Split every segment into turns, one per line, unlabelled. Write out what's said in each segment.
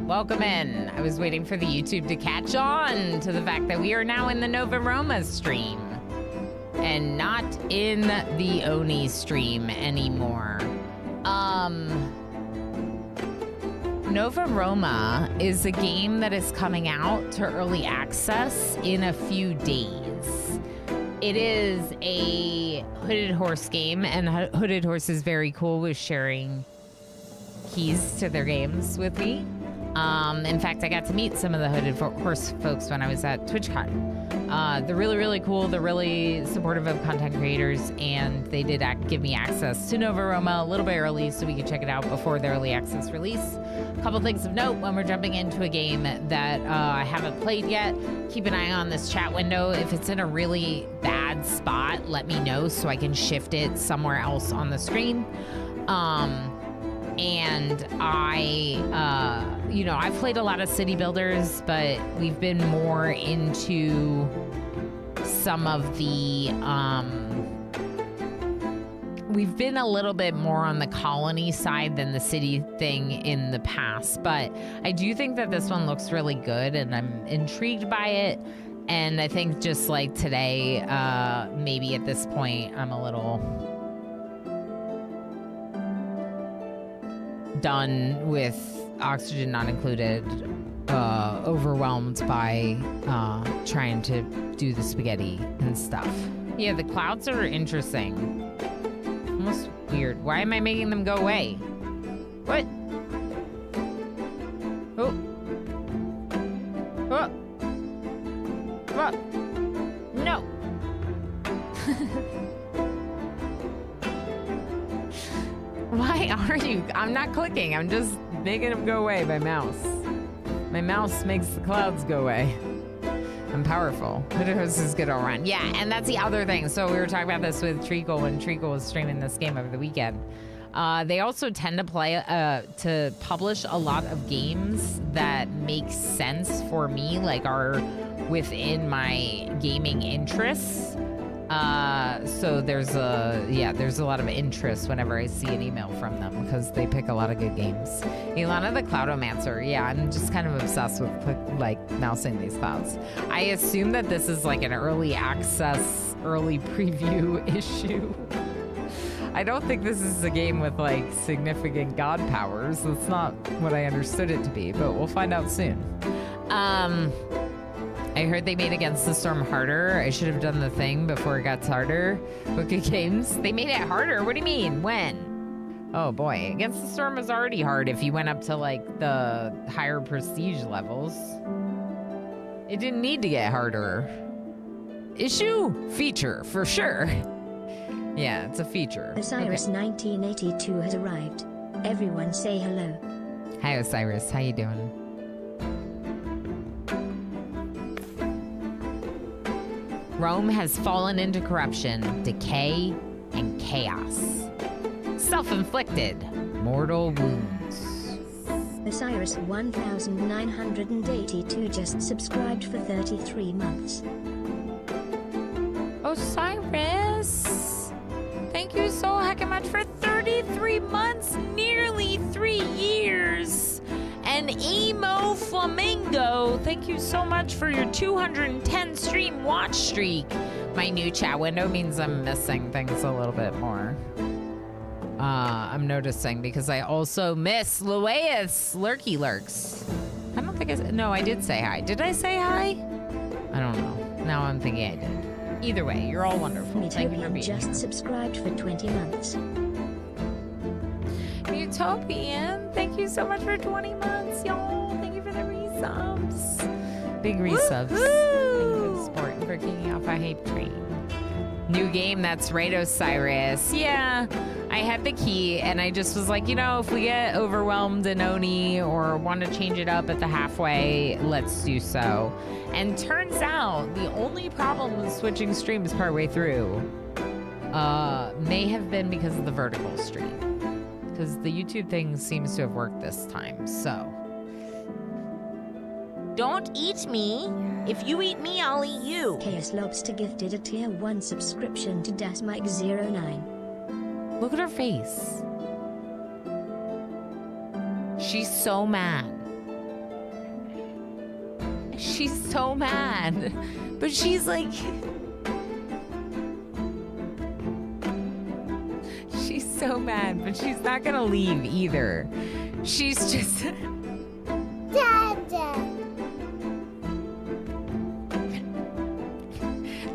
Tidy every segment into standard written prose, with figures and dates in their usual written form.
welcome in. I was waiting for the YouTube to catch on to the fact that we are now in the Nova Roma stream and not in the Oni stream anymore. Nova Roma is a game that is coming out to early access in a few days. It is a Hooded Horse game, and Hooded Horse is very cool with sharing keys to their games with me. In fact, I got to meet some of the Hooded Horse folks when I was at TwitchCon. They're really, really cool. They're really supportive of content creators, and they did give me access to Nova Roma a little bit early so we could check it out before the early access release. A couple things of note when we're jumping into a game that I haven't played yet. Keep an eye on this chat window. If it's in a really bad spot, let me know so I can shift it somewhere else on the screen. And I've played a lot of city builders, but we've been more into some of the, we've been a little bit more on the colony side than the city thing in the past. But I do think that this one looks really good, and I'm intrigued by it. And I think just like today, maybe at this point, I'm a little done with oxygen not included, overwhelmed by trying to do the spaghetti and stuff. Yeah, the clouds are interesting. Almost weird. Why am I making them go away? What? Oh. Oh. Oh. No. Why are you? I'm not clicking. I'm just making them go away by mouse. My mouse makes the clouds go away. I'm powerful. Hooded Horse is good all around. Yeah, and that's the other thing. So we were talking about this with Treacle when Treacle was streaming this game over the weekend. They also tend to publish a lot of games that make sense for me, like are within my gaming interests. So there's a lot of interest whenever I see an email from them because they pick a lot of good games. Ilana the Cloudomancer, yeah, I'm just kind of obsessed with mousing these clouds. I assume that this is like an early access, early preview issue. I don't think this is a game with like significant god powers. That's not what I understood it to be, but we'll find out soon. I heard they made Against the Storm harder. I should have done the thing before it got harder. Wicked Games. They made it harder? What do you mean? When? Oh boy. Against the Storm was already hard if you went up to like the higher prestige levels. It didn't need to get harder. Issue? Feature, for sure. Yeah, it's a feature.
Osiris 1982 has arrived. Everyone say hello.
Hi Osiris, how you doing? Rome has fallen into corruption, decay, and chaos. Self-inflicted, mortal wounds.
Osiris 1982 just subscribed for 33 months.
Osiris! Thank you so heckin' much for 33 months, nearly 3 years. And Emo Flamingo, thank you so much for your 210 stream watch streak. My new chat window means I'm missing things a little bit more. I'm noticing because I also miss Lueus Lurky Lurks. I don't think no, I did say hi. Did I say hi? I don't know. Now I'm thinking I did. Either way, you're all wonderful. Thank you for being
just
here.
Subscribed for 20 months.
Utopian, thank you so much for 20 months, y'all. Thank you for the resubs. Big resubs. Thank you for the support and for kicking off a hype train. New game, that's right, Osiris. Yeah, I had the key and I just was like, you know, if we get overwhelmed in Oni or want to change it up at the halfway, let's do so. And turns out the only problem with switching streams partway through may have been because of the vertical stream. Because the YouTube thing seems to have worked this time, so. Don't eat me. If you eat me, I'll eat you.
KS Lobster gifted a tier 1 subscription to DasMike09.
Look at her face. She's so mad. She's so mad. But she's like... She's so mad, but she's not gonna leave either. She's just...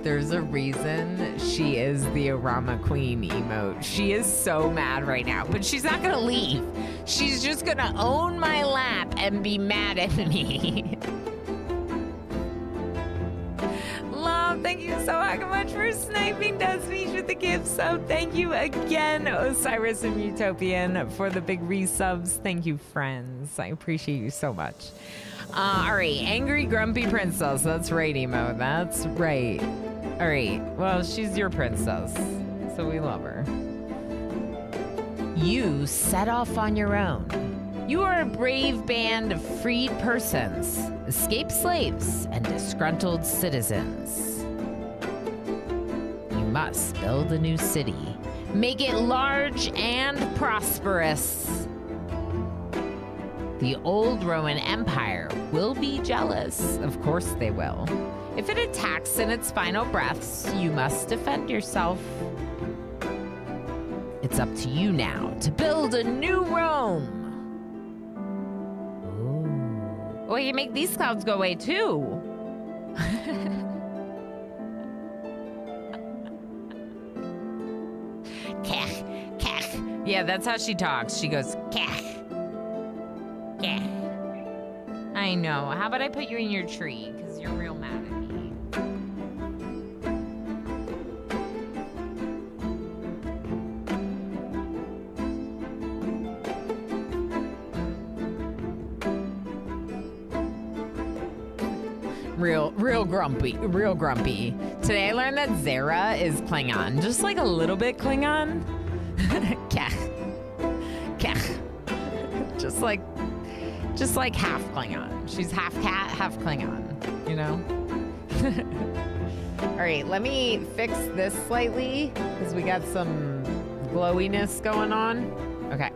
There's a reason she is the Roma Queen emote. She is so mad right now, but she's not gonna leave. She's just gonna own my lap and be mad at me. Love, thank you so much for sniping Desmeesh with the gift sub. Thank you again, Osiris and Utopian, for the big resubs. Thank you, friends. I appreciate you so much. All right, angry grumpy princess. That's right, emo. That's right. All right. Well, she's your princess, so we love her. You set off on your own. You are a brave band of freed persons, escaped slaves, and disgruntled citizens. You must build a new city. Make it large and prosperous. The old Roman Empire will be jealous. Of course they will. If it attacks in its final breaths, you must defend yourself. It's up to you now to build a new Rome. Ooh. Well, you make these clouds go away too. Kech, kech. Yeah, that's how she talks. She goes, kech. Yeah. I know. How about I put you in your tree? Because you're real mad at me. Real grumpy. Real grumpy. Today I learned that Zara is Klingon. Just like a little bit Klingon. Kech. Kech. Just like half Klingon. She's half cat, half Klingon, you know? All right, let me fix this slightly because we got some glowiness going on. Okay,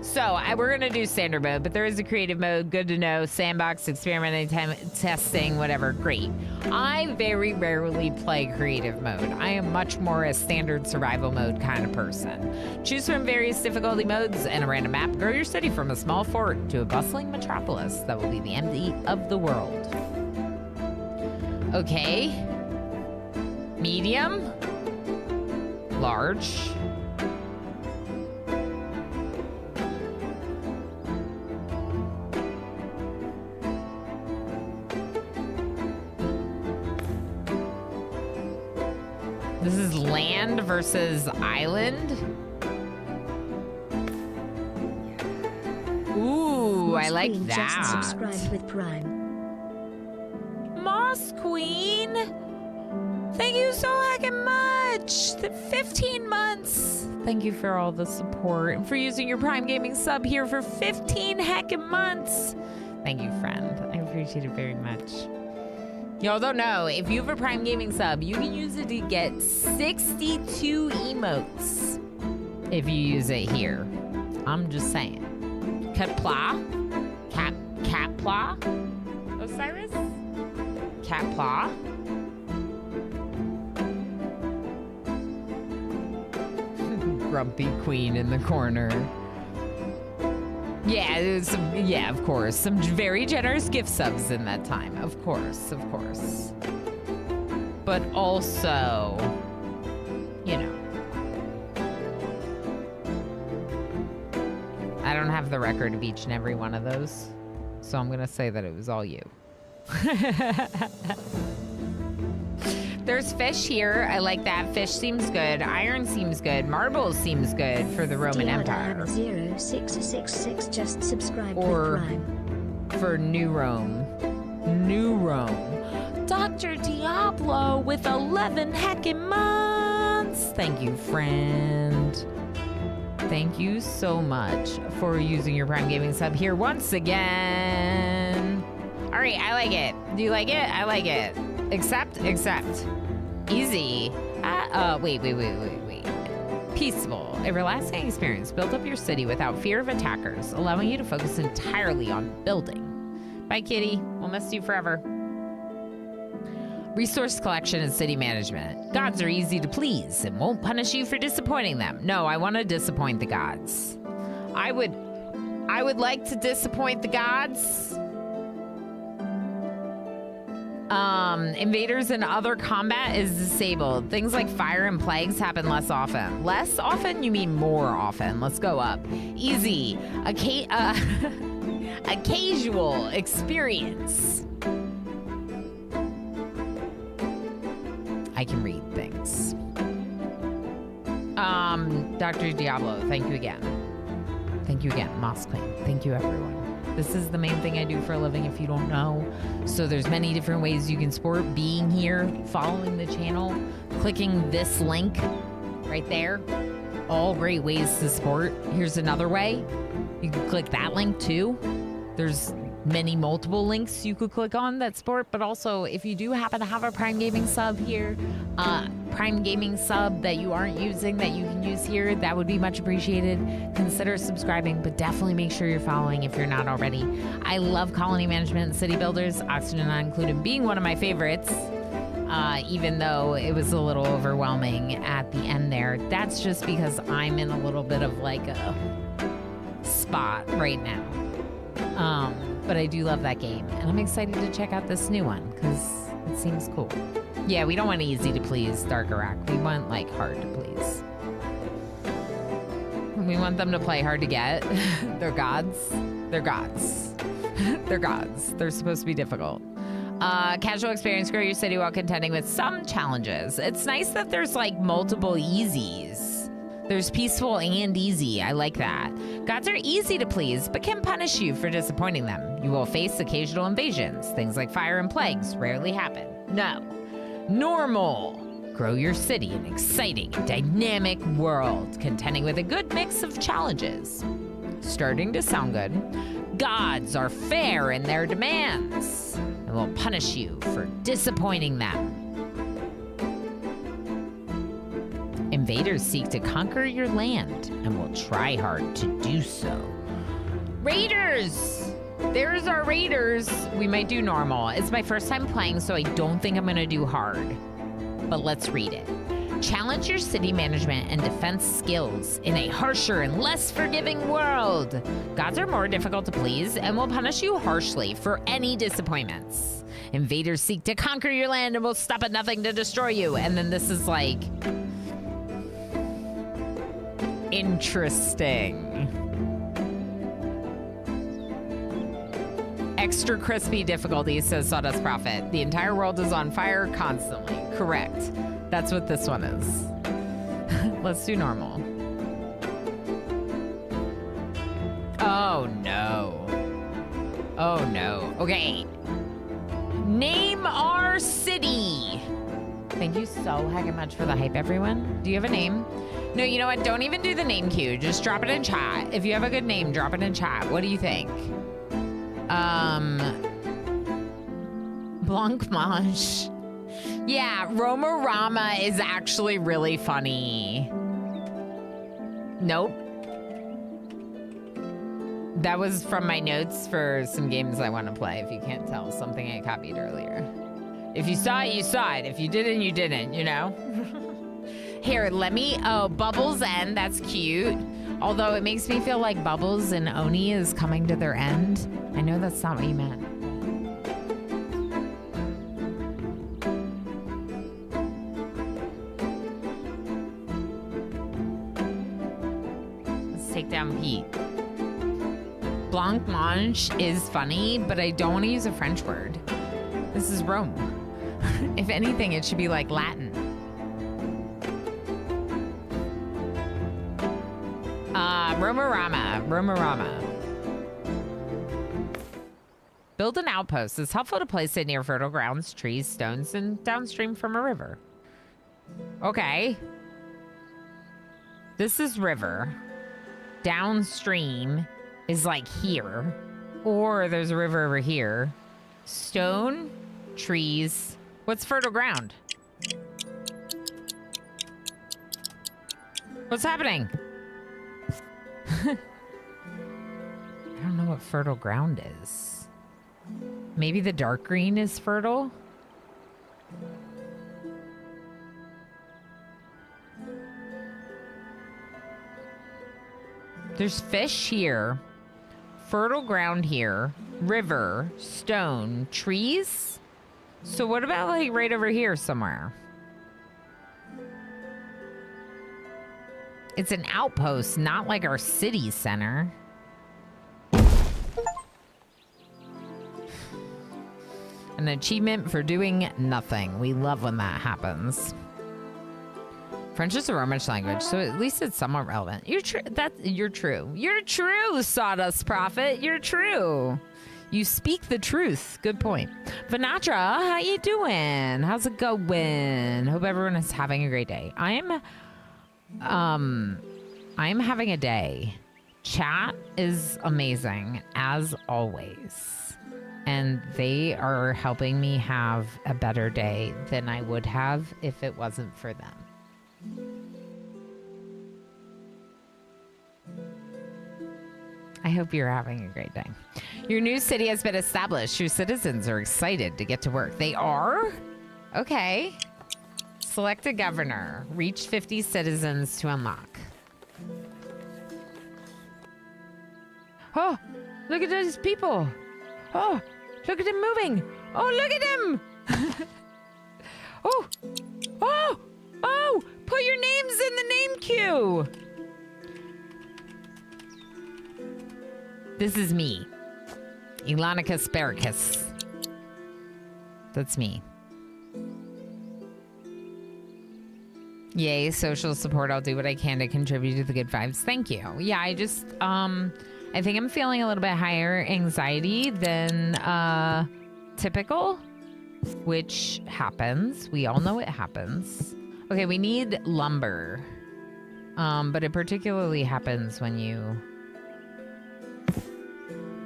so we're gonna do standard mode, but there is a creative mode. Good to know. Sandbox, experimenting, testing, whatever. Great. I very rarely play creative mode. I am much more a standard survival mode kind of person. Choose from various difficulty modes and a random map. Grow your city from a small fort to a bustling metropolis that will be the envy of the world. Okay. Medium. Large. This is land versus island. Ooh, I like that.
Just subscribed with Prime.
Moss Queen, thank you so heckin' much. 15 months. Thank you for all the support and for using your Prime Gaming sub here for 15 heckin' months. Thank you, friend. I appreciate it very much. Y'all don't know, if you have a Prime Gaming sub, you can use it to get 62 emotes if you use it here. I'm just saying. Catpla? Catpla? Osiris? Catpla? Grumpy queen in the corner. Yeah, yeah, of course. Some very generous gift subs in that time. Of course, of course. But also, you know. I don't have the record of each and every one of those. So I'm going to say that it was all you. There's fish here. I like that. Fish seems good. Iron seems good. Marble seems good for the Roman Empire.
0666 just subscribed with
Or
Prime.
for New Rome. New Rome. Dr. Diablo with 11 heckin' months. Thank you, friend. Thank you so much for using your Prime Gaming sub here once again. All right, I like it. Do you like it? I like it. Accept. Easy. Wait. Peaceful. A relaxing experience. Build up your city without fear of attackers, allowing you to focus entirely on building. Bye, kitty. We'll miss you forever. Resource collection and city management. Gods are easy to please and won't punish you for disappointing them. No, I want to disappoint the gods. I would like to disappoint the gods. Invaders and other combat is disabled. Things like fire and plagues happen less often. Less often? You mean more often. Let's go up. Easy. A casual experience. I can read things. Dr. Diablo, thank you again. Thank you again, Moss Queen. Thank you, everyone. This is the main thing I do for a living, if you don't know. So there's many different ways you can support. Being here, following the channel, clicking this link right there. All great ways to support. Here's another way. You can click that link too. There's many multiple links you could click on that support, but also if you do happen to have a Prime Gaming sub here, Prime Gaming sub that you aren't using that you can use here, that would be much appreciated. Consider subscribing, but definitely make sure you're following if you're not already. I love colony management and city builders, Oxygen Not Included being one of my favorites, even though it was a little overwhelming at the end there. That's just because I'm in a little bit of like a spot right now. But I do love that game, and I'm excited to check out this new one because it seems cool. Yeah, we don't want easy to please Dark Iraq. We want like hard to please. We want them to play hard to get. They're gods. They're gods. They're gods. They're supposed to be difficult. Casual experience, grow your city while contending with some challenges. It's nice that there's like multiple easies. There's peaceful and easy. I like that. Gods are easy to please, but can punish you for disappointing them. You will face occasional invasions. Things like fire and plagues rarely happen. No. Normal. Grow your city in an exciting, dynamic world, contending with a good mix of challenges. Starting to sound good. Gods are fair in their demands and will punish you for disappointing them. Invaders seek to conquer your land and will try hard to do so. Raiders! There's our raiders. We might do normal. It's my first time playing, so I don't think I'm gonna do hard. But let's read it. Challenge your city management and defense skills in a harsher and less forgiving world. Gods are more difficult to please and will punish you harshly for any disappointments. Invaders seek to conquer your land and will stop at nothing to destroy you. And then this is like... interesting. Extra crispy difficulty, says Sawdust Prophet. The entire world is on fire constantly. Correct. That's what this one is. Let's do normal. Oh no. Oh no. Okay. Name our city. Thank you so heckin' much for the hype, everyone. Do you have a name? No, you know what? Don't even do the name queue. Just drop it in chat. If you have a good name, drop it in chat. What do you think? Blancmange. Yeah, Roma is actually really funny. Nope. That was from my notes for some games I want to play, if you can't tell. Something I copied earlier. If you saw it, you saw it. If you didn't, you didn't, you know? Here, let me... Oh, Bubbles End. That's cute. Although it makes me feel like Bubbles and Oni is coming to their end. I know that's not what you meant. Let's take down Pete. Blancmange is funny, but I don't want to use a French word. This is Rome. If anything, it should be like Latin. Roma. Build an outpost. It's helpful to place it near fertile grounds, trees, stones, and downstream from a river. Okay. This is river. Downstream is like here. Or there's a river over here. Stone, trees. What's fertile ground? What's happening? I don't know what fertile ground is. Maybe the dark green is fertile? There's fish here. Fertile ground here. River. Stone. Trees? So what about like right over here somewhere? It's an outpost, not like our city center. An achievement for doing nothing. We love when that happens. French is a Romansh language, so at least it's somewhat relevant. You're true. You're true. You're true, Sawdust Prophet. You're true. You speak the truth. Good point. Vanatra, how you doing? How's it going? Hope everyone is having a great day. I'm having a day. Chat is amazing, as always. And they are helping me have a better day than I would have if it wasn't for them. I hope you're having a great day. Your new city has been established. Your citizens are excited to get to work. They are? Okay. Select a governor. Reach 50 citizens to unlock. Oh, look at those people. Oh, look at him moving. Oh, look at him. Oh, put your names in the name queue. This is me. Ilanica Sparicus. That's me. Yay, social support. I'll do what I can to contribute to the good vibes. Thank you. Yeah, I just, I think I'm feeling a little bit higher anxiety than typical, which happens. We all know it happens. Okay, we need lumber. But it particularly happens when you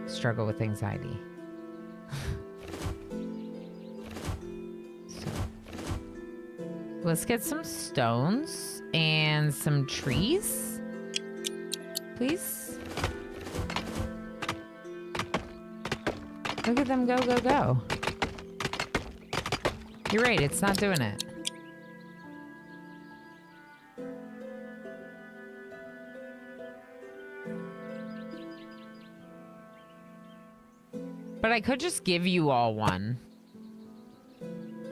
struggle with anxiety. So, let's get some stones and some trees, please. Look at them go, go, go. You're right, it's not doing it. But I could just give you all one.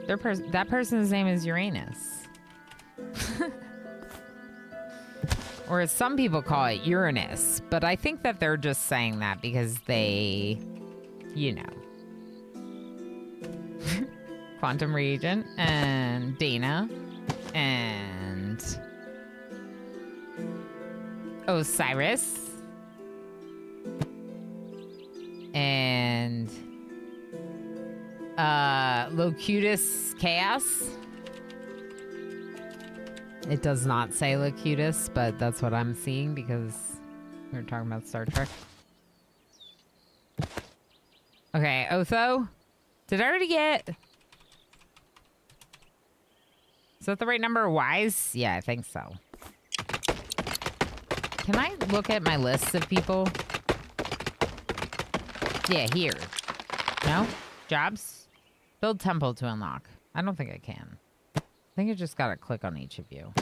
That person's name is Uranus. Or as some people call it, Uranus. But I think that they're just saying that because they, you know. Quantum Reagent and Dana and Osiris. And Locutus Chaos. It does not say Locutus, but that's what I'm seeing because we were talking about Star Trek. Okay, Otho. Did I already get... Is that the right number of Ys? Yeah, I think so. Can I look at my list of people? Yeah, here. No? Jobs? Build temple to unlock. I don't think I can. I think I just gotta click on each of you.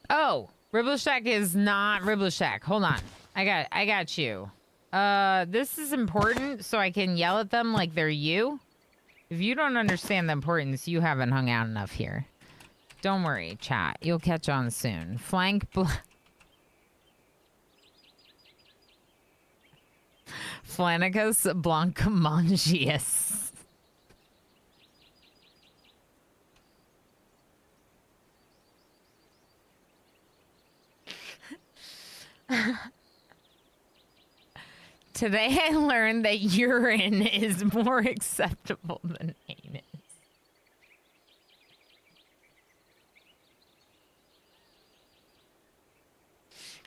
Oh! Ribbleshack is not Ribbleshack. Hold on. I got you. This is important so I can yell at them like they're you. If you don't understand the importance, you haven't hung out enough here. Don't worry, chat. You'll catch on soon. Flank Flanicus Blancamongius. Today I learned that urine is more acceptable than anus.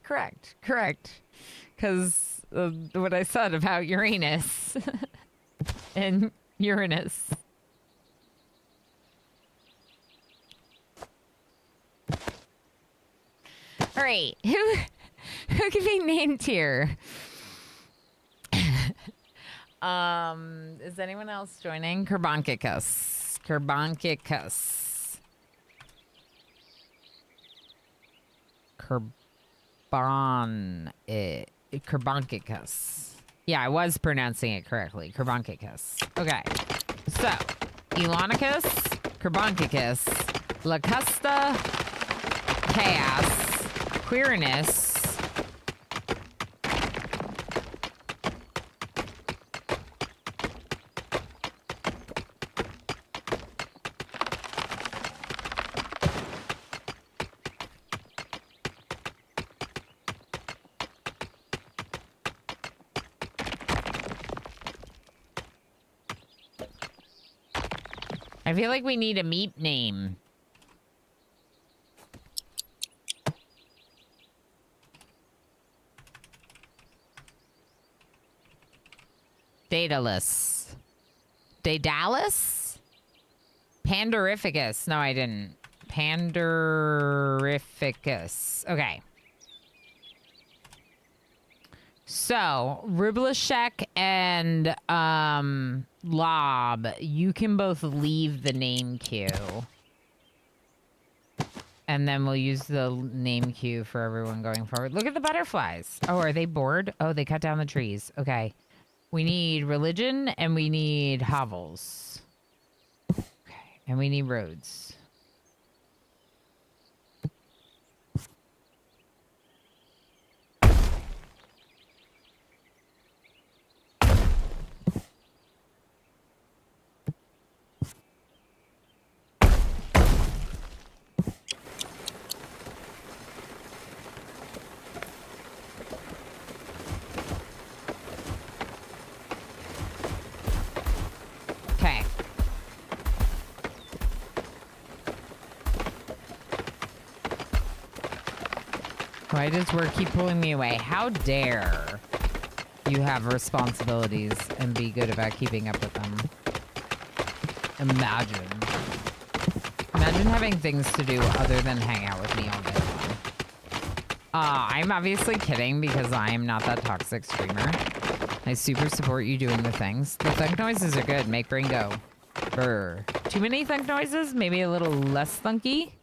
Correct. Because what I said about Uranus and Uranus. All right, who can be named here? Is anyone else joining? Kerbonkicus. Kerbonkicus. Kerbonkicus. Yeah, I was pronouncing it correctly. Kerbonkicus. Okay. So, Elonicus, Kerbonkicus, Lacusta, Chaos, Queerness, I feel like we need a meat name. Daedalus. Daedalus? Pandorificus. No, I didn't. Pandorificus. Okay. So, Rublashek and Lob, you can both leave the name queue. And then we'll use the name queue for everyone going forward. Look at the butterflies. Oh, are they bored? Oh, they cut down the trees. Okay. We need religion and we need hovels. Okay. And we need roads. Okay. Why does work keep pulling me away? How dare you have responsibilities and be good about keeping up with them? Imagine. Imagine having things to do other than hang out with me all day long. I'm obviously kidding because I am not that toxic streamer. I super support you doing the things. The thunk noises are good. Make brain go. Brr. Too many thunk noises? Maybe a little less thunky?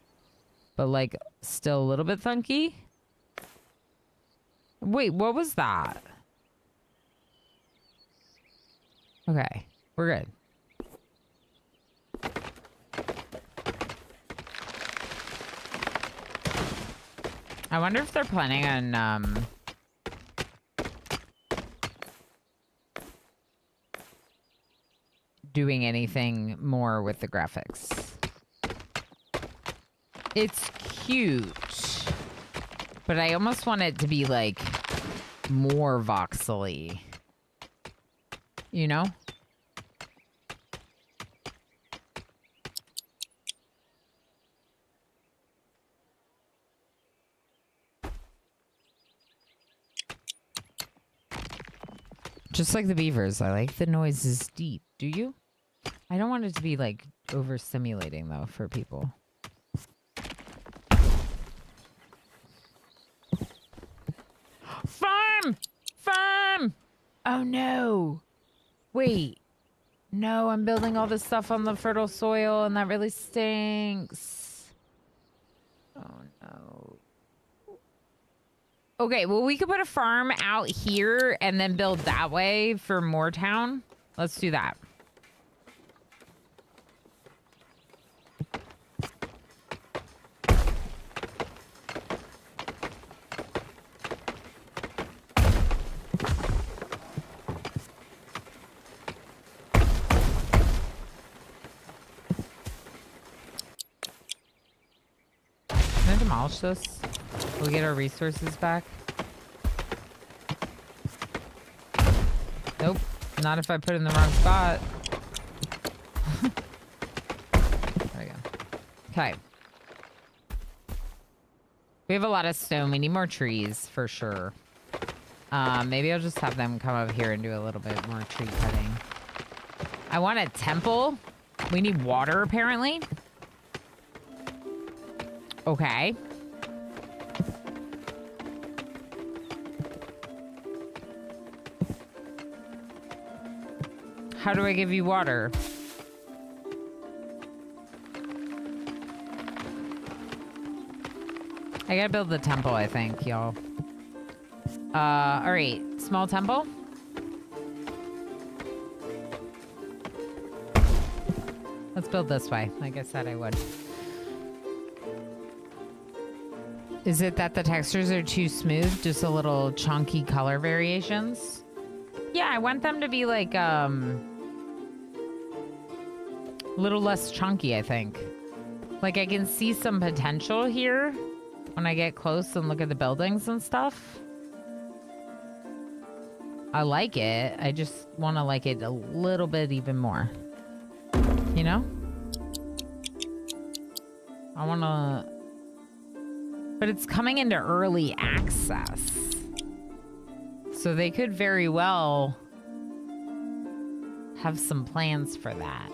But like still a little bit thunky? Wait, what was that? Okay, we're good. I wonder if they're planning on, doing anything more with the graphics. It's cute, but I almost want it to be, like, more voxely. You know? Just like the beavers, I like the noises deep. Do you? I don't want it to be, like, overstimulating, though, for people. Farm! Farm! Oh, no. Wait. No, I'm building all this stuff on the fertile soil, and that really stinks. Oh, no. Okay, well, we could put a farm out here and then build that way for Moortown. Let's do that. Can I demolish this? Will we get our resources back? Nope. Not if I put it in the wrong spot. There we go. Okay. We have a lot of stone. We need more trees for sure. Maybe I'll just have them come up here and do a little bit more tree cutting. I want a temple. We need water apparently. Okay. How do I give you water? I gotta build the temple, I think, y'all. Alright. Small temple. Let's build this way, like I said I would. Is it that the textures are too smooth? Just a little chunky color variations? Yeah, I want them to be like, a little less chunky, I think. Like, I can see some potential here when I get close and look at the buildings and stuff. I like it. I just want to like it a little bit even more. You know? I want to... But it's coming into early access. So they could very well have some plans for that.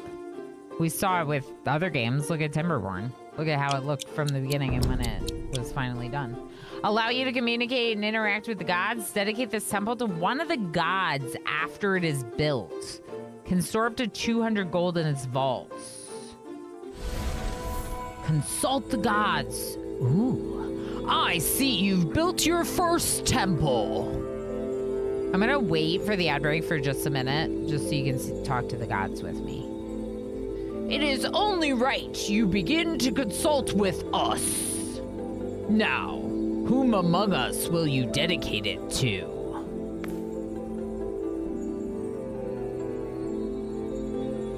We saw it with other games. Look at Timberborn. Look at how it looked from the beginning and when it was finally done. Allow you to communicate and interact with the gods. Dedicate this temple to one of the gods after it is built. Can store up to 200 gold in its vaults. Consult the gods. Ooh. I see you've built your first temple. I'm gonna wait for the ad break for just a minute, just so you can talk to the gods with me. It is only right you begin to consult with us. Now, whom among us will you dedicate it to?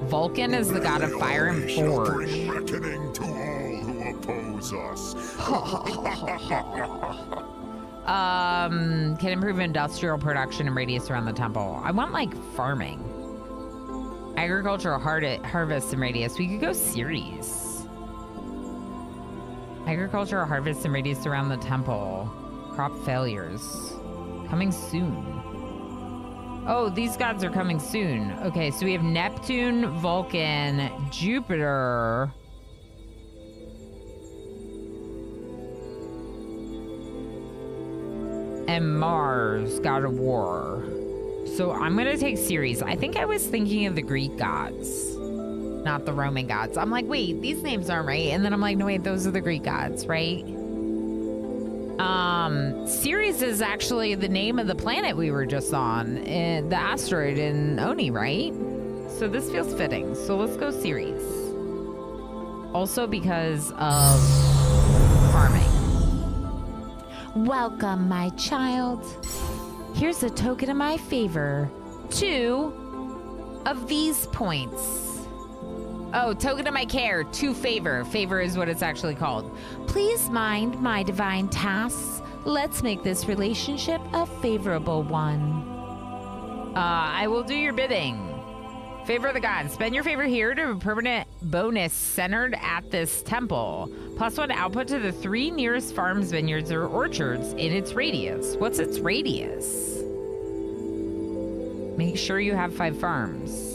Vulcan is the god of fire and forge.
Reckoning to all who oppose us.
Can improve industrial production and radius around the temple. I want like farming. Agricultural harvest and radius. We could go series. Agricultural harvest and radius around the temple. Crop failures. Coming soon. Oh, these gods are coming soon. Okay, so we have Neptune, Vulcan, Jupiter. And Mars, god of war. So I'm gonna take Ceres. I think I was thinking of the Greek gods, not the Roman gods. I'm like, wait, these names aren't right. And then I'm like, no, wait, those are the Greek gods, right? Ceres is actually the name of the planet we were just on, the asteroid in Oni, right? So this feels fitting. So let's go Ceres. Also because of farming. Welcome, my child. Here's a token of my favor. 2 of these points. Oh, token of my care. 2 favor. Favor is what it's actually called. Please mind my divine tasks. Let's make this relationship a favorable one. I will do your bidding. Favor of the gods. Spend your favor here to a permanent bonus centered at this temple. +1 output to the 3 nearest farms, vineyards, or orchards in its radius. What's its radius? Make sure you have 5 farms.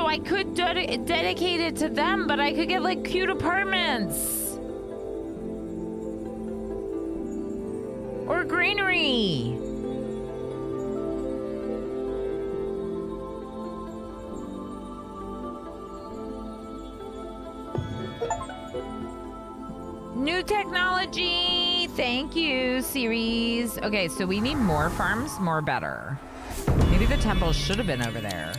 I could dedicate it to them, but I could get like cute apartments or greenery. New technology. Thank you, Ceres. Okay, so we need more farms, more better. Maybe the temple should have been over there.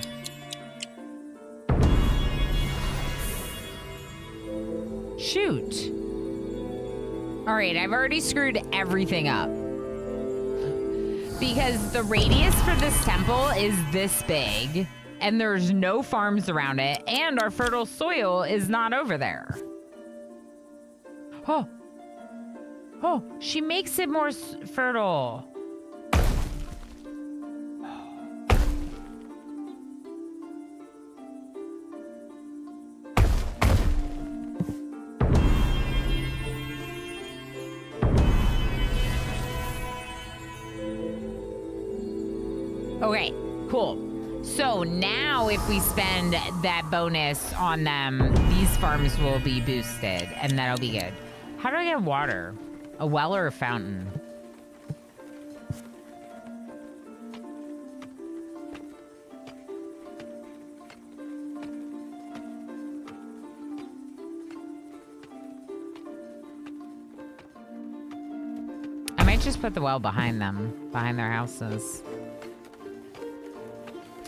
Shoot. All right, I've already screwed everything up. Because the radius for this temple is this big, and there's no farms around it, and our fertile soil is not over there. Oh. Oh, she makes it more fertile. Okay, cool. So now if we spend that bonus on them, these farms will be boosted, and that'll be good. How do I get water? A well or a fountain? I might just put the well behind them, behind their houses.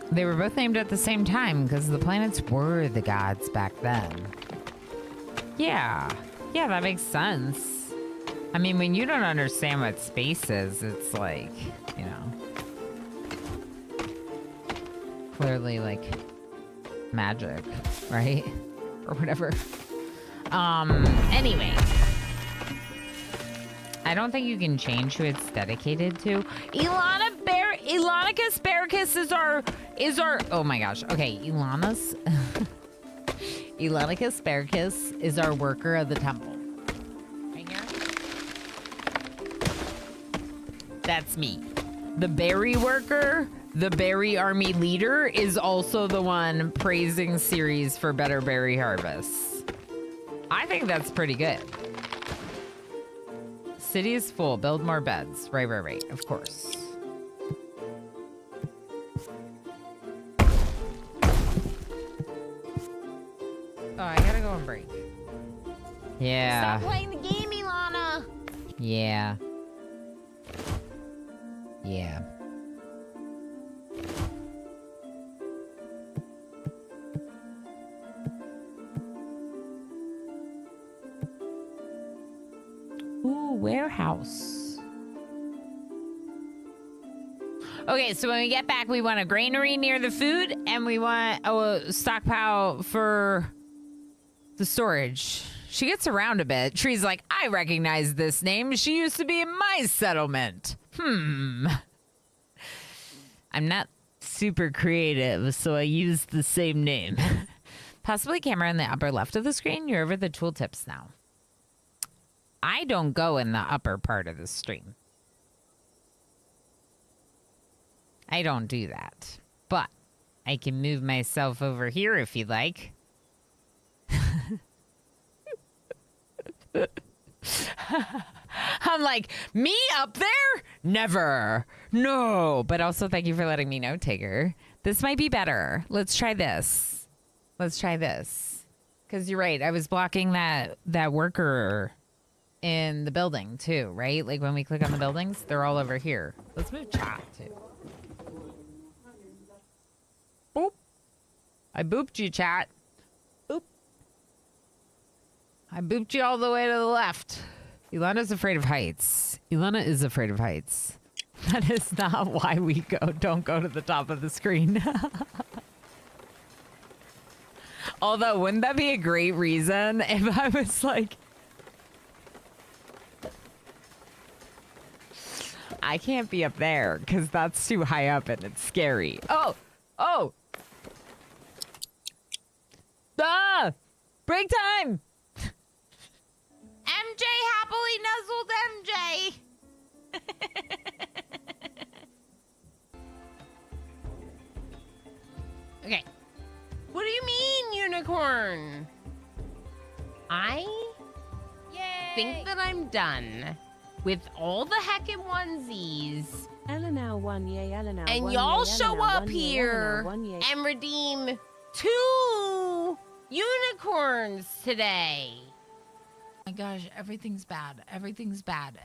They were both named at the same time because the planets were the gods back then. Yeah, that makes sense. I mean, when you don't understand what space is, it's like, you know, clearly like magic, right? Or whatever. Anyway. I don't think you can change who it's dedicated to. Ilanicus Baricus is our oh my gosh. Okay, Ilanicus Baricus is our worker of the temple. Right here. That's me. The berry worker, the berry army leader, is also the one praising Ceres for better berry harvests. I think that's pretty good. City is full. Build more beds. Right. Of course. Oh, I gotta go and break. Yeah.
Stop playing the game, Ilana.
Yeah. Ooh, warehouse. Okay, so when we get back, we want a granary near the food, and we want a stockpile for the storage. She gets around a bit. Tree's like, I recognize this name. She used to be in my settlement. I'm not super creative, so I used the same name. Possibly camera in the upper left of the screen. You're over the tooltips now. I don't go in the upper part of the stream. I don't do that. But I can move myself over here if you like. I'm like, me up there? Never. No. But also thank you for letting me know, Tigger. This might be better. Let's try this. Because you're right. I was blocking that worker in the building too, right? Like when we click on the buildings, they're all over here. Let's move chat too. Boop. I booped you, chat. Boop. I booped you all the way to the left. Ilana's afraid of heights. Ilana is afraid of heights. That is not why we don't go to the top of the screen. Although, wouldn't that be a great reason if I was like, I can't be up there because that's too high up and it's scary. Oh! Ah! Break time!
MJ happily nuzzled MJ. Okay. What do you mean, unicorn? I think that I'm done with all the heckin' onesies.
Eleanor one yay, Eleanor.
And y'all show up here and redeem 2 unicorns today.
My gosh, everything's bad. Everything's bad.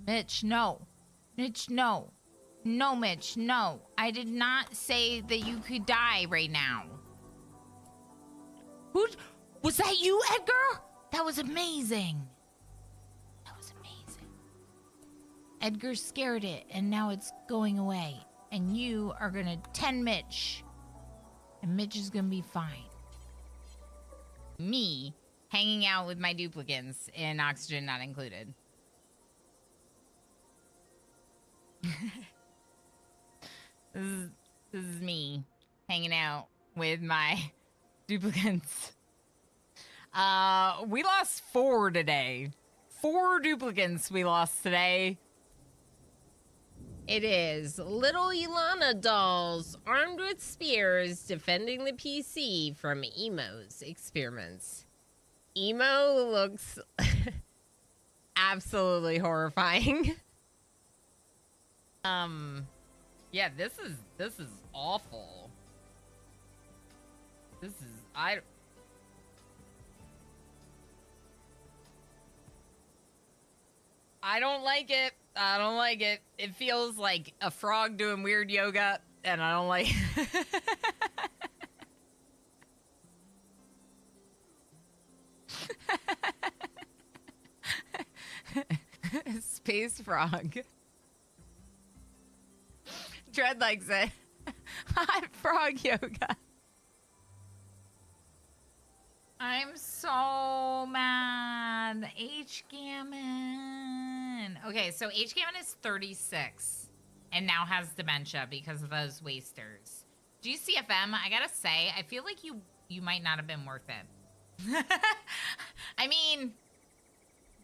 Mitch, no. Mitch, no. No, Mitch, no. I did not say that you could die right now. Was that you, Edgar? That was amazing. Edgar scared it, and now it's going away. And you are gonna 10 Mitch. And Mitch is gonna be fine. Me hanging out with my duplicants in oxygen not included. This is me hanging out with my duplicants. We lost 4 today. 4 duplicants we lost today.
It is little Ilana dolls armed with spears defending the PC from Emo's experiments. Emo looks absolutely horrifying.
Yeah, this is awful. This is I don't like it. I don't like it. It feels like a frog doing weird yoga, and I don't like Space frog. Dread likes it. Hot frog yoga. I'm so mad. H Gammon. Okay, so H Gammon is 36 and now has dementia because of those wasters. GCFM, I gotta say, I feel like you might not have been worth it. I mean,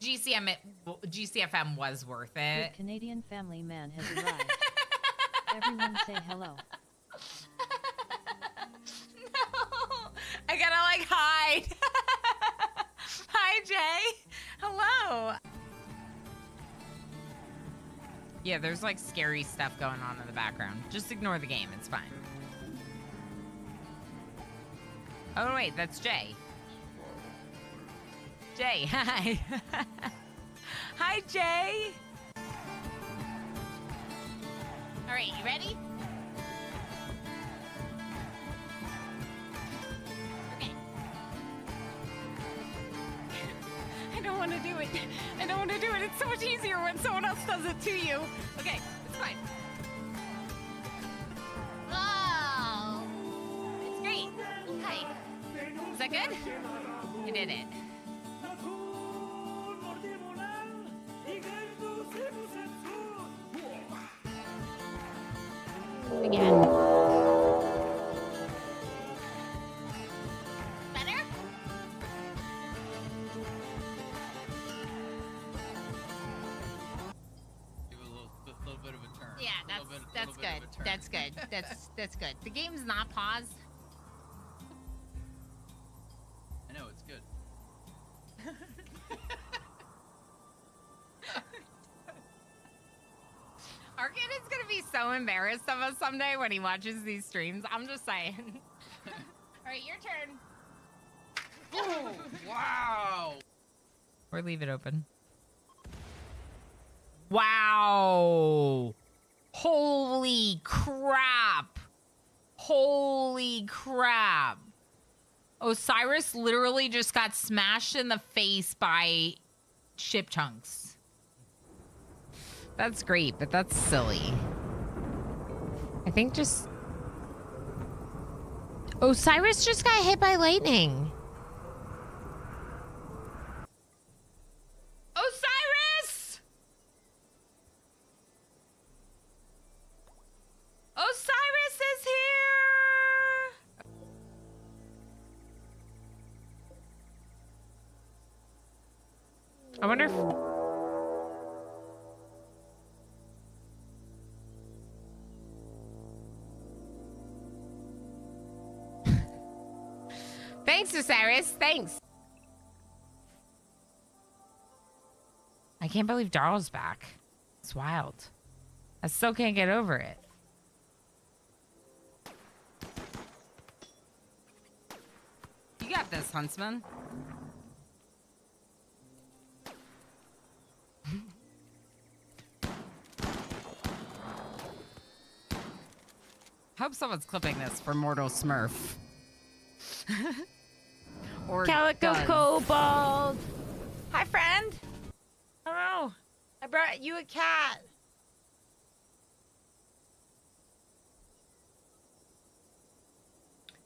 GCFM was worth it.
The Canadian family man has arrived. Everyone say hello.
No, I gotta like hide. Hi, Jay. Hello. Yeah, there's like scary stuff going on in the background. Just ignore the game. It's fine. Oh, wait, that's Jay. Jay, hi. Hi, Jay.
All right, you ready? Okay.
I don't want to do it. I don't want to do it. It's so much easier when someone else does it to you. Okay, it's fine.
Oh, it's great. Hi. Is that good?
You did it.
Again. Better?
Give it a little bit of a turn.
Yeah, that's
Little
good.
bit of a turn.
That's good. That's good. The game's not paused.
I know, it's good.
Arcade is gonna be so embarrassed of us someday when he watches these streams. I'm just saying.
All right, your turn.
Oh, wow!
Or leave it open. Wow. Holy crap. Holy crap. Osiris literally just got smashed in the face by ship chunks. That's great, but that's silly. I think just... Osiris just got hit by lightning. Osiris! Osiris is here! I wonder if... Thanks, Osiris. Thanks. I can't believe Darl's back. It's wild. I still can't get over it. You got this, Huntsman. Hope someone's clipping this for Mortal Smurf. Or
Calico
does.
Kobold. Hi, friend. Hello. I brought you a cat.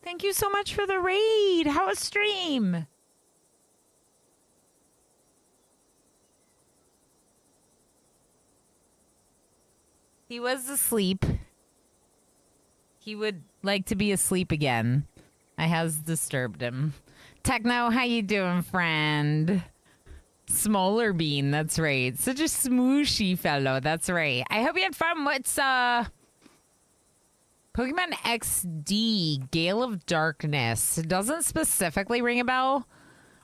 Thank you so much for the raid. How was stream?
He was asleep. He would like to be asleep again. I has disturbed him. Techno, how you doing, friend? smaller bean. That's right. Such a smooshy fellow. That's right. I hope you had fun. What's Pokemon XD Gale of Darkness? It doesn't specifically ring a bell.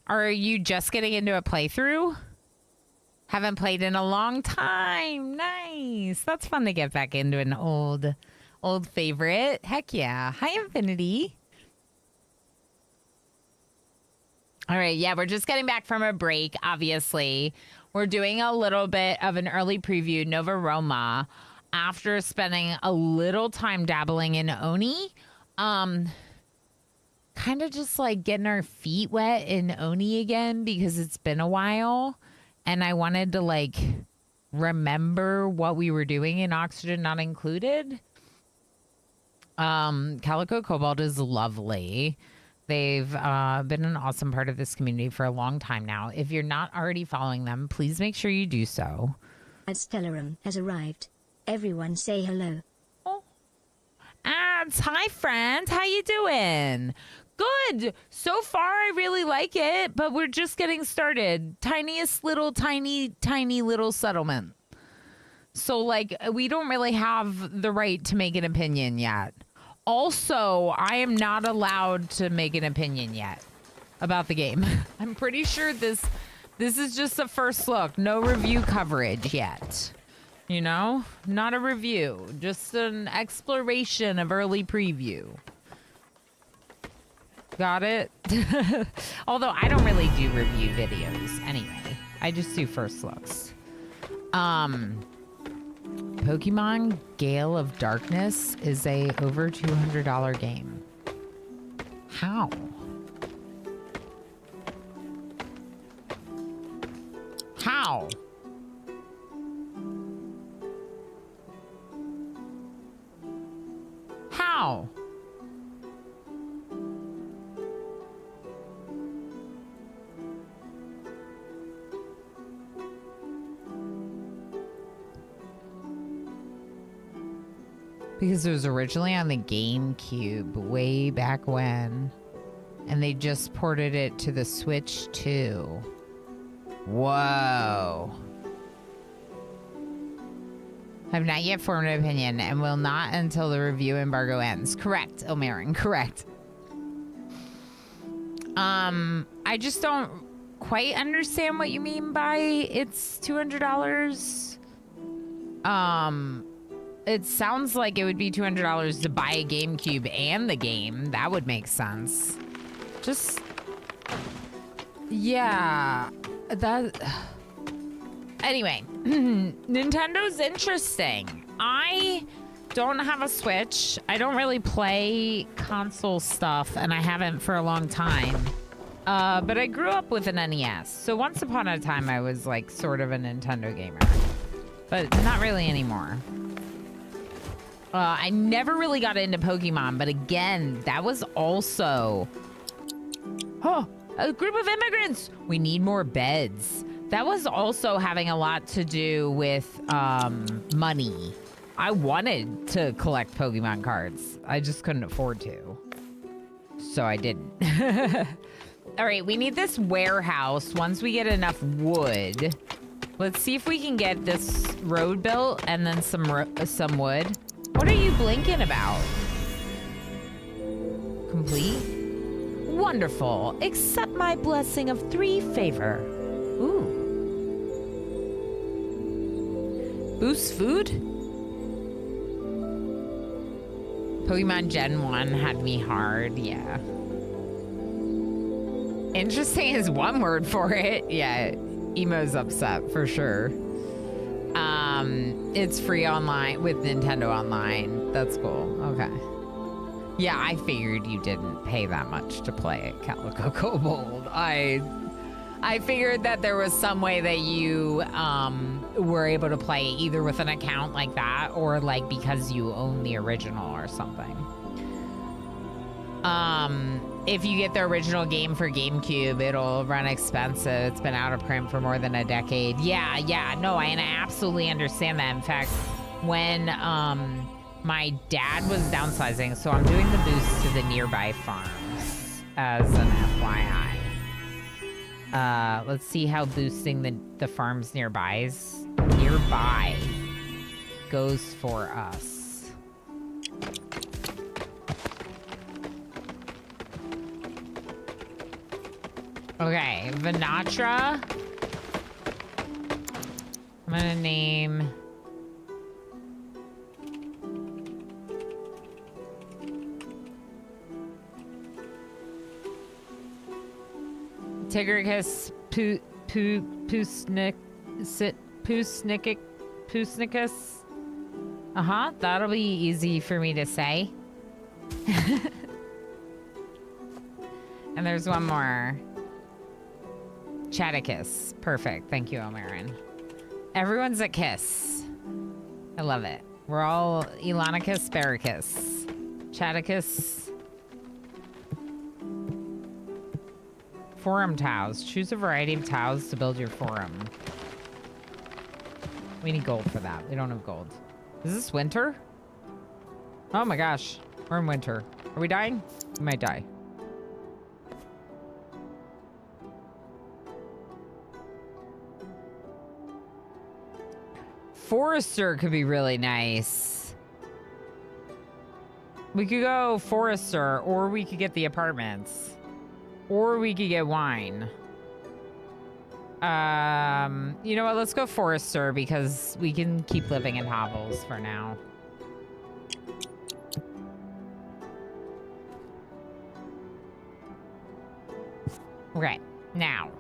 Are you just getting into a playthrough? Haven't played in a long time. Nice. That's fun to get back into an old favorite. Heck yeah. Hi, Infinity. All right, yeah, we're just getting back from a break, obviously. We're doing a little bit of an early preview, Nova Roma, after spending a little time dabbling in Oni. Kind of just like getting our feet wet in Oni again because it's been a while. And I wanted to like remember what we were doing in Oxygen Not Included. Calico Cobalt is lovely. They've been an awesome part of this community for a long time now. If you're not already following them, please make sure you do so.
Stellarum has arrived. Everyone say hello.
Oh. Ads, hi friends. How you doing? Good. So far, I really like it, but we're just getting started. Tiniest little, tiny little settlement. So, like, we don't really have the right to make an opinion yet. Also, I am not allowed to make an opinion yet about the game. I'm pretty sure this is just a first look. No review coverage yet. You know? Not a review. Just an exploration of early preview. Got it? Although I don't really do review videos anyway. I just do first looks. Pokemon Gale of Darkness is a over $200 game. How? How? How? Because it was originally on the GameCube way back when. And they just ported it to the Switch too. Whoa. I've not yet formed an opinion and will not until the review embargo ends. Correct, Ilmarin, correct. I just don't quite understand what you mean by it's $200. It sounds like it would be $200 to buy a GameCube and the game. That would make sense. Just... yeah. That... Anyway. Nintendo's interesting. I don't have a Switch. I don't really play console stuff, and I haven't for a long time. But I grew up with an NES. So once upon a time, I was like sort of a Nintendo gamer. But not really anymore. I never really got into Pokemon, but again, that was also... oh, a group of immigrants! We need more beds. That was also having a lot to do with money. I wanted to collect Pokemon cards. I just couldn't afford to. So I didn't. All right, we need this warehouse. Once we get enough wood, let's see if we can get this road built and then some wood. What are you blinking about? Complete? Wonderful. Accept my blessing of 3 favor. Ooh. Boost food? Pokemon Gen 1 had me hard, yeah. Interesting is one word for it. Yeah, Emo's upset for sure. It's free online with Nintendo Online. That's cool. Okay. Yeah, I figured you didn't pay that much to play at Calico Cobalt. I figured that there was some way that you were able to play either with an account like that or like because you own the original or something. If you get the original game for GameCube, it'll run expensive. It's been out of print for more than a decade. Yeah, no, and I absolutely understand that. In fact, when my dad was downsizing, so I'm doing the boost to the nearby farms as an FYI. Let's see how boosting the farms nearby goes for us. Okay, Vinatra. I'm gonna name... Tigrichus Pusnicus. Uh-huh, that'll be easy for me to say. And there's one more. Chaticus. Perfect. Thank you, Omarin. Everyone's a kiss. I love it. We're all Ilanicus Sparicus. Chaticus. Forum tiles. Choose a variety of tiles to build your forum. We need gold for that. We don't have gold. Is this winter? Oh my gosh. We're in winter. Are we dying? We might die. Forester could be really nice. We could go Forester, or we could get the apartments. Or we could get wine. You know what? Let's go Forester because we can keep living in hovels for now. Okay, now.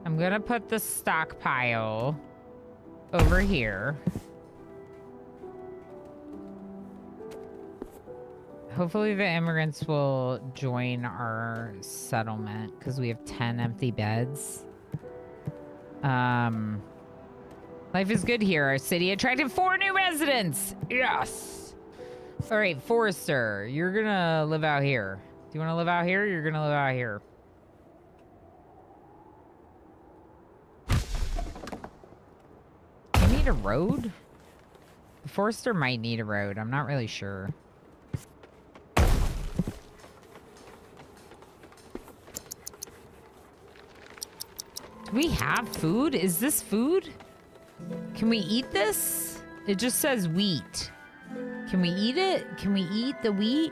I'm gonna put the stockpile over here. Hopefully the immigrants will join our settlement because we have 10 empty beds. Life is good here. Our city attracted 4 new residents. Yes. All right, Forester, you're gonna live out here. Do you want to live out here? You're gonna live out here. You need a road? Forester might need a road. I'm not really sure. Do we have food? Is this food? Can we eat this? It just says wheat. Can we eat it? Can we eat the wheat?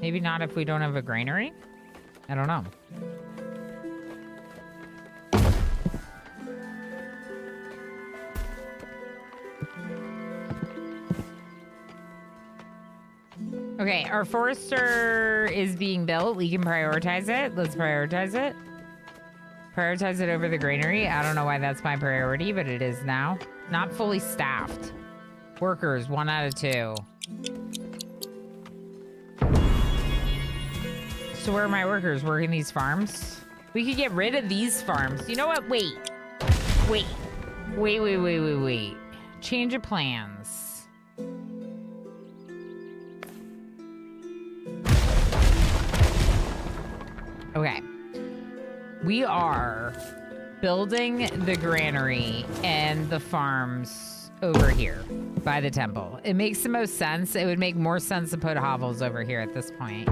Maybe not if we don't have a granary? I don't know. Okay, our Forester is being built. We can prioritize it. Let's prioritize it. Prioritize it over the granary. I don't know why that's my priority, but it is now. Not fully staffed. Workers, 1 out of 2. So where are my workers? Working these farms? We could get rid of these farms. You know what? Wait. Change of plans. Okay. We are building the granary and the farms over here by the temple. It makes the most sense. It would make more sense to put hovels over here at this point.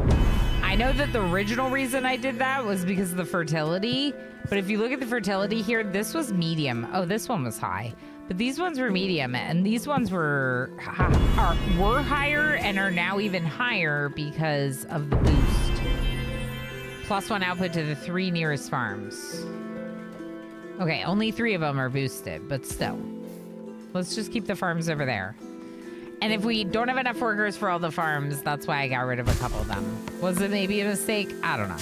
I know that the original reason I did that was because of the fertility, but if you look at the fertility here, this was medium. Oh, this one was high, but these ones were medium, and these ones were higher and are now even higher because of the boost. +1 output to the 3 nearest farms. Okay, only 3 of them are boosted, but still. Let's just keep the farms over there. And if we don't have enough workers for all the farms, that's why I got rid of a couple of them. Was it maybe a mistake? I don't know.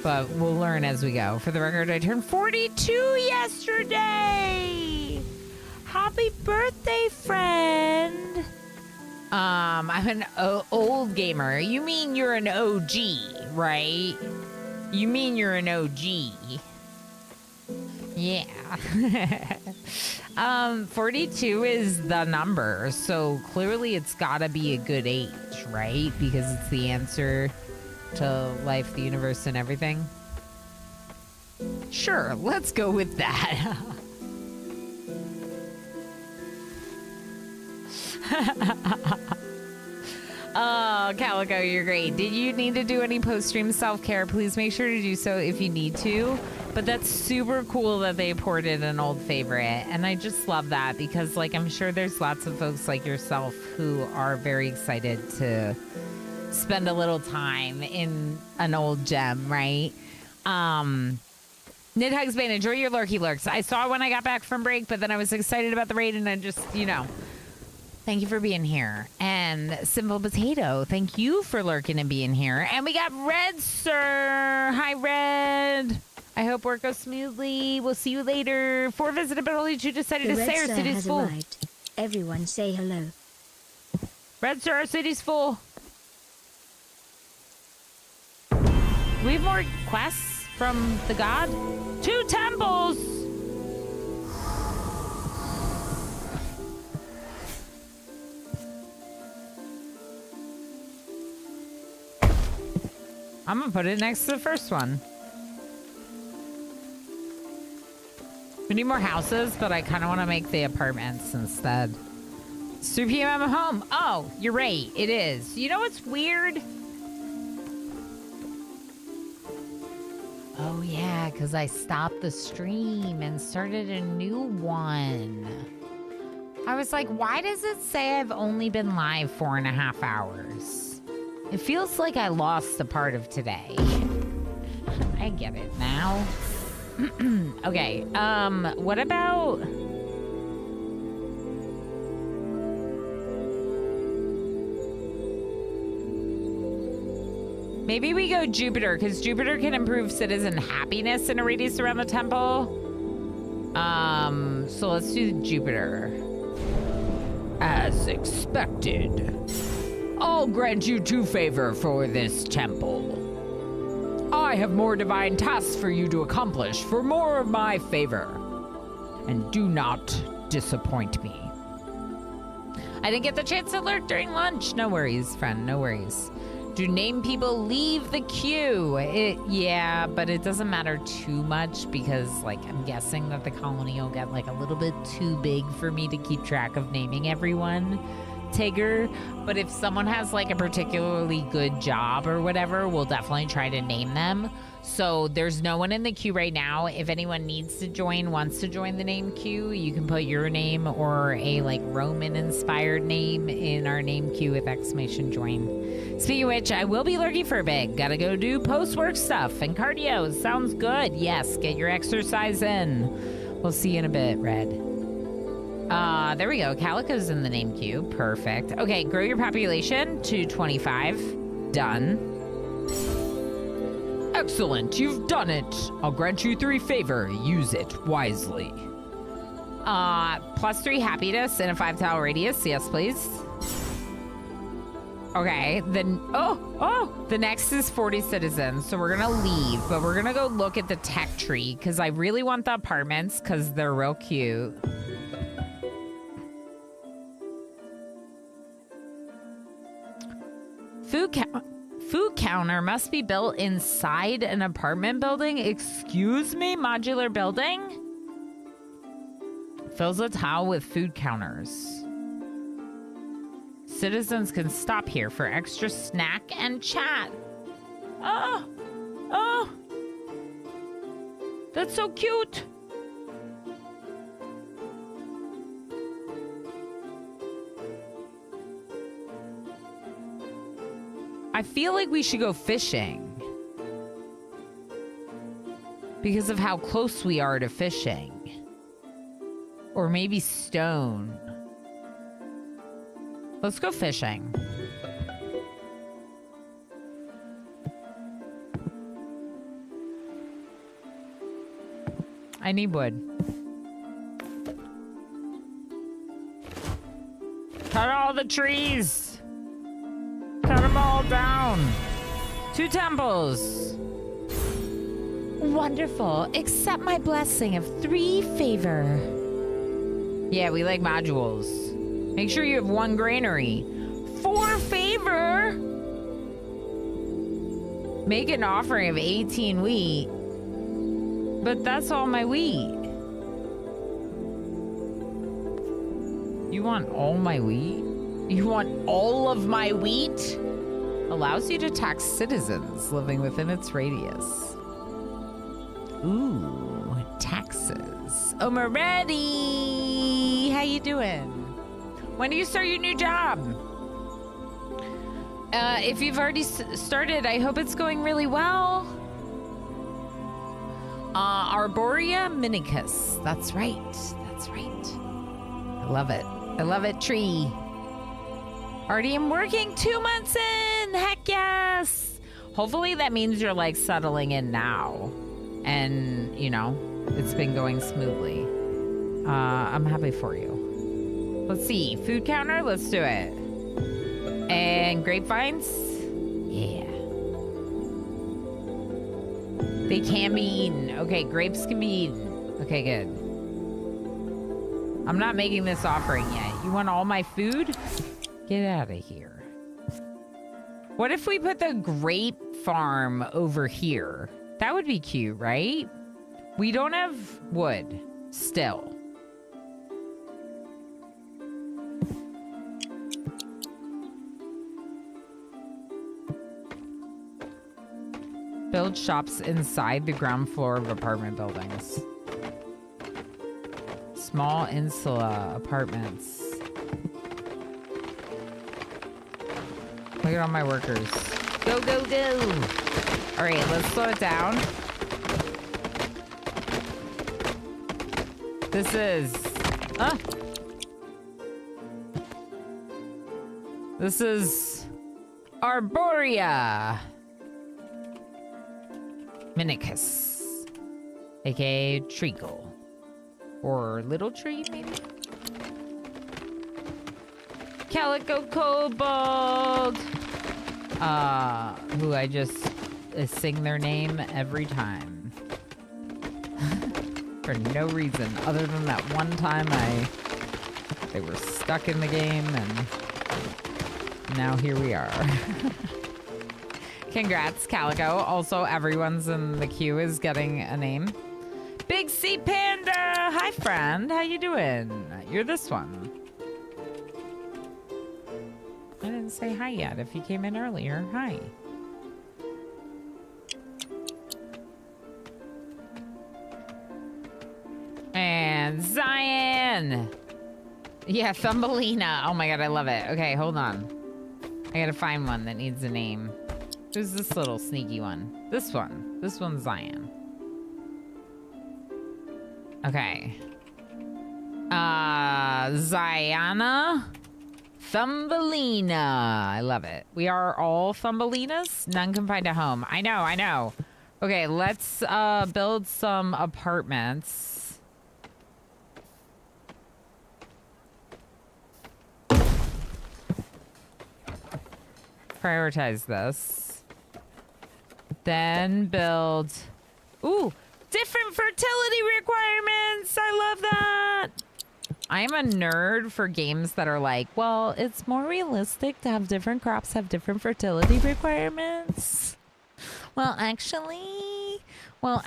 But we'll learn as we go. For the record, I turned 42 yesterday! Happy birthday, friend! I'm an old gamer. You mean you're an OG, right? You mean you're an OG. Yeah. 42 is the number, so clearly it's gotta be a good age, right? Because it's the answer to life, the universe, and everything. Sure, let's go with that. Oh, Calico, you're great. Did you need to do any post-stream self-care? Please make sure to do so if you need to. But that's super cool that they ported an old favorite. And I just love that because, like, I'm sure there's lots of folks like yourself who are very excited to spend a little time in an old gem, right? Knit Hugs Bane, enjoy your lurky lurks. I saw it when I got back from break, but then I was excited about the raid and I just, thank you for being here. And Simple Potato, thank you for lurking and being here. And we got Red Sir. Hi, Red. I hope work goes smoothly. We'll see you later. For visitability, you decided
The
to say
Red
our
Sir
city's
has
full.
arrived. Everyone say hello.
Red Sir, our city's full. We have more quests from the god? 2 temples! I'm gonna put it next to the first one. We need more houses, but I kind of want to make the apartments instead. It's 3 p.m. I'm home. Oh, you're right. It is. You know what's weird? Oh, yeah, because I stopped the stream and started a new one. I was like, why does it say I've only been live 4.5 hours? It feels like I lost a part of today. I get it now. Okay, what about... Maybe we go Jupiter, because Jupiter can improve citizen happiness in a radius around the temple. So let's do Jupiter. As expected, I'll grant you 2 favor for this temple. I have more divine tasks for you to accomplish for more of my favor. And do not disappoint me. I didn't get the chance to lurk during lunch. No worries, friend, no worries. Do name people leave the queue? Yeah, but it doesn't matter too much because, like, I'm guessing that the colony will get, like, a little bit too big for me to keep track of naming everyone. Tigger, but if someone has like a particularly good job or whatever, we'll definitely try to name them. So there's no one in the queue right now. If anyone needs to join, wants to join the name queue, you can put your name or a like Roman inspired name in our name queue with exclamation join. Speaking of which, I will be lurking for a bit. Gotta go do post-work stuff and cardio. Sounds good. Yes, get your exercise in. We'll see you in a bit, Red. There we go. Calico's in the name queue. Perfect. Okay, grow your population to 25. Done. Excellent. You've done it. I'll grant you 3 favor. Use it wisely. +3 happiness in a 5-tile radius. Yes, please. Okay, then, the next is 40 citizens. So we're gonna leave, but we're gonna go look at the tech tree because I really want the apartments because they're real cute. Food counter must be built inside an apartment building. Excuse me, modular building? Fills a tile with food counters. Citizens can stop here for extra snack and chat. Oh, that's so cute. I feel like we should go fishing because of how close we are to fishing. Or maybe stone. Let's go fishing. I need wood. Cut all the trees. Cut them all down. 2 temples. Wonderful. Accept my blessing of 3 favor. Yeah, we like modules. Make sure you have 1 granary. 4 favor. Make an offering of 18 wheat. But that's all my wheat. You want all my wheat? You want all of my wheat? Allows you to tax citizens living within its radius. Ooh, taxes. Omaretti! How you doing? When do you start your new job? If you've already started, I hope it's going really well. Arborea minicus. That's right. That's right. I love it. I love it, tree. Already am working 2 months in. Heck yes. Hopefully that means you're like settling in now. And, you know, it's been going smoothly. I'm happy for you. Let's see. Food counter. Let's do it. And grapevines. Yeah. They can be eaten. Okay, grapes can be eaten. Okay, good. I'm not making this offering yet. You want all my food? Get out of here. What if we put the grape farm over here? That would be cute, right? We don't have wood still. Build shops inside the ground floor of apartment buildings. Small insula apartments. Look at all my workers. Go, go, go. All right, let's slow it down. This is... This is... Arborea. Minicus. A.k.a. treacle. Or little tree, maybe? Calico Kobold. Who I just sing their name every time. For no reason other than that one time they were stuck in the game and now here we are. Congrats, Calico. Also, everyone's in the queue is getting a name. Big C Panda! Hi, friend. How you doing? You're this one. I didn't say hi yet. If you came in earlier, hi. And Zion! Yeah, Thumbelina. Oh my god, I love it. Okay, hold on. I gotta find one that needs a name. Who's this little sneaky one? This one. This one's Zion. Okay. Ziana. Thumbelina. I love it. We are all Thumbelinas. None can find a home. I know, I know. Okay, let's build some apartments. Prioritize this. Then build... Ooh! Different fertility requirements! I love that! I'm a nerd for games that are like, well, it's more realistic to have different crops have different fertility requirements. Well, actually... Are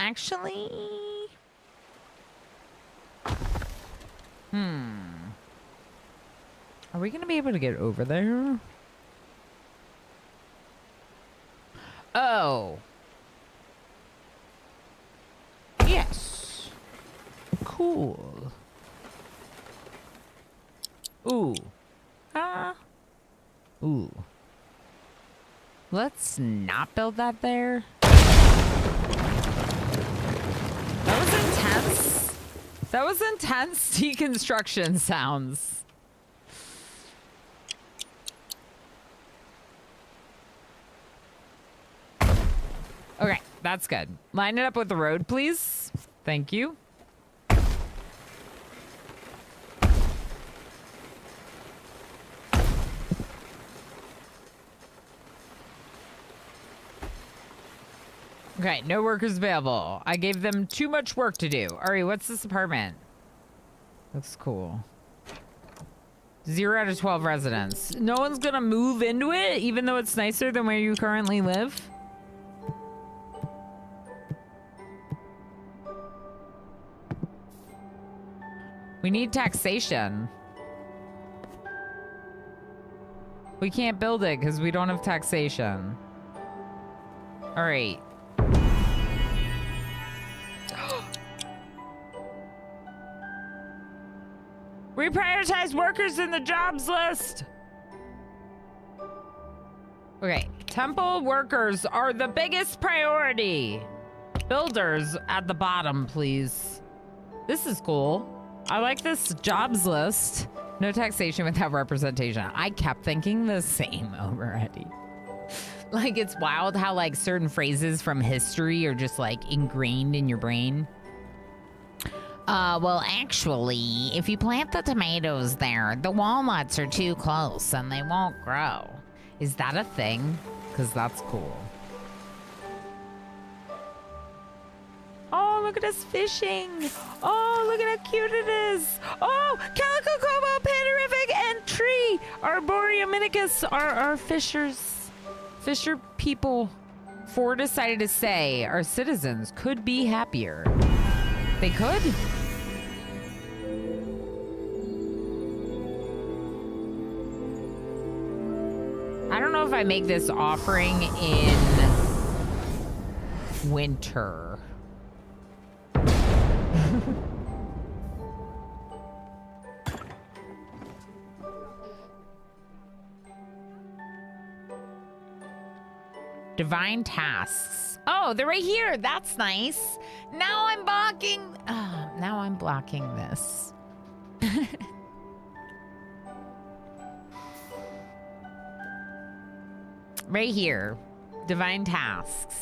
we gonna be able to get over there? Oh. Yes. Cool. Ooh. Ooh. Let's not build that there. That was intense. That was intense deconstruction sounds. Okay, that's good. Line it up with the road, please. Thank you. Okay, no workers available. I gave them too much work to do. All right, what's this apartment? Looks cool. 0 out of 12 residents. No one's gonna move into it, even though it's nicer than where you currently live? We need taxation. We can't build it because we don't have taxation. All right. Reprioritize workers in the jobs list. Okay, temple workers are the biggest priority. Builders at the bottom, please. This is cool. I like this jobs list. No taxation without representation. I kept thinking the same already. Like, it's wild how, like, certain phrases from history are just, like, ingrained in your brain. Well, actually, if you plant the tomatoes there, the walnuts are too close and they won't grow. Is that a thing? Because that's cool. Oh, look at us fishing. Oh, look at how cute it is. Oh, Calico Como, Panderific, and Tree. Arboreominicus are our fishers. Fisher people. Ford decided to say our citizens could be happier. They could? I don't know if I make this offering in winter. Divine tasks. Oh, they're right here. That's nice. Now I'm blocking. Now I'm blocking this. Right here. Divine tasks.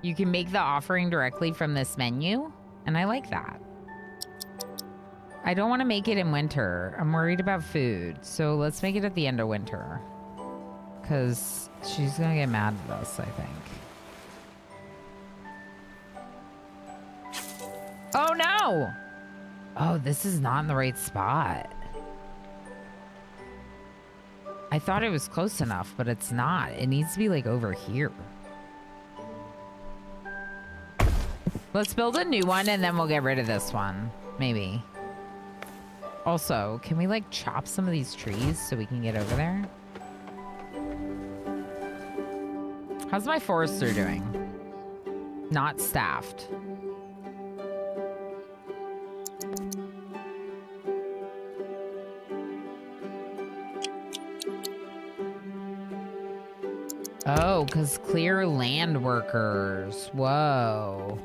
You can make the offering directly from this menu, and I like that. I don't want to make it in winter. I'm worried about food, so let's make it at the end of winter. Because she's going to get mad at us, I think. Oh, no! Oh, this is not in the right spot. I thought it was close enough, but it's not. It needs to be, like, over here. Let's build a new one, and then we'll get rid of this one. Maybe. Also, can we, like, chop some of these trees so we can get over there? How's my forester doing? Not staffed. Oh, because clear land workers. Whoa.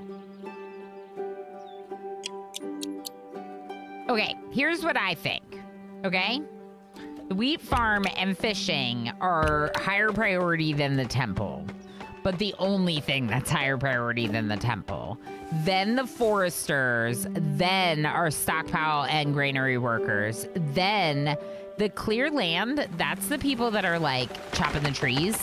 Okay, here's what I think. Okay? The wheat farm and fishing are higher priority than the temple. But the only thing that's higher priority than the temple. Then the foresters. Then our stockpile and granary workers. Then the clear land. That's the people that are like chopping the trees.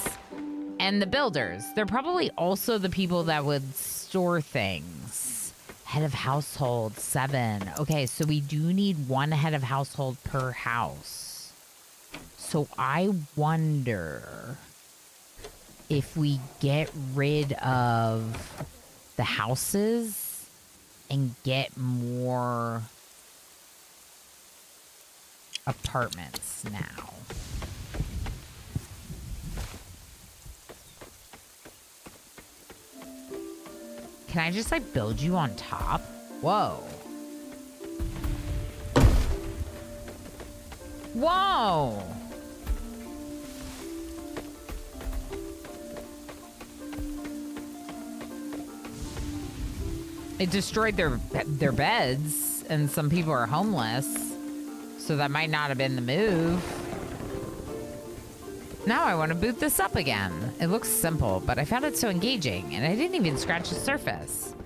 And the builders. They're probably also the people that would store things. Head of household, 7. Okay, so we do need 1 head of household per house. So I wonder if we get rid of the houses and get more apartments now. Can I just, like, build you on top? Whoa. Whoa. It destroyed their beds, and some people are homeless. So that might not have been the move. Now I want to boot this up again. It looks simple, but I found it so engaging, and I didn't even scratch the surface.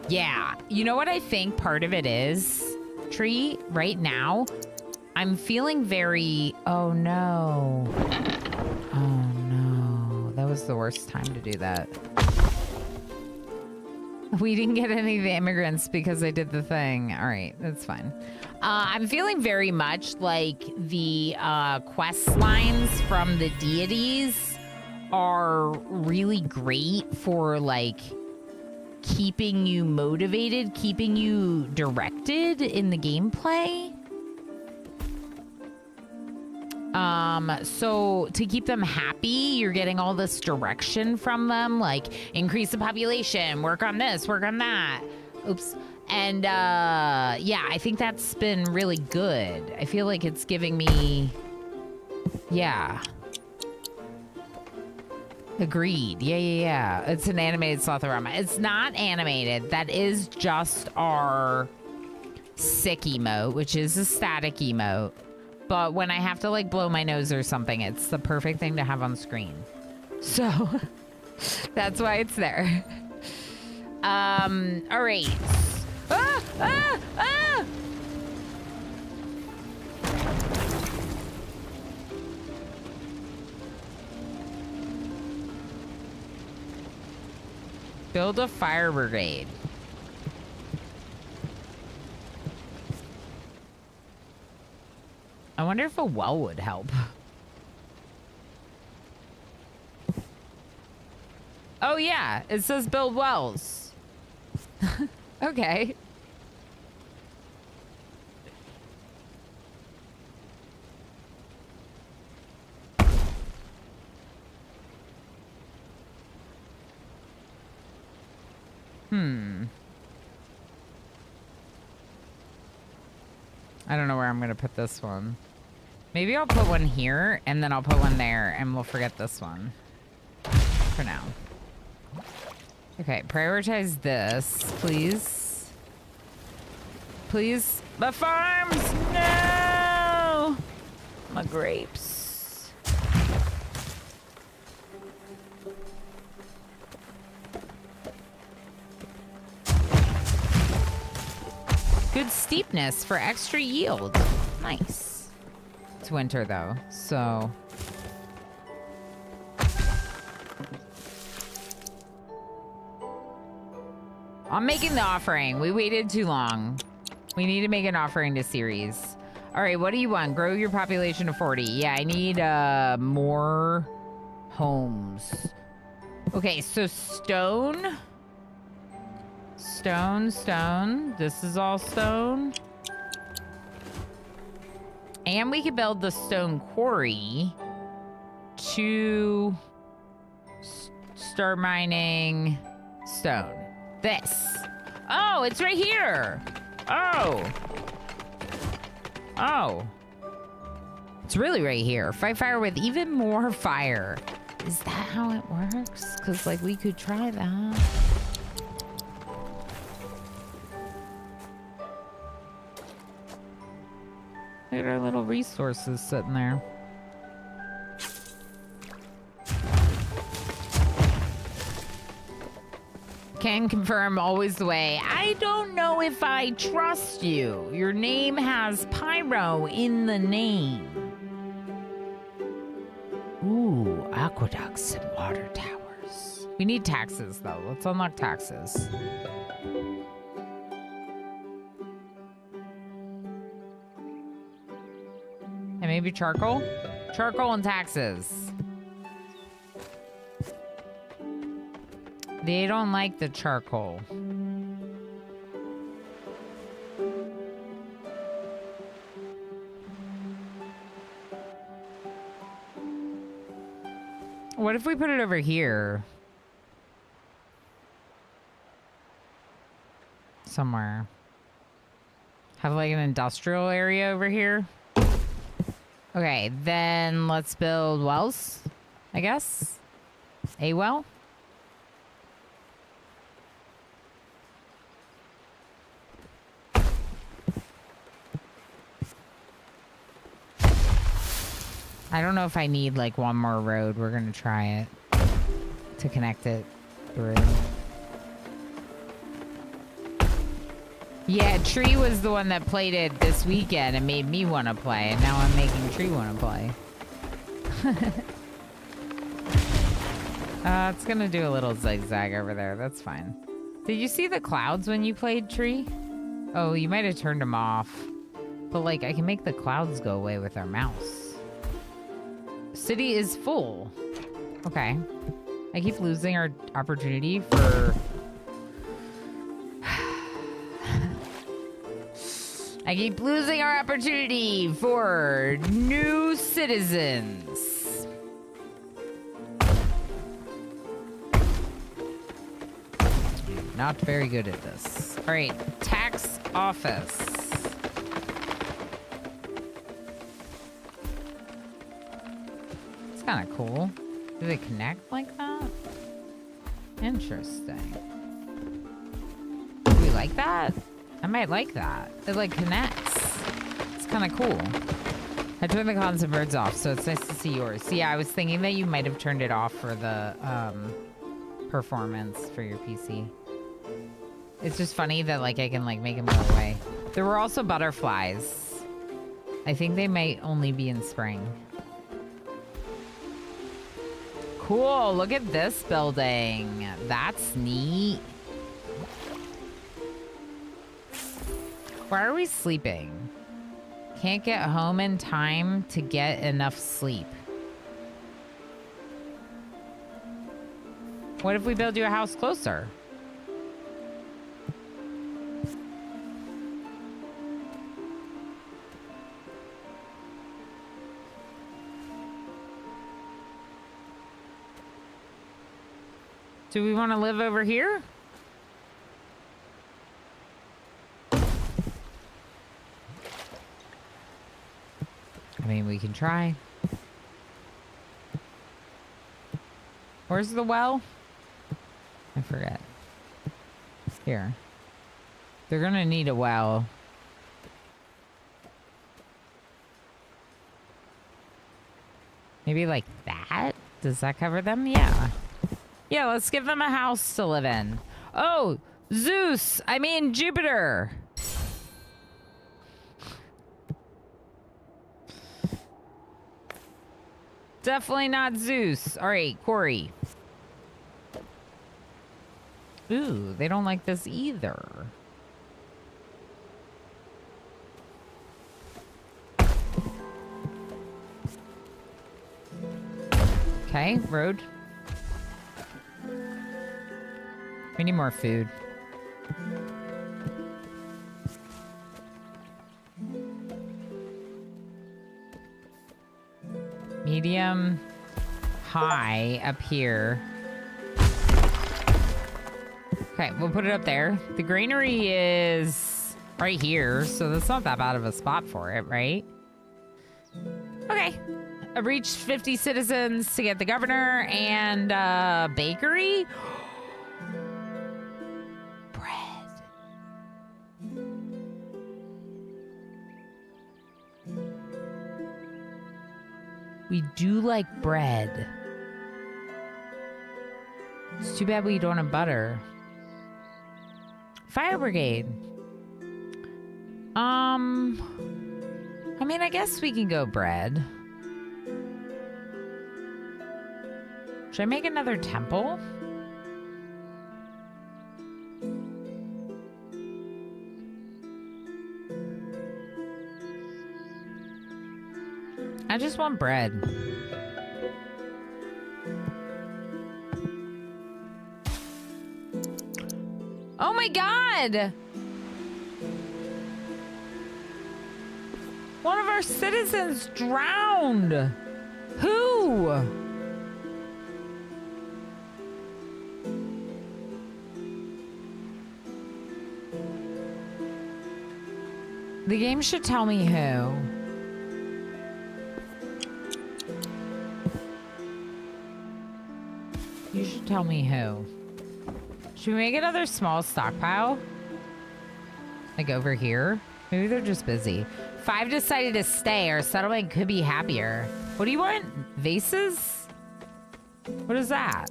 Yeah, you know what I think part of it is? Tree, right now, I'm feeling very, oh no. Oh no, that was the worst time to do that. We didn't get any of the immigrants because I did the thing. All right, that's fine. I'm feeling very much like the quest lines from the deities are really great for, like, keeping you motivated, keeping you directed in the gameplay. So to keep them happy, you're getting all this direction from them, like increase the population, work on this, work on that. Oops. And yeah, I think that's been really good. I feel like it's giving me, yeah. Agreed. Yeah. It's an animated Slothroma. It's not animated. That is just our sick emote, which is a static emote. But when I have to like blow my nose or something, it's the perfect thing to have on screen. So that's why it's there. All right. Ah! Build a fire brigade. I wonder if a well would help. Oh yeah, it says build wells. Okay. I don't know where I'm gonna put this one. Maybe I'll put one here, and then I'll put one there, and we'll forget this one. For now. Okay, prioritize this, please. Please. The farms! No! My grapes. Good steepness for extra yield. Nice. It's winter though, so. I'm making the offering. We waited too long. We need to make an offering to Ceres. All right, what do you want? Grow your population to 40. Yeah, I need more homes. Okay, so stone. Stone. This is all stone. And we could build the stone quarry to start mining stone. This. Oh, it's right here. Oh. It's really right here. Fight fire with even more fire. Is that how it works? Because, like, we could try that. Look at our little resources sitting there. Can confirm, always the way. I don't know if I trust you. Your name has pyro in the name. Ooh, aqueducts and water towers. We need taxes, though. Let's unlock taxes. And maybe charcoal? Charcoal and taxes. They don't like the charcoal. What if we put it over here? Somewhere. Have like an industrial area over here? Okay, then let's build wells, I guess. A well? I don't know if I need like one more road. We're gonna try it to connect it through. Yeah, Tree was the one that played it this weekend and made me want to play, and now I'm making Tree want to play. It's gonna do a little zigzag over there. That's fine. Did you see the clouds when you played Tree? Oh, you might have turned them off. But like, I can make the clouds go away with our mouse. City is full. Okay. I keep losing our opportunity for I keep losing our opportunity for new citizens. Not very good at this. All right, tax office. It's kind of cool. Do they connect like that? Interesting. Do we like that? I might like that. It like connects. It's kind of cool. I turned the cons and birds off, so it's nice to see yours. Yeah, I was thinking that you might have turned it off for the performance for your PC. It's just funny that like I can like make them go away. There were also butterflies. I think they might only be in spring. Cool, look at this building. That's neat. Why are we sleeping? Can't get home in time to get enough sleep. What if we build you a house closer? Do we want to live over here? I mean, we can try. Where's the well? I forget. Here. They're gonna need a well. Maybe like that? Does that cover them? Yeah. Yeah, let's give them a house to live in. Oh, Zeus! I mean Jupiter! Definitely not Zeus. All right, Corey. Ooh, they don't like this either. Okay, road. We need more food. Medium, high up here. Okay, we'll put it up there. The granary is right here, so that's not that bad of a spot for it, right? Okay. I've reached 50 citizens to get the governor and bakery. Bread. We do like bread. It's too bad we don't have butter. Fire brigade. I mean, I guess we can go bread. Should I make another temple? I just want bread. Oh my God! One of our citizens drowned. Who? The game should tell me who. You should tell me who. Should we make another small stockpile? Like over here? Maybe they're just busy. 5 decided to stay. Our settlement could be happier. What do you want? Vases? What is that?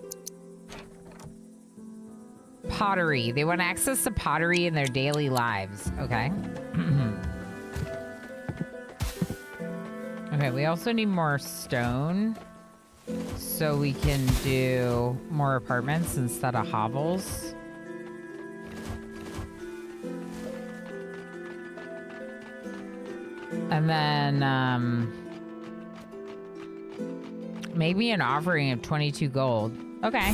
Pottery. They want access to pottery in their daily lives. Okay. Okay, we also need more stone so we can do more apartments instead of hovels. And then, maybe an offering of 22 gold. Okay.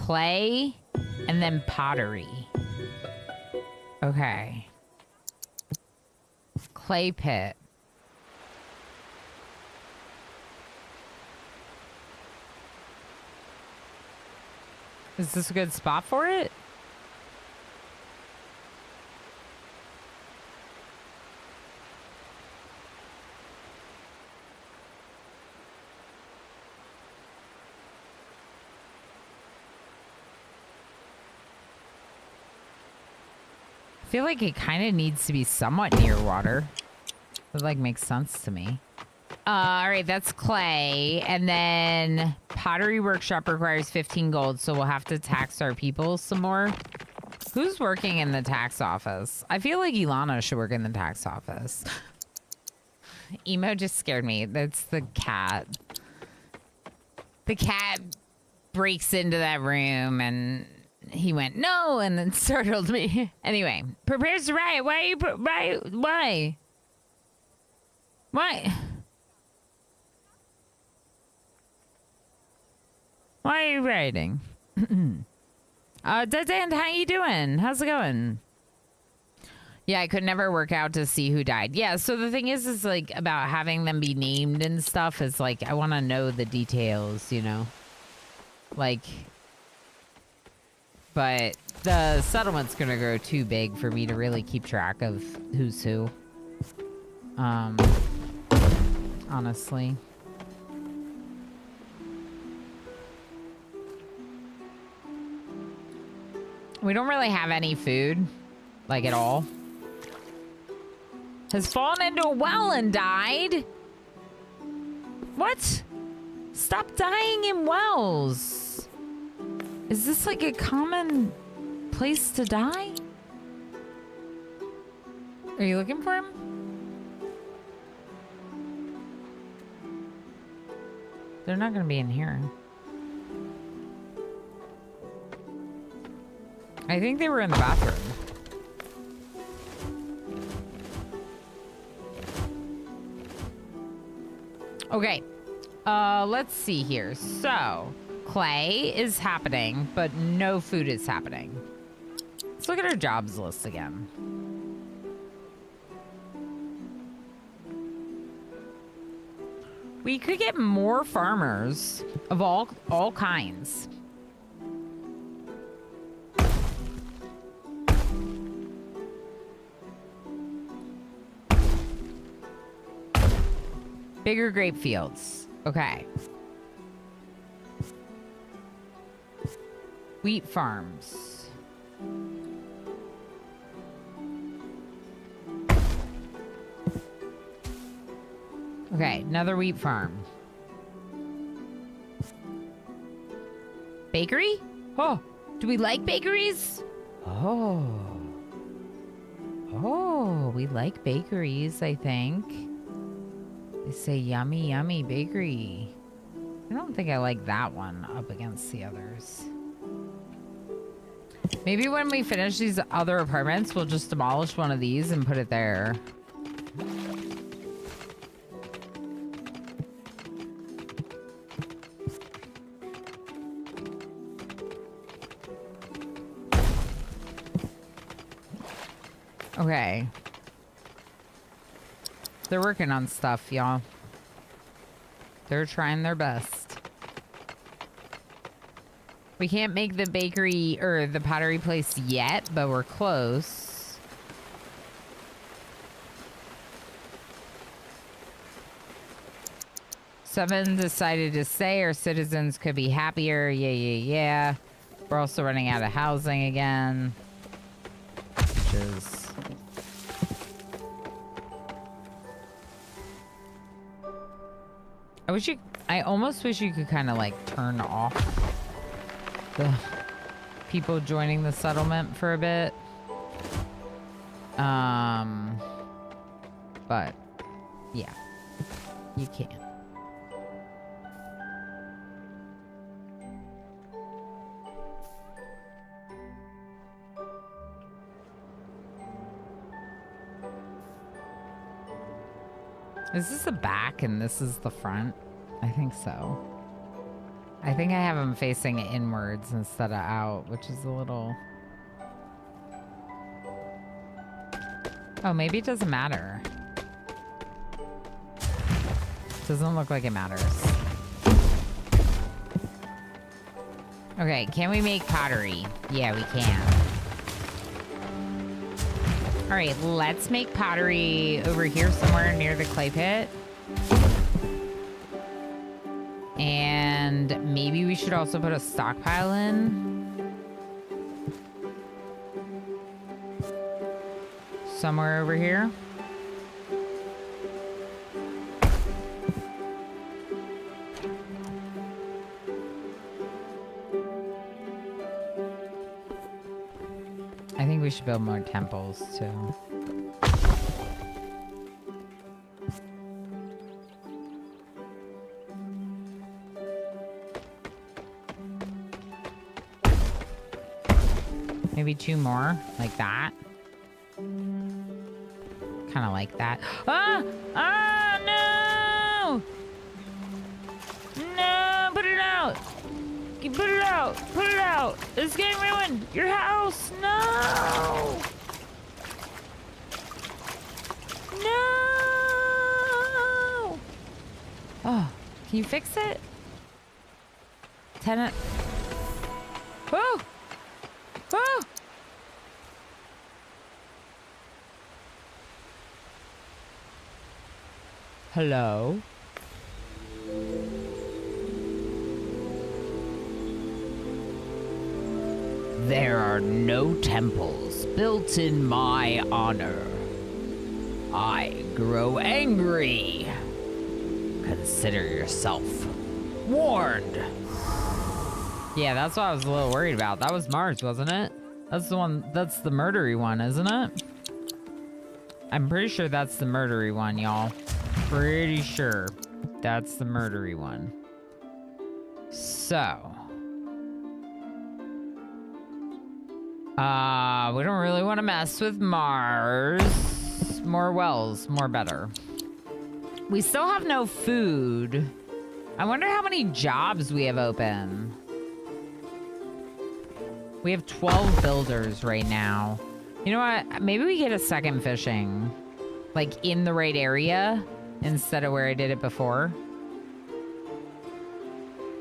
clay and then pottery. Okay. Clay pit. Is this a good spot for it? I feel like it kind of needs to be somewhat near water. It like makes sense to me. All right, that's clay. And then pottery workshop requires 15 gold, so we'll have to tax our people some more. Who's working in the tax office? I feel like Ilana should work in the tax office. Emo just scared me. That's the cat. The cat breaks into that room and he went, no, and then startled me. Anyway, prepares to riot. Why are you, why? Why? Why are you writing? Dan, how you doing? How's it going? Yeah, I could never work out to see who died. Yeah, so the thing is like about having them be named and stuff is like, I want to know the details, you know? Like, but the settlement's going to grow too big for me to really keep track of who's who. Honestly. We don't really have any food, like at all. Has fallen into a well and died? What? Stop dying in wells. Is this like a common place to die? Are you looking for him? They're not gonna be in here. I think they were in the bathroom. Okay. Let's see here. So, clay is happening, but no food is happening. Let's look at our jobs list again. We could get more farmers of all kinds. Bigger grape fields. Okay. Wheat farms. Okay, another wheat farm. Bakery? Oh, do we like bakeries? Oh. Oh, we like bakeries, I think. They say yummy, yummy bakery. I don't think I like that one up against the others. Maybe when we finish these other apartments, we'll just demolish one of these and put it there. Okay. They're working on stuff, y'all. They're trying their best. We can't make the bakery or the pottery place yet, but we're close. Seven decided to say our citizens could be happier. Yeah. We're also running out of housing again. Which is... I almost wish you could kind of like turn off the people joining the settlement for a bit. But yeah, you can. Is this the back and this is the front? I think so. I think I have them facing inwards instead of out, which is a little... Oh, maybe it doesn't matter. Doesn't look like it matters. Okay, can we make pottery? Yeah, we can. All right, let's make pottery over here somewhere near the clay pit. And maybe we should also put a stockpile in. Somewhere over here. I think we should build more temples too. Maybe 2 more, like that. Kind of like that. Ah! Ah, no! No, put it out! Put it out! Put it out! It's getting ruined! Your house! No! No! Oh, can you fix it? Tenant. Oh! Oh! Hello? There are no temples built in my honor. I grow angry. Consider yourself warned. Yeah, that's what I was a little worried about. That was Mars, wasn't it? That's the one, that's the murdery one, isn't it? I'm pretty sure that's the murdery one, y'all. Pretty sure that's the murdery one. So. We don't really want to mess with Mars. More wells, more better. We still have no food. I wonder how many jobs we have open. We have 12 builders right now. You know what? Maybe we get a second fishing. Like in the right area instead of where I did it before.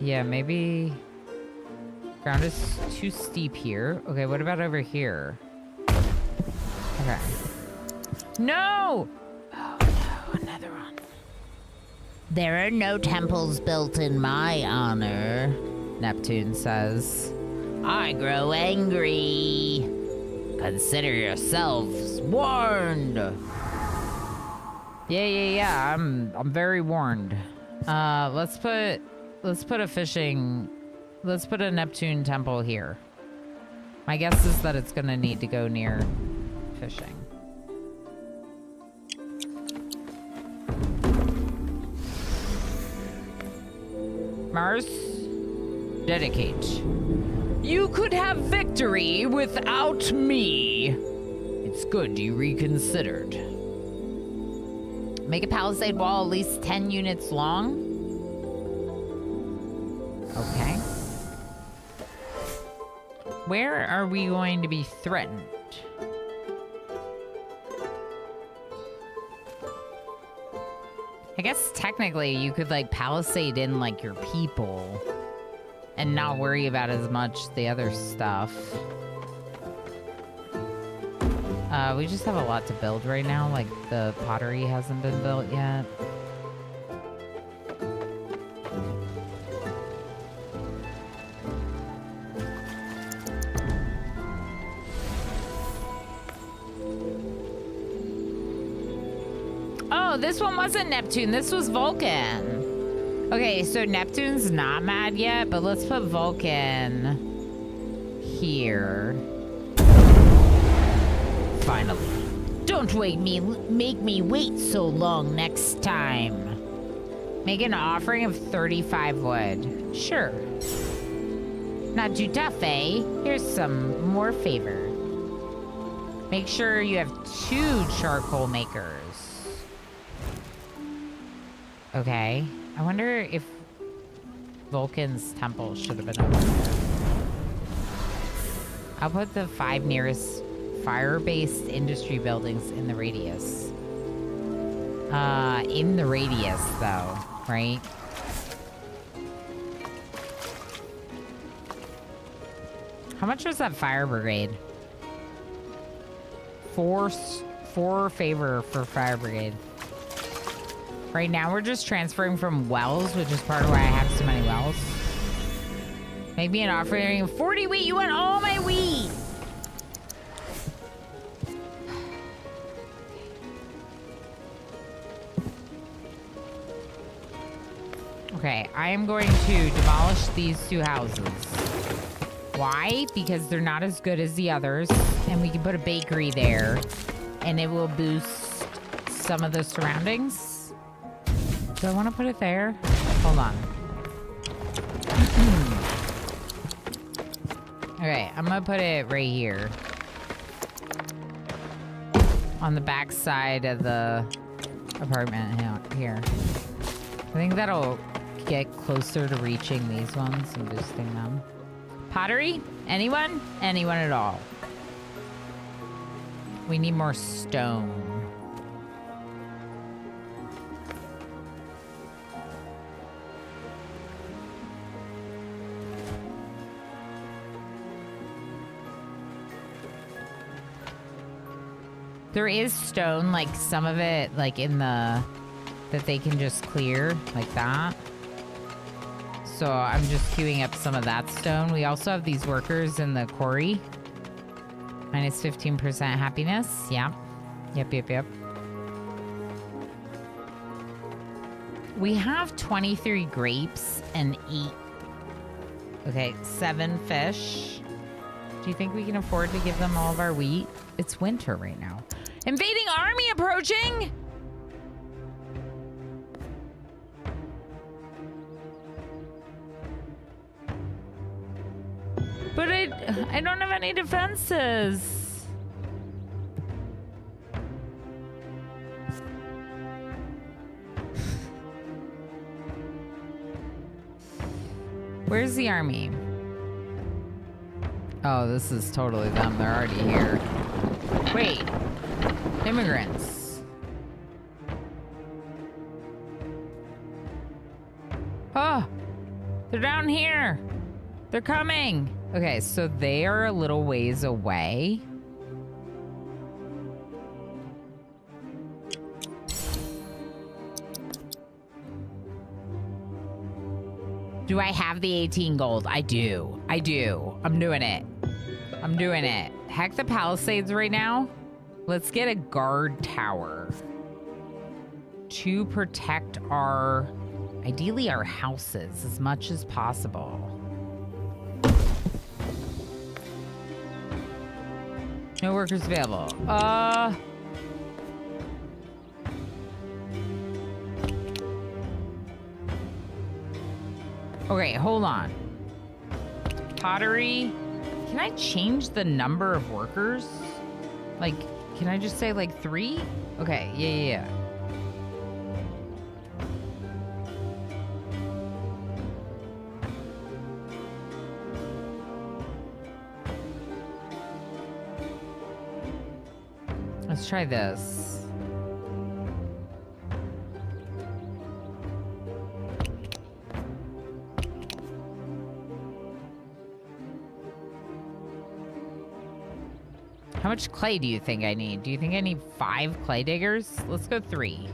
Yeah, maybe... Ground is too steep here. Okay, what about over here? Okay. No! Oh no, another one. There are no temples built in my honor, Neptune says. I grow angry. Consider yourselves warned. Yeah. I'm very warned. Let's put a Neptune temple here. My guess is that it's gonna need to go near fishing. Mars, dedicate. You could have victory without me. It's good you reconsidered. Make a palisade wall at least 10 units long. Okay. Where are we going to be threatened? I guess technically you could like palisade in like your people and not worry about as much the other stuff. We just have a lot to build right now, like the pottery hasn't been built yet. Oh, this one wasn't Neptune. This was Vulcan. Okay, so Neptune's not mad yet, but let's put Vulcan here. Finally. Don't make me wait so long next time. Make an offering of 35 wood. Sure. Not too tough, eh? Here's some more favor. Make sure you have 2 charcoal makers. Okay. I wonder if Vulcan's temple should have been over there. I'll put the 5 nearest fire-based industry buildings in the radius. In the radius, though, right? How much was that fire brigade? 4 favor for fire brigade. Right now, we're just transferring from wells, which is part of why I have so many wells. Maybe an offering 40 wheat. You want all my wheat. Okay, I am going to demolish these 2 houses. Why? Because they're not as good as the others, and we can put a bakery there, and it will boost some of the surroundings. Do I want to put it there? Hold on. Okay, I'm gonna put it right here. On the back side of the apartment here. I think that'll get closer to reaching these ones and boosting them. Pottery? Anyone? Anyone at all? We need more stone. There is stone, like some of it, like in the, that they can just clear, like that. So I'm just queuing up some of that stone. We also have these workers in the quarry. Minus 15% happiness. Yeah. Yep. We have 23 grapes and 8. Okay, 7 fish. Do you think we can afford to give them all of our wheat? It's winter right now. Invading army approaching! But I don't have any defenses. Where's the army? Oh, this is totally them. They're already here. Wait. Immigrants. Oh! They're down here! They're coming! Okay, so they are a little ways away. Do I have the 18 gold? I do. I'm doing it. Heck the Palisades right now. Let's get a guard tower to protect ideally our houses as much as possible. No workers available. Okay, hold on. Pottery. Can I change the number of workers? Like, can I just say like 3? Okay, yeah. Let's try this. How much clay do you think I need? Do you think I need 5 clay diggers? Let's go 3.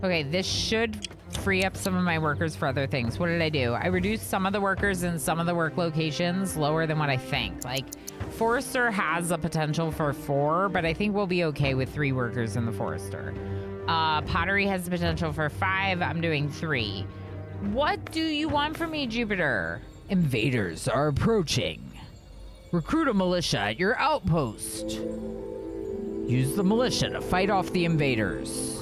Okay, this should free up some of my workers for other things. What did I do? I reduced some of the workers in some of the work locations lower than what I think. Like, Forester has a potential for 4, but I think we'll be okay with 3 workers in the Forester. Pottery has the potential for 5. I'm doing 3. What do you want from me, Jupiter? Invaders are approaching. Recruit a militia at your outpost. Use the militia to fight off the invaders.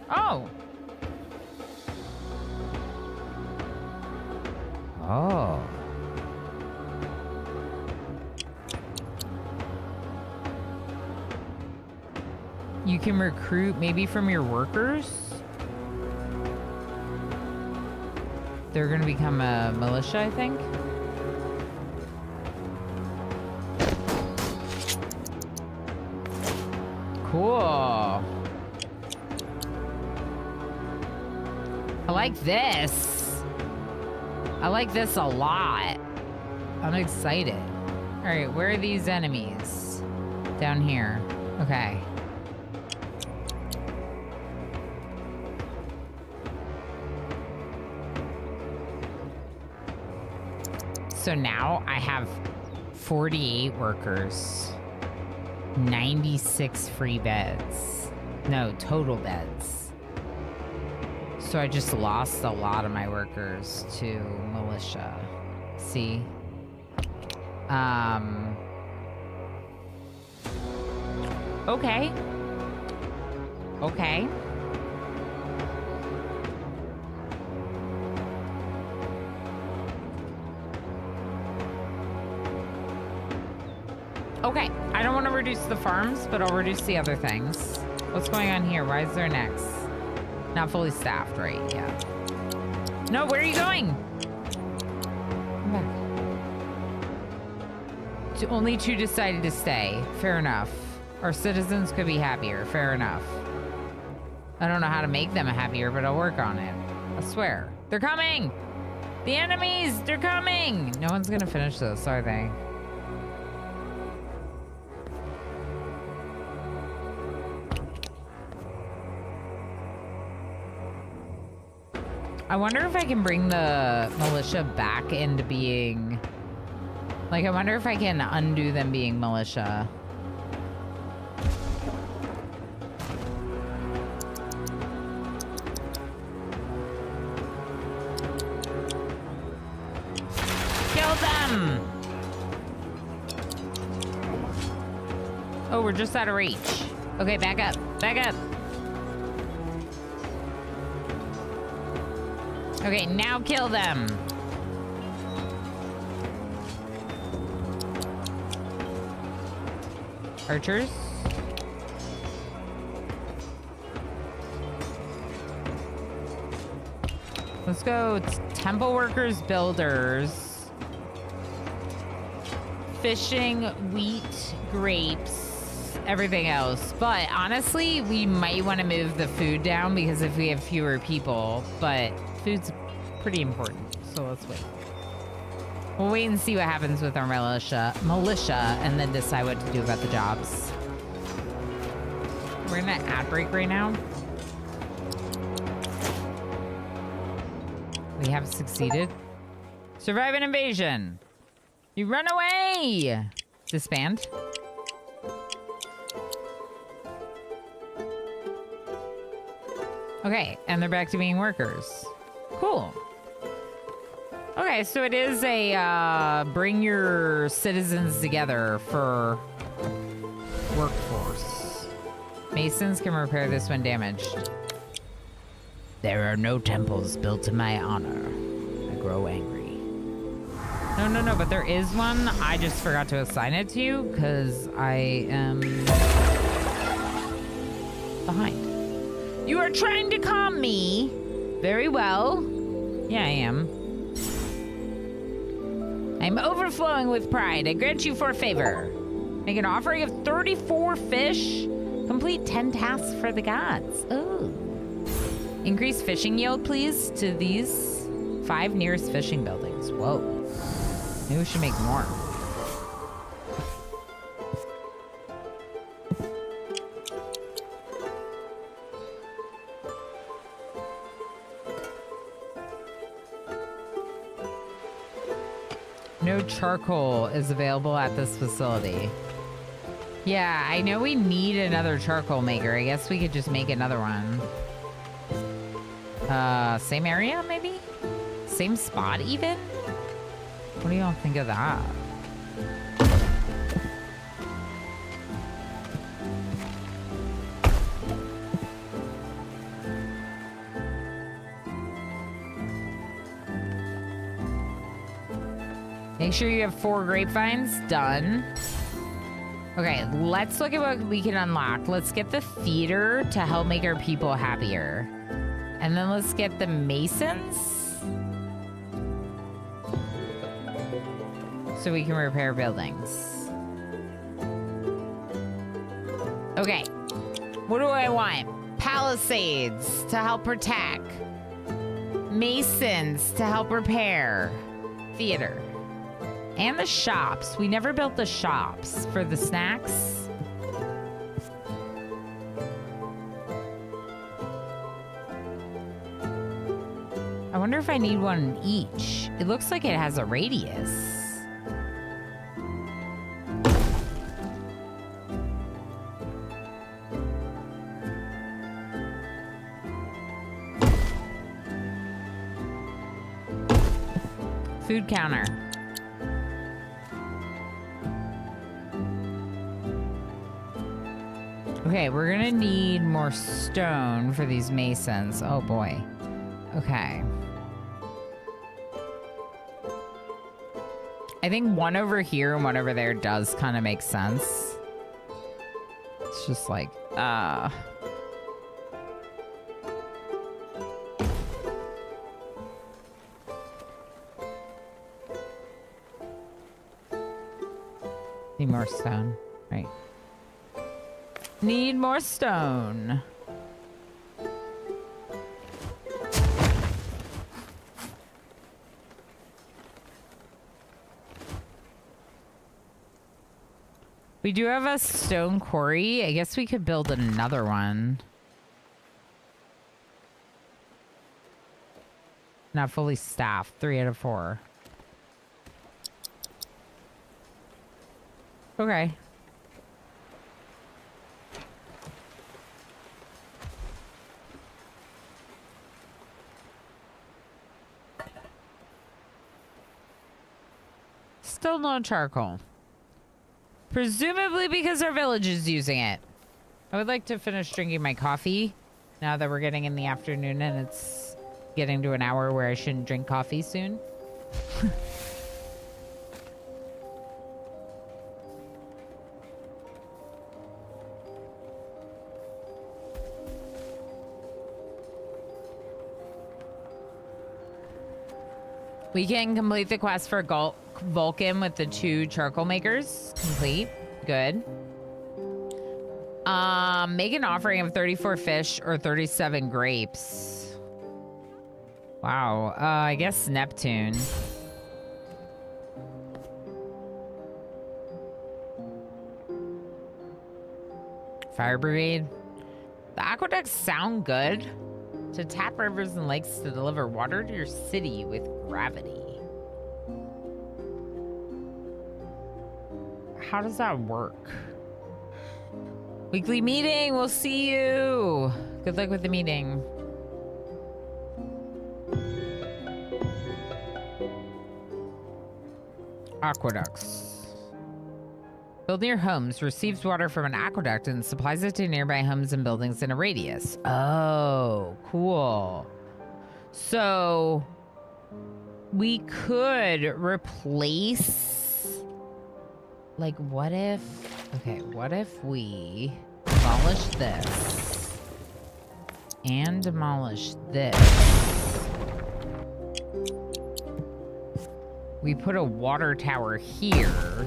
Oh. Oh. You can recruit maybe from your workers? They're gonna become a militia, I think. Cool. I like this. I like this a lot. I'm excited. All right, where are these enemies? Down here. Okay. So now I have 48 workers, 96 free beds. No, total beds. So I just lost a lot of my workers to militia. See? Okay. Okay. Okay, I don't want to reduce the farms, but I'll reduce the other things. What's going on here? Why is there next? Not fully staffed, right? Yeah. No, where are you going? Come back. Only 2 decided to stay. Fair enough. Our citizens could be happier. Fair enough. I don't know how to make them happier, but I'll work on it. I swear. They're coming! The enemies! They're coming! No one's gonna finish this, are they? I wonder if I can bring the militia back into being... Like, I wonder if I can undo them being militia. Kill them! Oh, we're just out of reach. Okay, back up. Back up. Okay, now kill them. Archers. Let's go. Temple workers, builders. Fishing, wheat, grapes, everything else. But honestly, we might want to move the food down because if we have fewer people, but food's pretty important, so let's wait. We'll wait and see what happens with our militia, and then decide what to do about the jobs. We're in an ad break right now. We have succeeded. Survive an invasion. You run away. Disband. Okay, and they're back to being workers. Cool. Okay, so it is a bring your citizens together for workforce. Masons can repair this when damaged. There are no temples built to my honor. I grow angry. No, but there is one. I just forgot to assign it to you because I am behind. You are trying to calm me. Very well. Yeah, I am. I'm overflowing with pride. I grant you for a favor. Make an offering of 34 fish. Complete 10 tasks for the gods. Oh. Increase fishing yield, please, to these 5 nearest fishing buildings. Whoa. Maybe we should make more. No charcoal is available at this facility. Yeah, I know we need another charcoal maker. I guess we could just make another one. Same area, maybe? Same spot, even? What do y'all think of that? Make sure you have 4 grapevines. Done. Okay, let's look at what we can unlock. Let's get the theater to help make our people happier. And then let's get the masons. so we can repair buildings. Okay. What do I want? Palisades to help protect. Masons to help repair. Theater. And the shops. We never built the shops for the snacks. I wonder if I need one each. It looks like it has a radius. Food counter. Okay, we're gonna need more stone for these masons. Oh boy. Okay. I think one over here and one over there does kind of make sense. It's just like, need more stone, right? Need more stone. We do have a stone quarry. I guess we could build another one. Not fully staffed. 3 out of 4. Okay. Still no charcoal. Presumably because our village is using it. I would like to finish drinking my coffee now that we're getting in the afternoon and it's getting to an hour where I shouldn't drink coffee soon. We can complete the quest for Vulcan with the 2 charcoal makers. Complete. Good. Make an offering of 34 fish or 37 grapes. Wow. I guess Neptune. Fire Brigade. The aqueducts sound good. To tap rivers and lakes to deliver water to your city with gravity. How does that work? Weekly meeting. We'll see you. Good luck with the meeting. Aqueducts. Build near homes, receives water from an aqueduct and supplies it to nearby homes and buildings in a radius. Oh, cool. So we could replace, like, what if we demolish this and demolish this? We put a water tower here.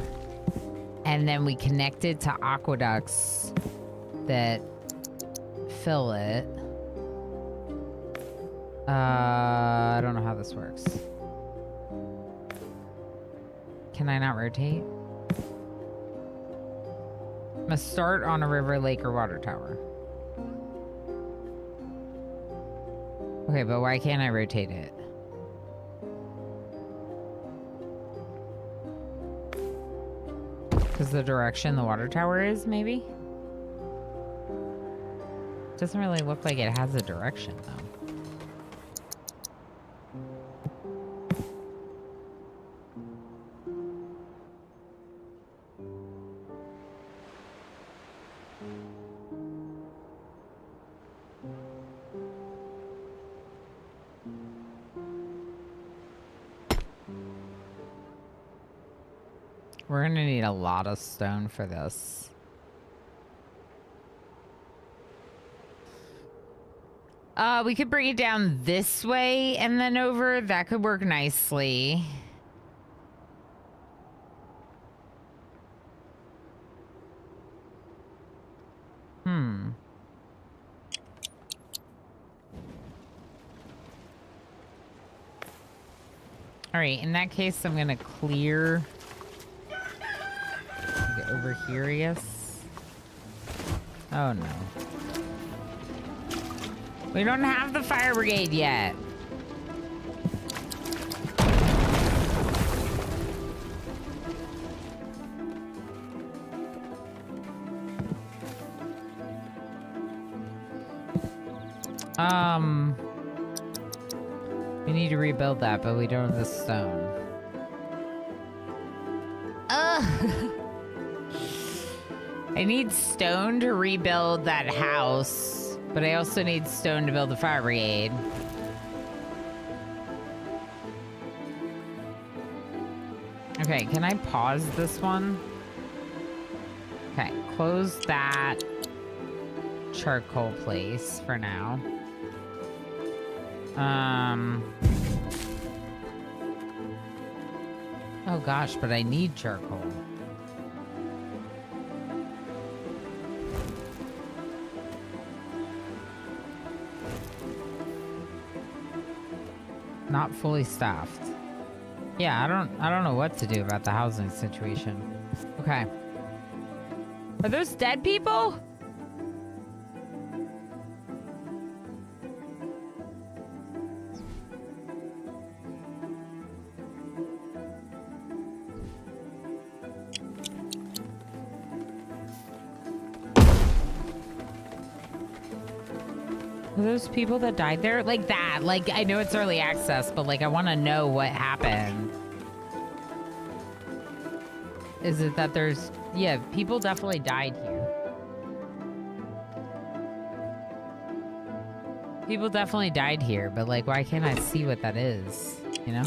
And then we connect it to aqueducts that fill it. I don't know how this works. Can I not rotate? Must start on a river, lake, or water tower. Okay, but why can't I rotate it? Because the direction the water tower is, maybe? Doesn't really look like it has a direction, though. We're gonna need a lot of stone for this. We could bring it down this way and then over. That could work nicely. All right, in that case, I'm gonna clear. Get over here, I guess. Oh no. We don't have the fire brigade yet. We need to rebuild that, but we don't have the stone. I need stone to rebuild that house, but I also need stone to build the fire brigade. Okay, can I pause this one? Okay, close that charcoal place for now. Oh gosh, but I need charcoal. Not fully staffed. Yeah, I don't know what to do about the housing situation. Okay. Are those dead people? Are those people that died there? Like that. Like, I know it's early access, but like, I want to know what happened. Is it that there's... Yeah, people definitely died here. People definitely died here, but like, why can't I see what that is? You know?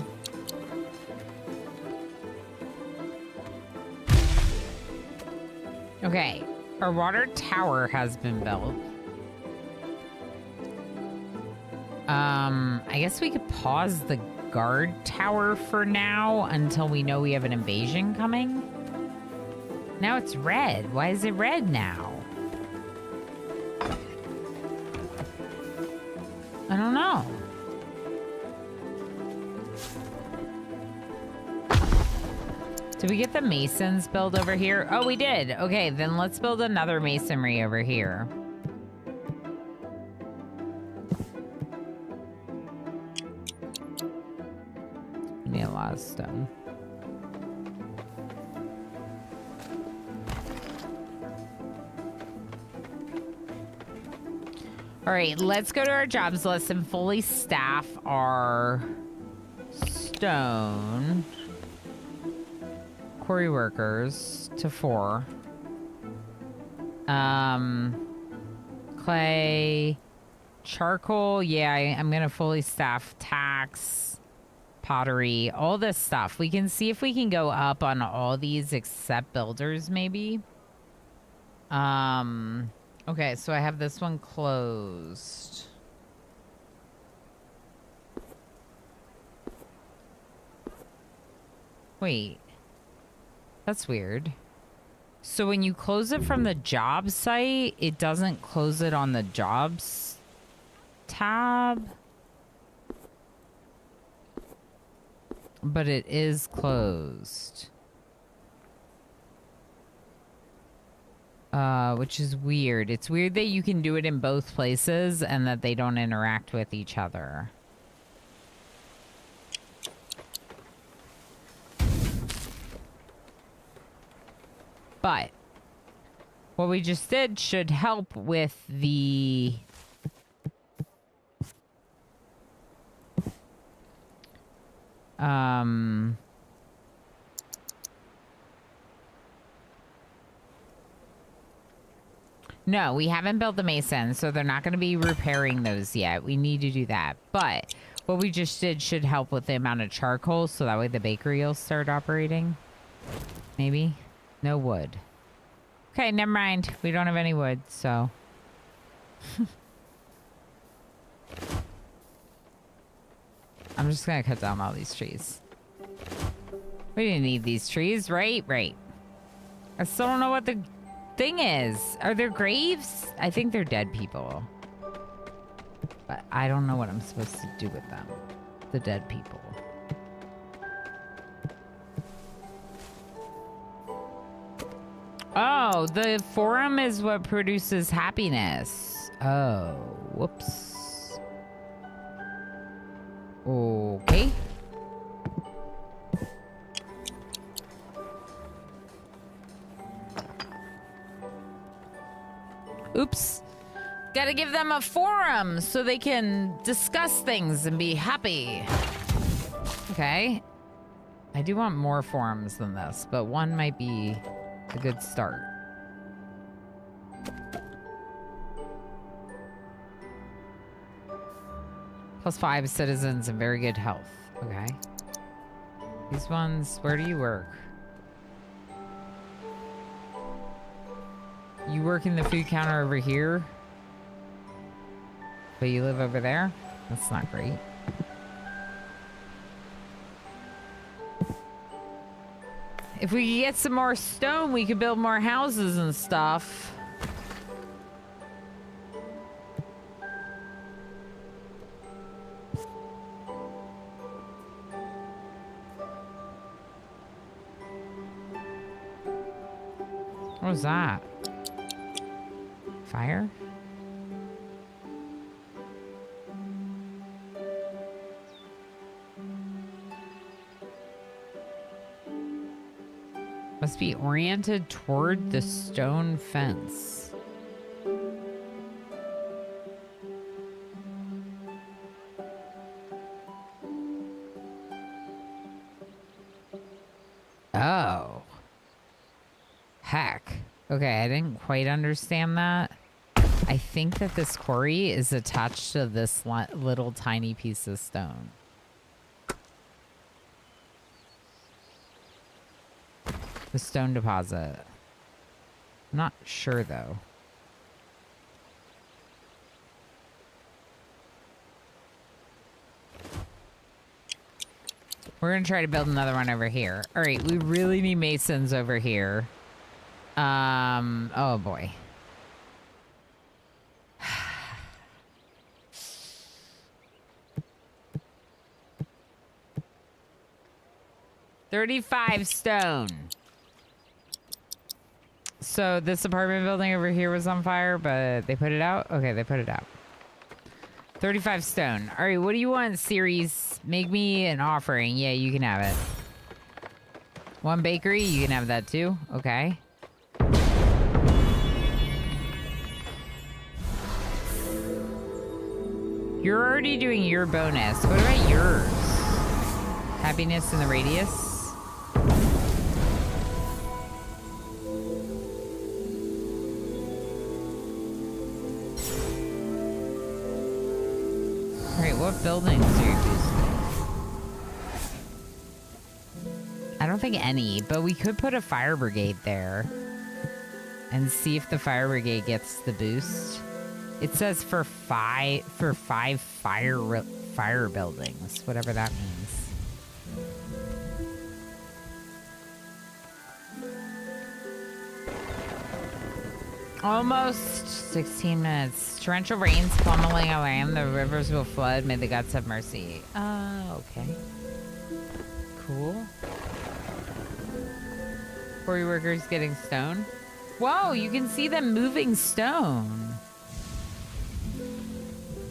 Okay. Our water tower has been built. I guess we could pause the guard tower for now until we know we have an invasion coming. Now it's red. Why is it red now? I don't know. Did we get the masons built over here? Oh, we did. Okay, then let's build another masonry over here. We need a lot of stone. All right, let's go to our jobs list and fully staff our stone quarry workers to 4. Clay, charcoal. Yeah, I'm gonna fully staff tax, pottery, all this stuff. We can see if we can go up on all these except builders, maybe. Okay, so I have this one closed. Wait. That's weird. So when you close it from the job site, it doesn't close it on the jobs tab. But it is closed. Which is weird. It's weird that you can do it in both places and that they don't interact with each other. But what we just did should help with the no, we haven't built the mason, so they're not going to be repairing those yet. We need to do that. But what we just did should help with the amount of charcoal, so that way the bakery will start operating. Maybe. No wood. Okay, never mind. We don't have any wood, so. I'm just going to cut down all these trees. We didn't need these trees, right? Right. I still don't know what the thing is. Are there graves? I think they're dead people. But I don't know what I'm supposed to do with them. The dead people. Oh, the forum is what produces happiness. Oh, whoops. Okay. Oops. Gotta give them a forum so they can discuss things and be happy. Okay. I do want more forums than this, but one might be a good start. +5 citizens and very good health. Okay. These ones, where do you work? You work in the food counter over here? But you live over there? That's not great. If we could get some more stone, we could build more houses and stuff. What was that? Fire? Must be oriented toward the stone fence. Oh. Heck. Okay, I didn't quite understand that. I think that this quarry is attached to this little tiny piece of stone. The stone deposit. I'm not sure though. We're gonna try to build another one over here. All right, we really need masons over here. Oh boy. $35 stone. So this apartment building over here was on fire, but they put it out? Okay, they put it out. 35 stone. All right, what do you want, series? Make me an offering. Yeah, you can have it. One bakery, you can have that too. Okay. You're already doing your bonus. What about yours? Happiness in the radius? Alright, what buildings are you boosting? I don't think any, but we could put a fire brigade there and see if the fire brigade gets the boost. It says for five fire buildings, whatever that means. Almost 16 minutes. Torrential rains pummeling our land. The rivers will flood. May the gods have mercy. Okay. Cool. Quarry workers getting stone. Whoa, you can see them moving stone.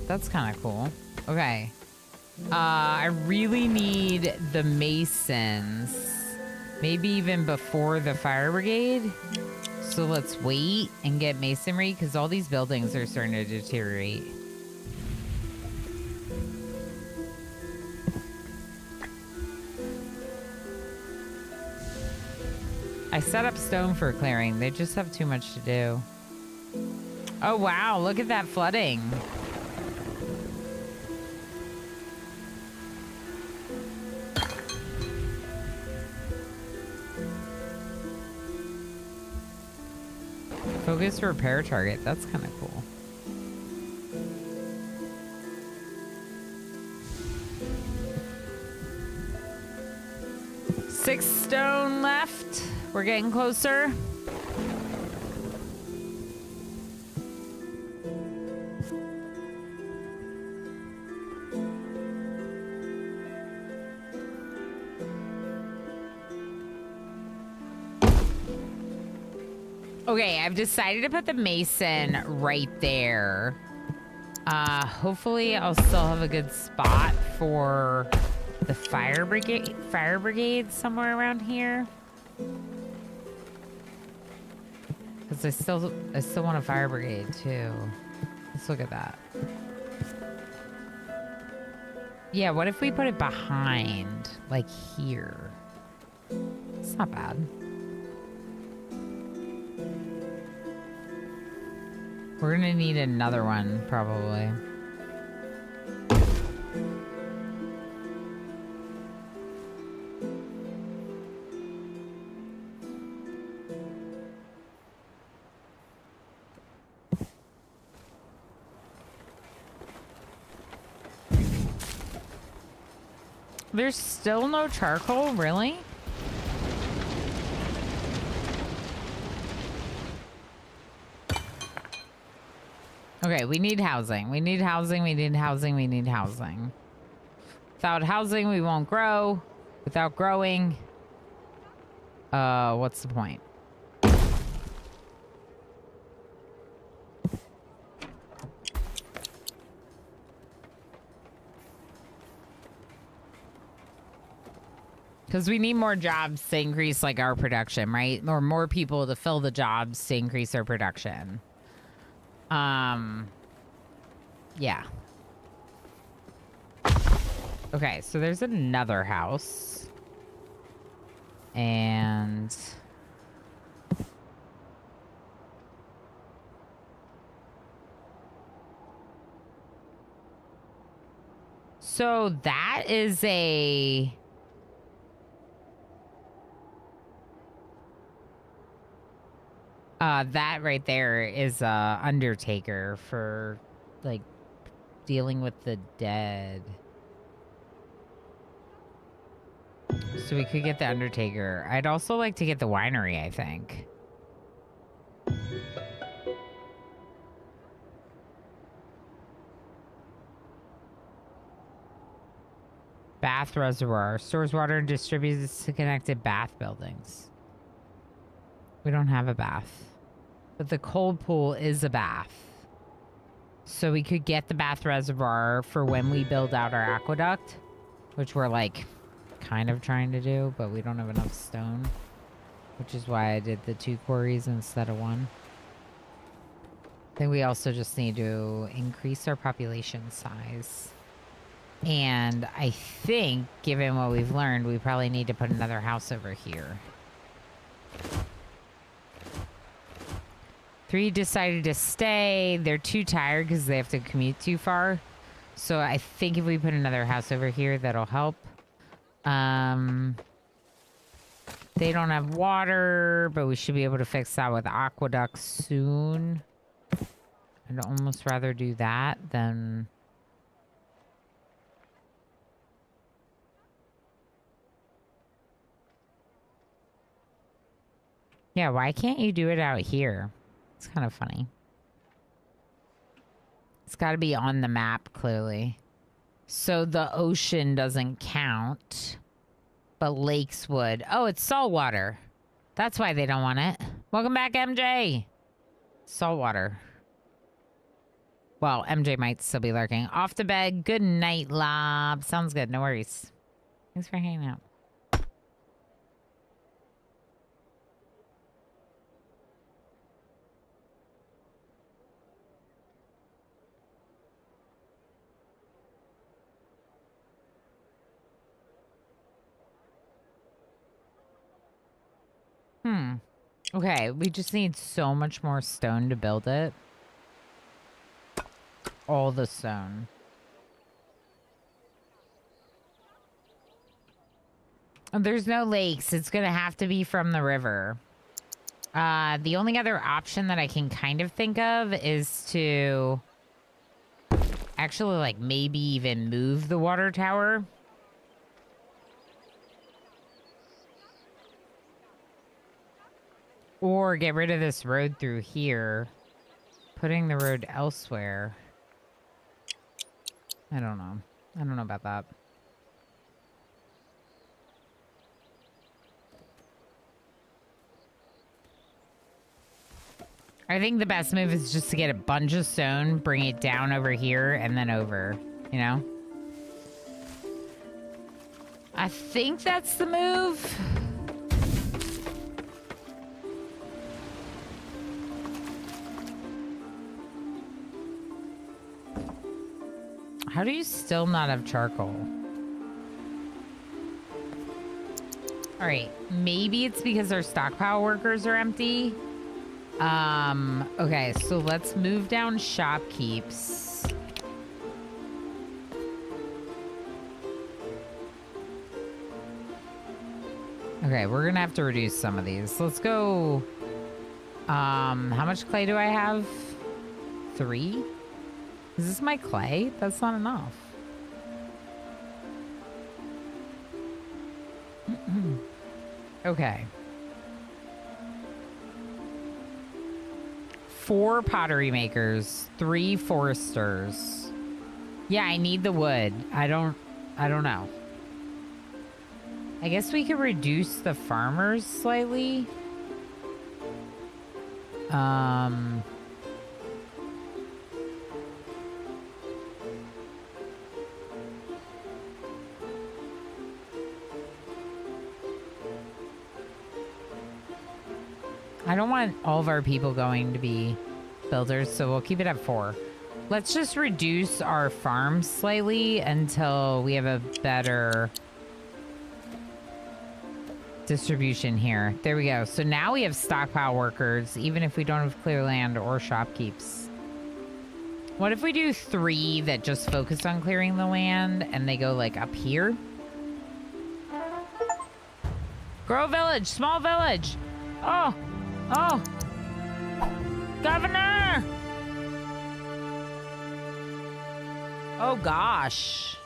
That's kind of cool. Okay. I really need the masons. Maybe even before the fire brigade. So let's wait and get masonry because all these buildings are starting to deteriorate. I set up stone for clearing. They just have too much to do. Oh, wow. Look at that flooding. Focus repair target. That's kind of cool. Six stone left. We're getting closer. Okay, I've decided to put the mason right there. Hopefully I'll still have a good spot for the fire brigade somewhere around here. Because I still want a fire brigade too. Let's look at that. Yeah, what if we put it behind, like here? It's not bad. We're gonna need another one, probably. There's still no charcoal, really? Okay, we need housing. We need housing, we need housing, we need housing. Without housing, we won't grow. Without growing, what's the point? Because we need more jobs to increase, like, our production, right? Or more people to fill the jobs to increase our production. Yeah. Okay, so there's another house. And... so that is a... that right there is a undertaker for, like, dealing with the dead. So we could get the undertaker. I'd also like to get the winery, I think. Bath reservoir. Stores water and distributes to connected bath buildings. We don't have a bath. But the cold pool is a bath. So we could get the bath reservoir for when we build out our aqueduct, which we're, like, kind of trying to do, but we don't have enough stone, which is why I did the 2 quarries instead of 1. I think we also just need to increase our population size. And I think, given what we've learned, we probably need to put another house over here. 3 decided to stay. They're too tired because they have to commute too far. So I think if we put another house over here, that'll help. They don't have water, but we should be able to fix that with aqueducts soon. I'd almost rather do that than... yeah, why can't you do it out here? It's kind of funny. It's got to be on the map, clearly. So the ocean doesn't count, but lakes would. Oh, it's saltwater. That's why they don't want it. Welcome back, MJ. Saltwater. Well, MJ might still be lurking. Off to bed. Good night, Lob. Sounds good. No worries. Thanks for hanging out. Okay, we just need so much more stone to build it. All the stone. There's no lakes. It's gonna have to be from the river. The only other option that I can kind of think of is to actually, like, maybe even move the water tower. Or get rid of this road through here. Putting the road elsewhere. I don't know. I don't know about that. I think the best move is just to get a bunch of stone, bring it down over here, and then over, you know? I think that's the move. How do you still not have charcoal? All right, maybe it's because our stockpile workers are empty. Okay, so let's move down shopkeeps. Okay, we're gonna have to reduce some of these. Let's go. How much clay do I have? 3? Is this my clay? That's not enough. Okay. 4 pottery makers, 3 foresters. Yeah, I need the wood. I don't know. I guess we could reduce the farmers slightly. I don't want all of our people going to be builders, so we'll keep it at 4. Let's just reduce our farms slightly until we have a better distribution here. There we go. So now we have stockpile workers, even if we don't have clear land or shopkeeps. What if we do 3 that just focus on clearing the land and they go like up here? Grow village, small village. Oh. Oh! Governor! Oh gosh.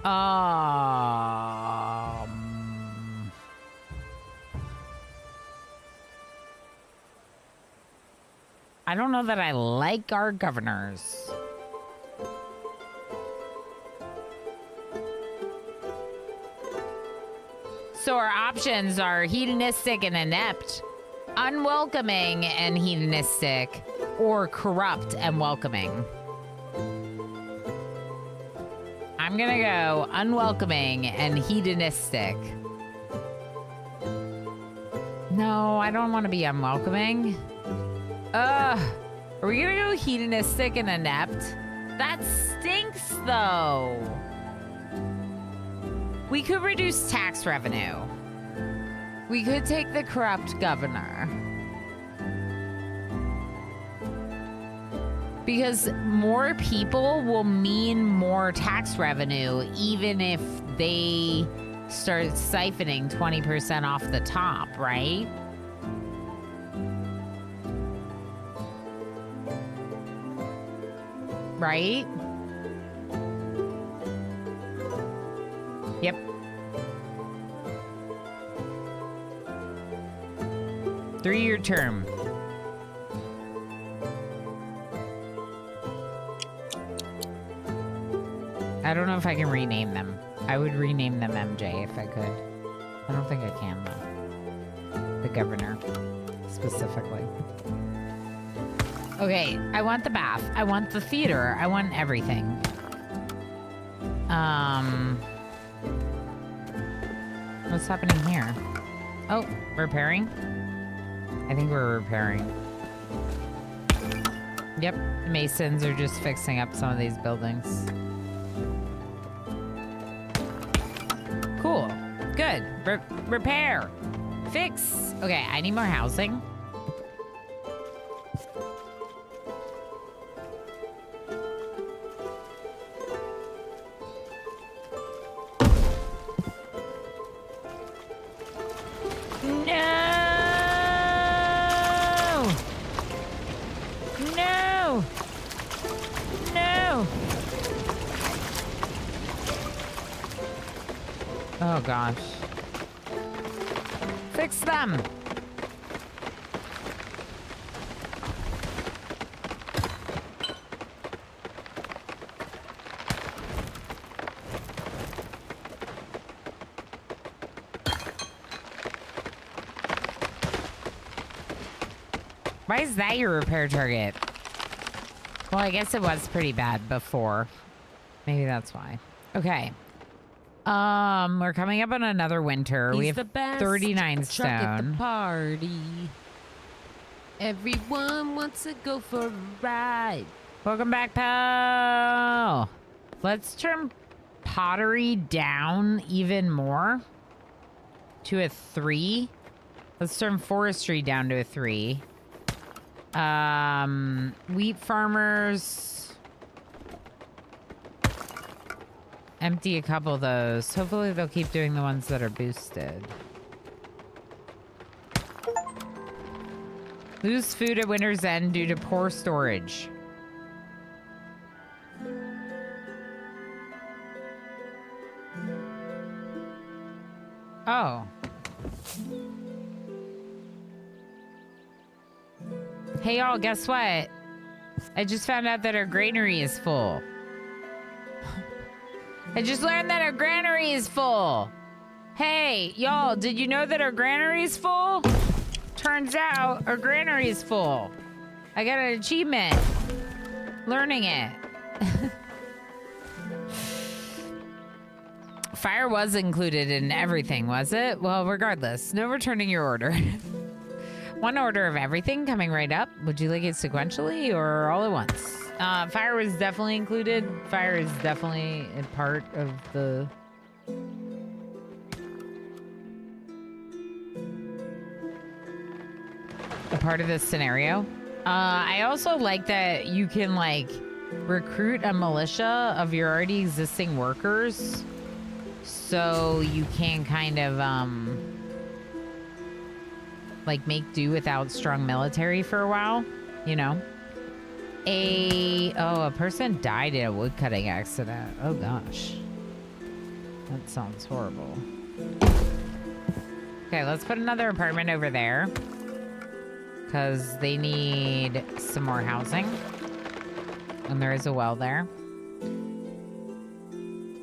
I don't know that I like our governors. So our options are hedonistic and inept, unwelcoming and hedonistic, or corrupt and welcoming. I'm gonna go unwelcoming and hedonistic. No, I don't want to be unwelcoming. Are we gonna go hedonistic and inept? That stinks, though. We could reduce tax revenue. We could take the corrupt governor. Because more people will mean more tax revenue, even if they start siphoning 20% off the top, right? Right? Yep. 3-year term. I don't know if I can rename them. I would rename them MJ if I could. I don't think I can, though. The governor, specifically. Okay, I want the bath. I want the theater. I want everything. What's happening here? Oh, repairing? I think we're repairing. Yep, masons are just fixing up some of these buildings. Cool. Good. Repair. Fix. Okay, I need more housing. Oh gosh. Fix them! Why is that your repair target? Well, I guess it was pretty bad before. Maybe that's why. Okay. We're coming up on another winter. We have 39 stone.
Party. Everyone wants to go for a ride.
Welcome back, pal. Let's turn pottery down even more to a 3. Let's turn forestry down to a 3. Wheat farmers. Empty a couple of those. Hopefully they'll keep doing the ones that are boosted. Lose food at winter's end due to poor storage. Oh. Hey y'all, guess what? I just found out that our granary is full. I just learned that our granary is full. Hey, y'all, did you know that our granary is full? Turns out our granary is full. I got an achievement. Learning it. Fire was included in everything, was it? Well, regardless, no returning your order. One order of everything coming right up. Would you like it sequentially or all at once? Fire was definitely included. Fire is definitely a part of the... a part of this scenario. I also like that you can like recruit a militia of your already existing workers, so you can kind of like make do without strong military for a while, you know. A person died in a woodcutting accident. Oh gosh, that sounds horrible. Okay, let's put another apartment over there, because they need some more housing. And there is a well there.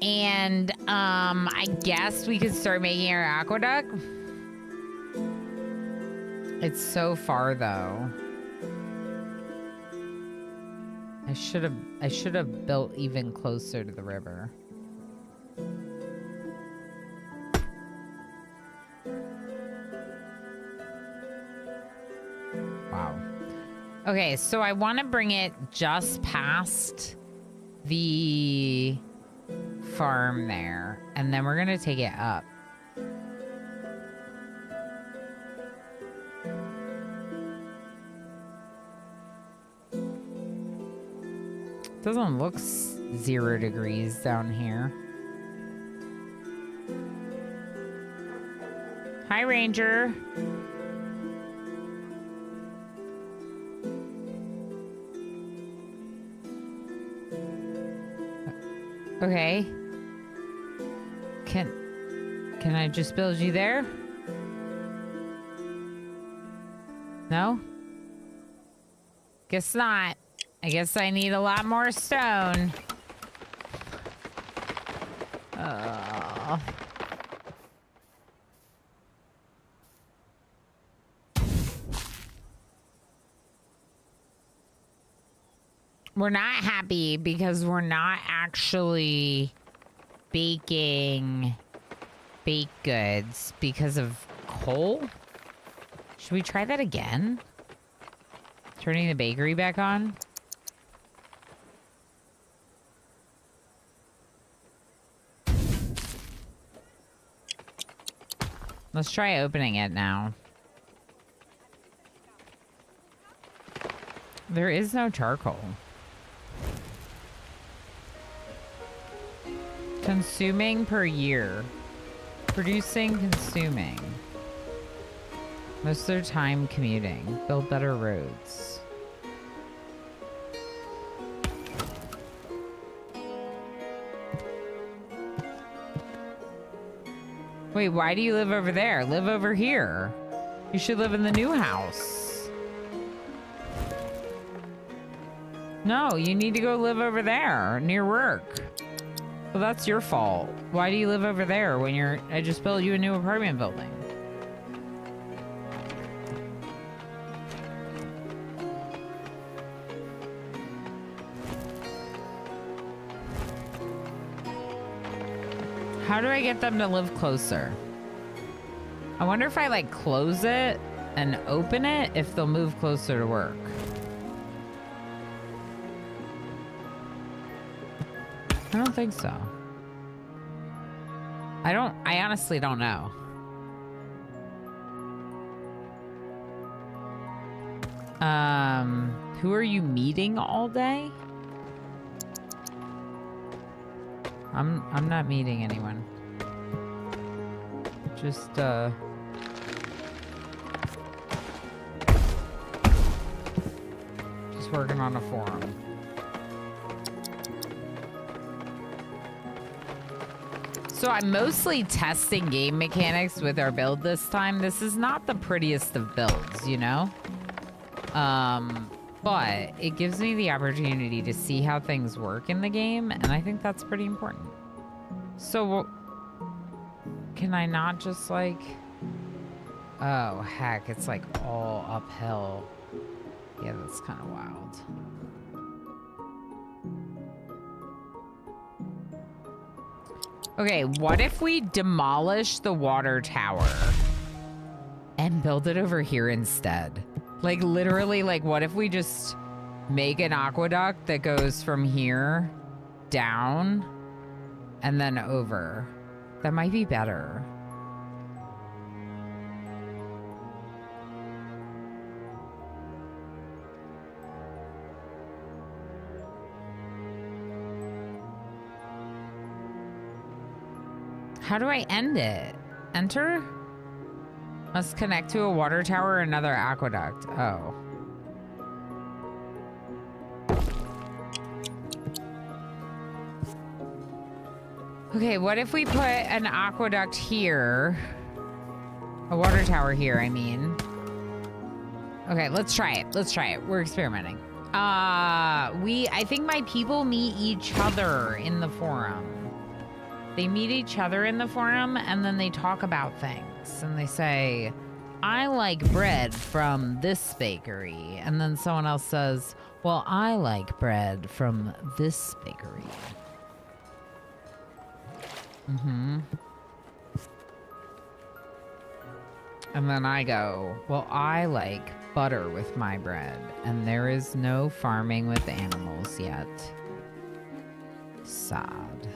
And, I guess we could start making our aqueduct. It's so far, though. I should have built even closer to the river. Wow. Okay, so I want to bring it just past the farm there, and then we're going to take it up. Doesn't look 0 degrees down here. Hi, Ranger. Okay. Can I just build you there? No? Guess not. I guess I need a lot more stone. We're not happy because we're not actually baking baked goods because of coal. Should we try that again? Turning the bakery back on? Let's try opening it now. There is no charcoal. Consuming per year. Producing, consuming. Most of their time commuting. Build better roads. Wait, why do you live over there? Live over here. You should live in the new house. No, you need to go live over there near work. Well, that's your fault. Why do you live over there when I just built you a new apartment building? How do I get them to live closer? I wonder if I like close it and open it, if they'll move closer to work. I don't think so. I honestly don't know. Who are you meeting all day? I'm not meeting anyone. Just working on a forum. So I'm mostly testing game mechanics with our build this time. This is not the prettiest of builds, you know? But it gives me the opportunity to see how things work in the game, and I think that's pretty important. So, can I not just like... Oh, heck, it's like all uphill. Yeah, that's kind of wild. Okay, what if we demolish the water tower and build it over here instead? Like, literally, like, what if we just make an aqueduct that goes from here down and then over? That might be better. How do I end it? Enter? Must connect to a water tower or another aqueduct. Oh. Okay, what if we put an aqueduct here? A water tower here, I mean. Okay, let's try it. Let's try it. We're experimenting. I think my people meet each other in the forum. They meet each other in the forum, and then they talk about things. And they say, I like bread from this bakery. And then someone else says, well, I like bread from this bakery. Mm-hmm. And then I go, well, I like butter with my bread. And there is no farming with animals yet. Sad.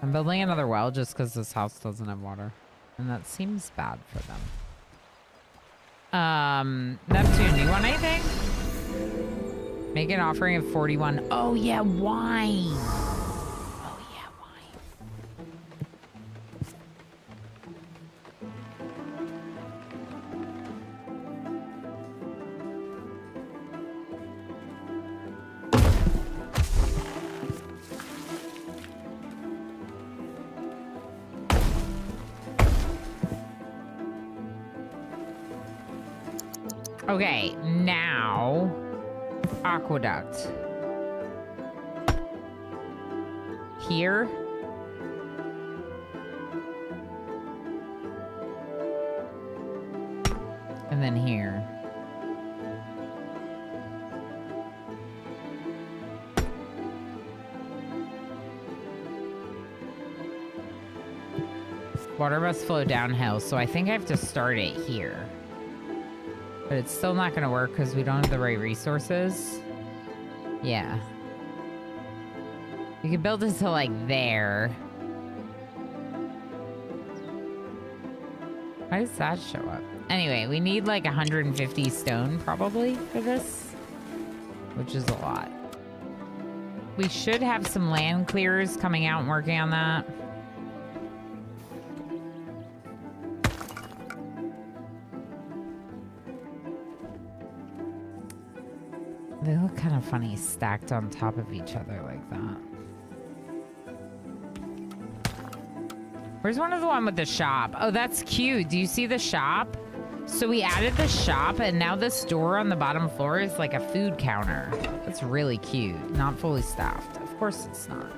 I'm building another well just because this house doesn't have water. And that seems bad for them. Neptune, you want anything? Make an offering of 41. Oh, yeah, wine. Oh, yeah, wine. Okay, now aqueduct. Here. And then here. Water must flow downhill, so I think I have to start it here. But it's still not going to work because we don't have the right resources. Yeah. We could build it to, like, there. Why does that show up? Anyway, we need, like, 150 stone, probably, for this. Which is a lot. We should have some land clearers coming out and working on that. They look kind of funny stacked on top of each other like that. Where's one of the one with the shop? Oh, that's cute. Do you see the shop? So we added the shop and now this door on the bottom floor is like a food counter. That's really cute. Not fully staffed. Of course it's not.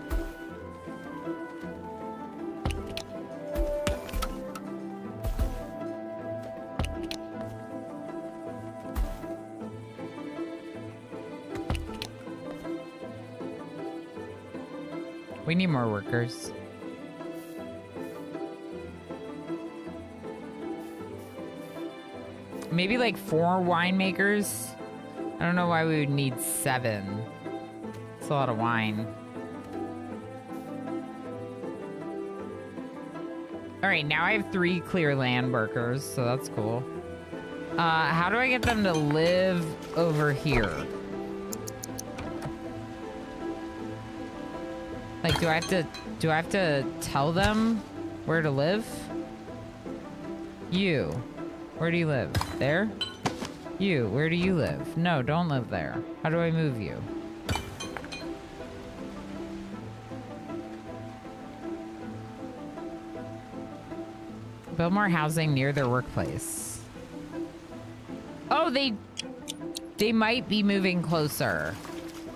We need more workers. Maybe like 4 winemakers. I don't know why we would need 7. It's a lot of wine. All right, now I have 3 clear land workers, so that's cool. How do I get them to live over here? Like, do I have to tell them where to live? You, where do you live? There? You, where do you live? No, don't live there. How do I move you? Build more housing near their workplace. Oh, they might be moving closer.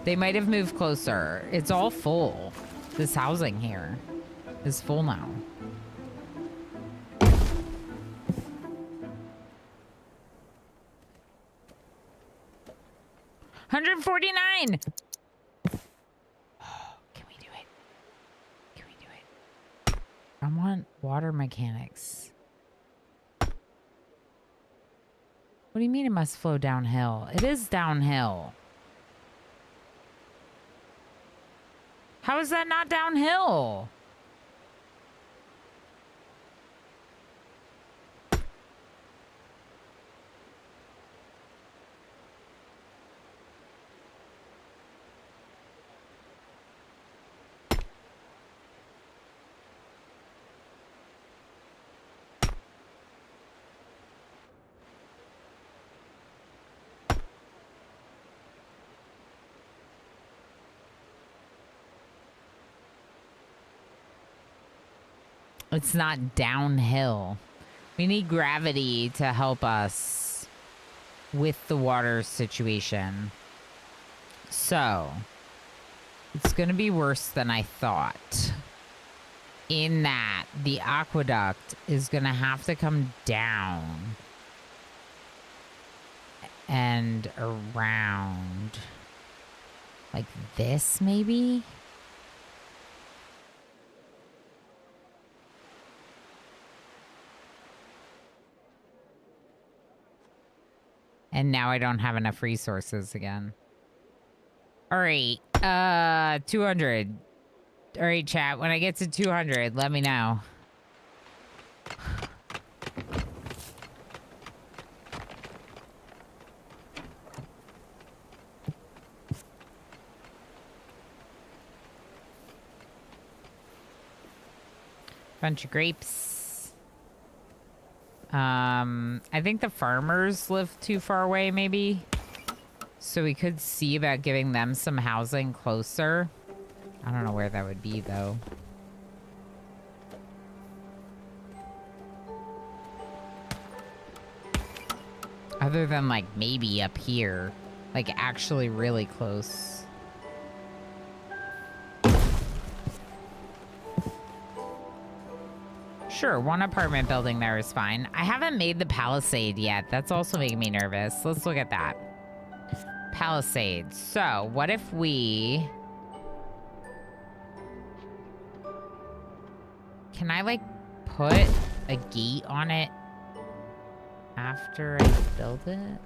They might have moved closer. It's all full. This housing here is full now. $149. Oh, can we do it? Can we do it? I want water mechanics. What do you mean it must flow downhill? It is downhill. How is that not downhill? It's not downhill. We need gravity to help us with the water situation. So, it's going to be worse than I thought. In that the aqueduct is going to have to come down and around. Like this, maybe? And now I don't have enough resources again. All right, 200. All right, chat, when I get to 200, let me know. Bunch of grapes. I think the farmers live too far away, maybe. So we could see about giving them some housing closer. I don't know where that would be, though. Other than, like, maybe up here. Like, actually really close. Sure, 1 apartment building there is fine. I haven't made the Palisade yet. That's also making me nervous. Let's look at that. Palisade. So, what if we... Can I, like, put a gate on it after I build it?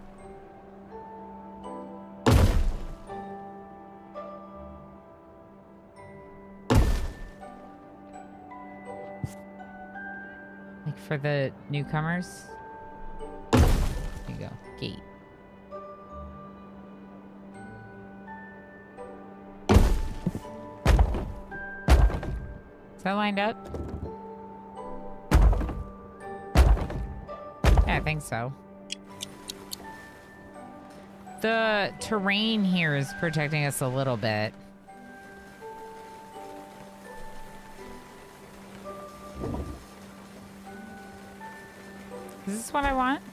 Like for the newcomers? There you go. Gate. Is that lined up? Yeah, I think so. The terrain here is protecting us a little bit. Is this what I want?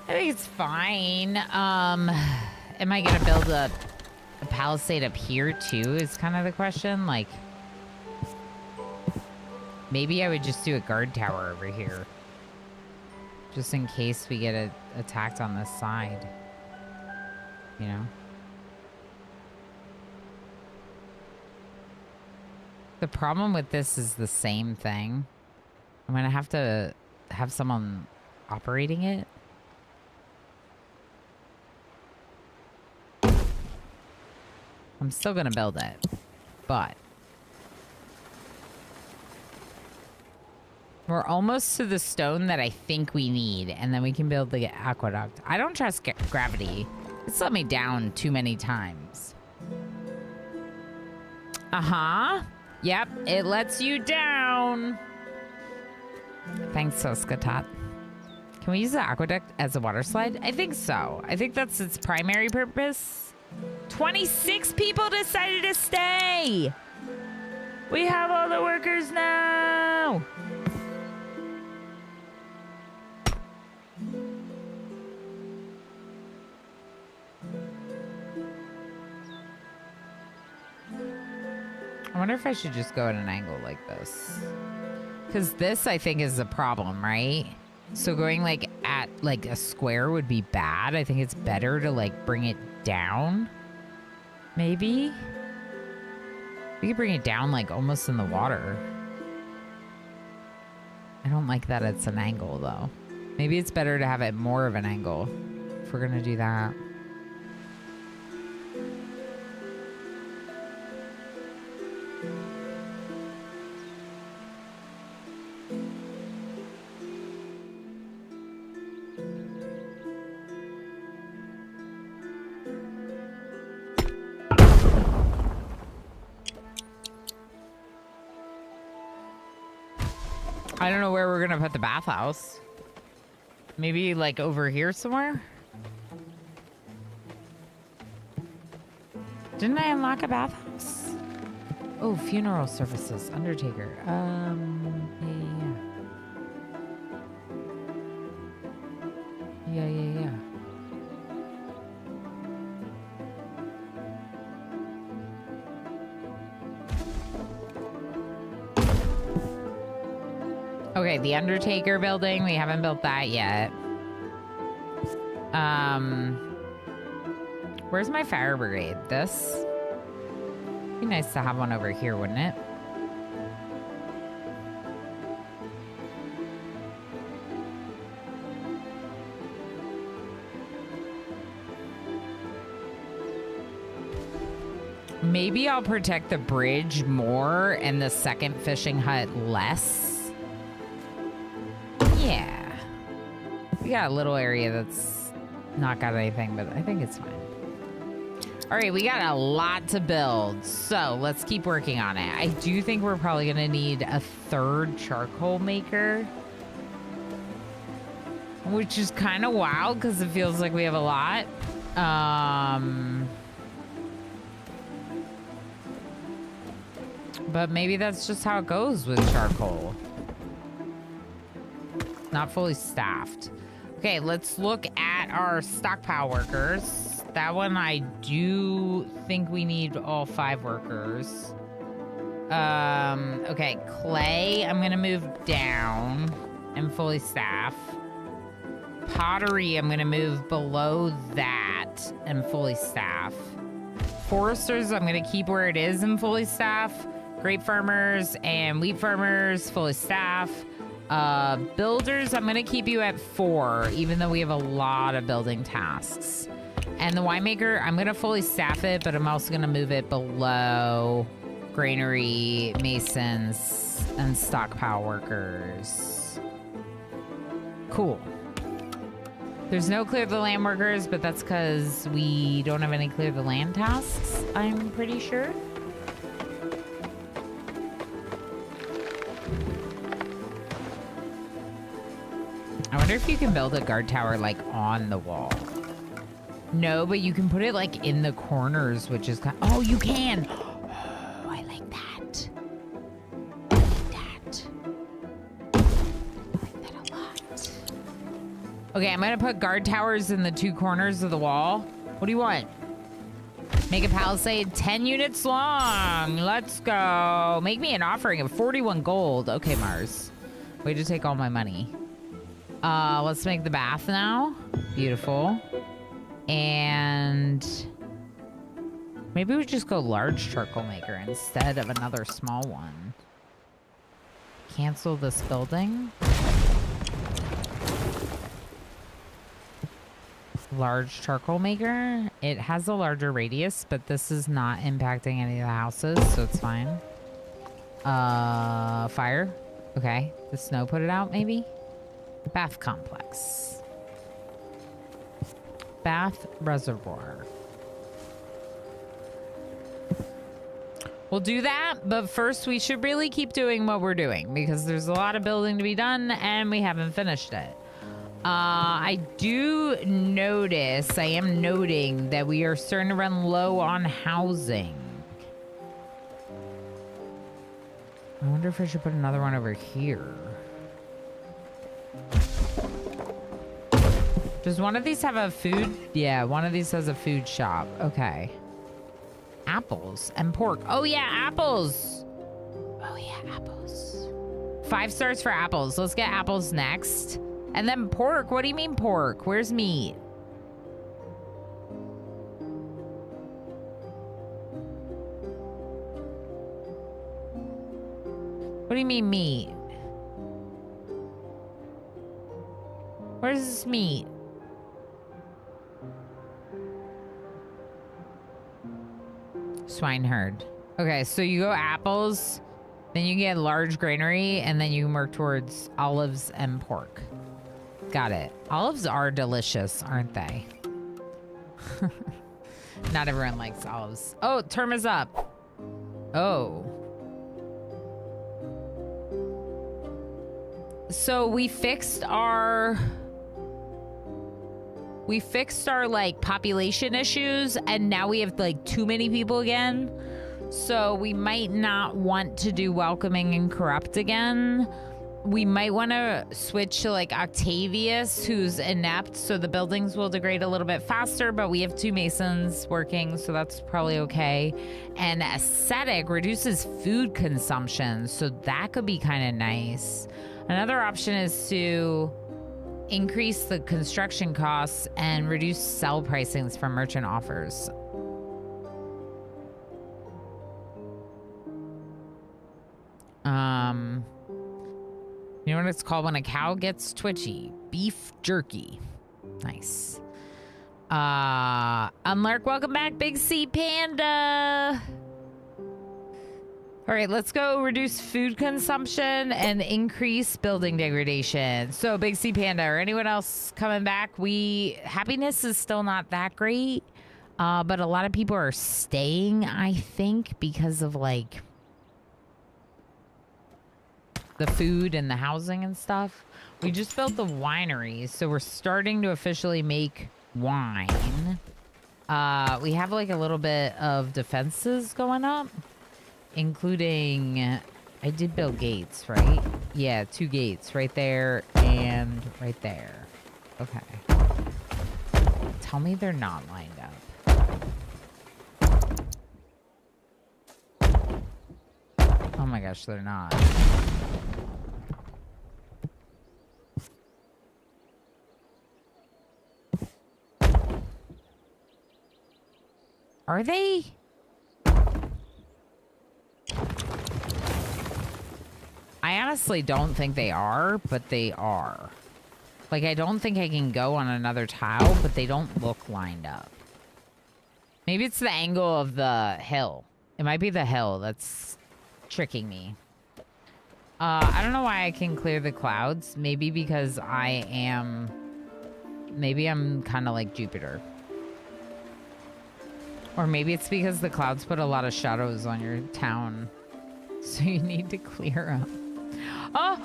I think it's fine. Am I gonna build a palisade up here too is kind of the question. Like, maybe I would just do a guard tower over here. Just in case we get attacked on this side. You know? The problem with this is the same thing. I'm going to have someone operating it. I'm still going to build it, but we're almost to the stone that I think we need, and then we can build the aqueduct. I don't trust gravity. It's let me down too many times. Uh-huh. Yep, it lets you down. Thanks, Soskatot. Can we use the aqueduct as a water slide? I think so. I think that's its primary purpose. 26 people decided to stay. We have all the workers now. I wonder if I should just go at an angle like this. Because this, I think, is the problem, right? So going, like, at, like, a square would be bad. I think it's better to, like, bring it down. Maybe? We could bring it down, like, almost in the water. I don't like that it's an angle, though. Maybe it's better to have it more of an angle if we're gonna do that. I don't know where we're gonna put the bathhouse. Maybe like over here somewhere? Didn't I unlock a bathhouse? Oh, funeral services, undertaker. Yeah. Okay, the Undertaker building. We haven't built that yet. Where's my fire brigade? This? Be nice to have one over here, wouldn't it? Maybe I'll protect the bridge more and the second fishing hut less. Yeah. We got a little area that's not got anything, but I think it's fine. All right, we got a lot to build, so let's keep working on it. I do think we're probably going to need a third charcoal maker, which is kind of wild because it feels like we have a lot. But maybe that's just how it goes with charcoal. Not fully staffed. Okay, let's look at our stockpile workers. That one, I do think we need all 5 workers. Okay, clay, I'm gonna move down and fully staff. Pottery, I'm gonna move below that and fully staff. Foresters, I'm gonna keep where it is and fully staff. Grape farmers and wheat farmers, fully staff. Builders, I'm gonna keep you at 4, even though we have a lot of building tasks. And the winemaker, I'm gonna fully staff it, but I'm also gonna move it below granary, masons, and stockpile workers. Cool. There's no clear the land workers, but that's because we don't have any clear the land tasks, I'm pretty sure. I wonder if you can build a guard tower, like, on the wall. No, but you can put it, like, in the corners, which is kind of... Oh, you can! Oh, I like that. I like that. I like that a lot. Okay, I'm gonna put guard towers in the 2 corners of the wall. What do you want? Make a palisade 10 units long. Let's go. Make me an offering of 41 gold. Okay, Mars. Way to take all my money. Let's make the bath now. Beautiful. And maybe we just go large charcoal maker instead of another small one. Cancel this building. Large charcoal maker. It has a larger radius, but this is not impacting any of the houses, so it's fine. Fire. Okay. The snow put it out, maybe? Bath complex. Bath reservoir. We'll do that, but first we should really keep doing what we're doing because there's a lot of building to be done and we haven't finished it. I do notice, I am noting that we are starting to run low on housing. I wonder if I should put another one over here. Does one of these have a food? Yeah, one of these has a food shop. Okay. Apples and pork. Oh yeah, apples. Oh yeah, apples. 5 stars for apples. Let's get apples next. And then pork. What do you mean pork? Where's meat? What do you mean meat? Where's this meat? Swineherd. Okay, so you go apples, then you get large granary, and then you can work towards olives and pork. Got it. Olives are delicious, aren't they? Not everyone likes olives. Oh, term is up. Oh. So we fixed our like population issues and now we have like too many people again. So we might not want to do welcoming and corrupt again. We might want to switch to like Octavius, who's inept, so the buildings will degrade a little bit faster, but we have 2 masons working, so that's probably okay. And ascetic reduces food consumption, so that could be kind of nice. Another option is to increase the construction costs and reduce sell pricings from merchant offers. You know what it's called when a cow gets twitchy? Beef jerky. Nice. Unlark, welcome back, Big C Panda. All right, let's go reduce food consumption and increase building degradation. So Big C Panda or anyone else coming back, happiness is still not that great. But a lot of people are staying, I think, because of like the food and the housing and stuff. We just built the winery, so we're starting to officially make wine. We have like a little bit of defenses going up, including, I did build gates, right? Yeah, 2 gates right there and right there. Okay. Tell me they're not lined up. Oh my gosh, they're not. Are they? I honestly don't think they are, but they are. Like, I don't think I can go on another tile, but they don't look lined up. Maybe it's the angle of the hill. It might be the hill that's tricking me. I don't know why I can clear the clouds. Maybe because maybe I'm kind of like Jupiter. Or maybe it's because the clouds put a lot of shadows on your town. So you need to clear them. Oh,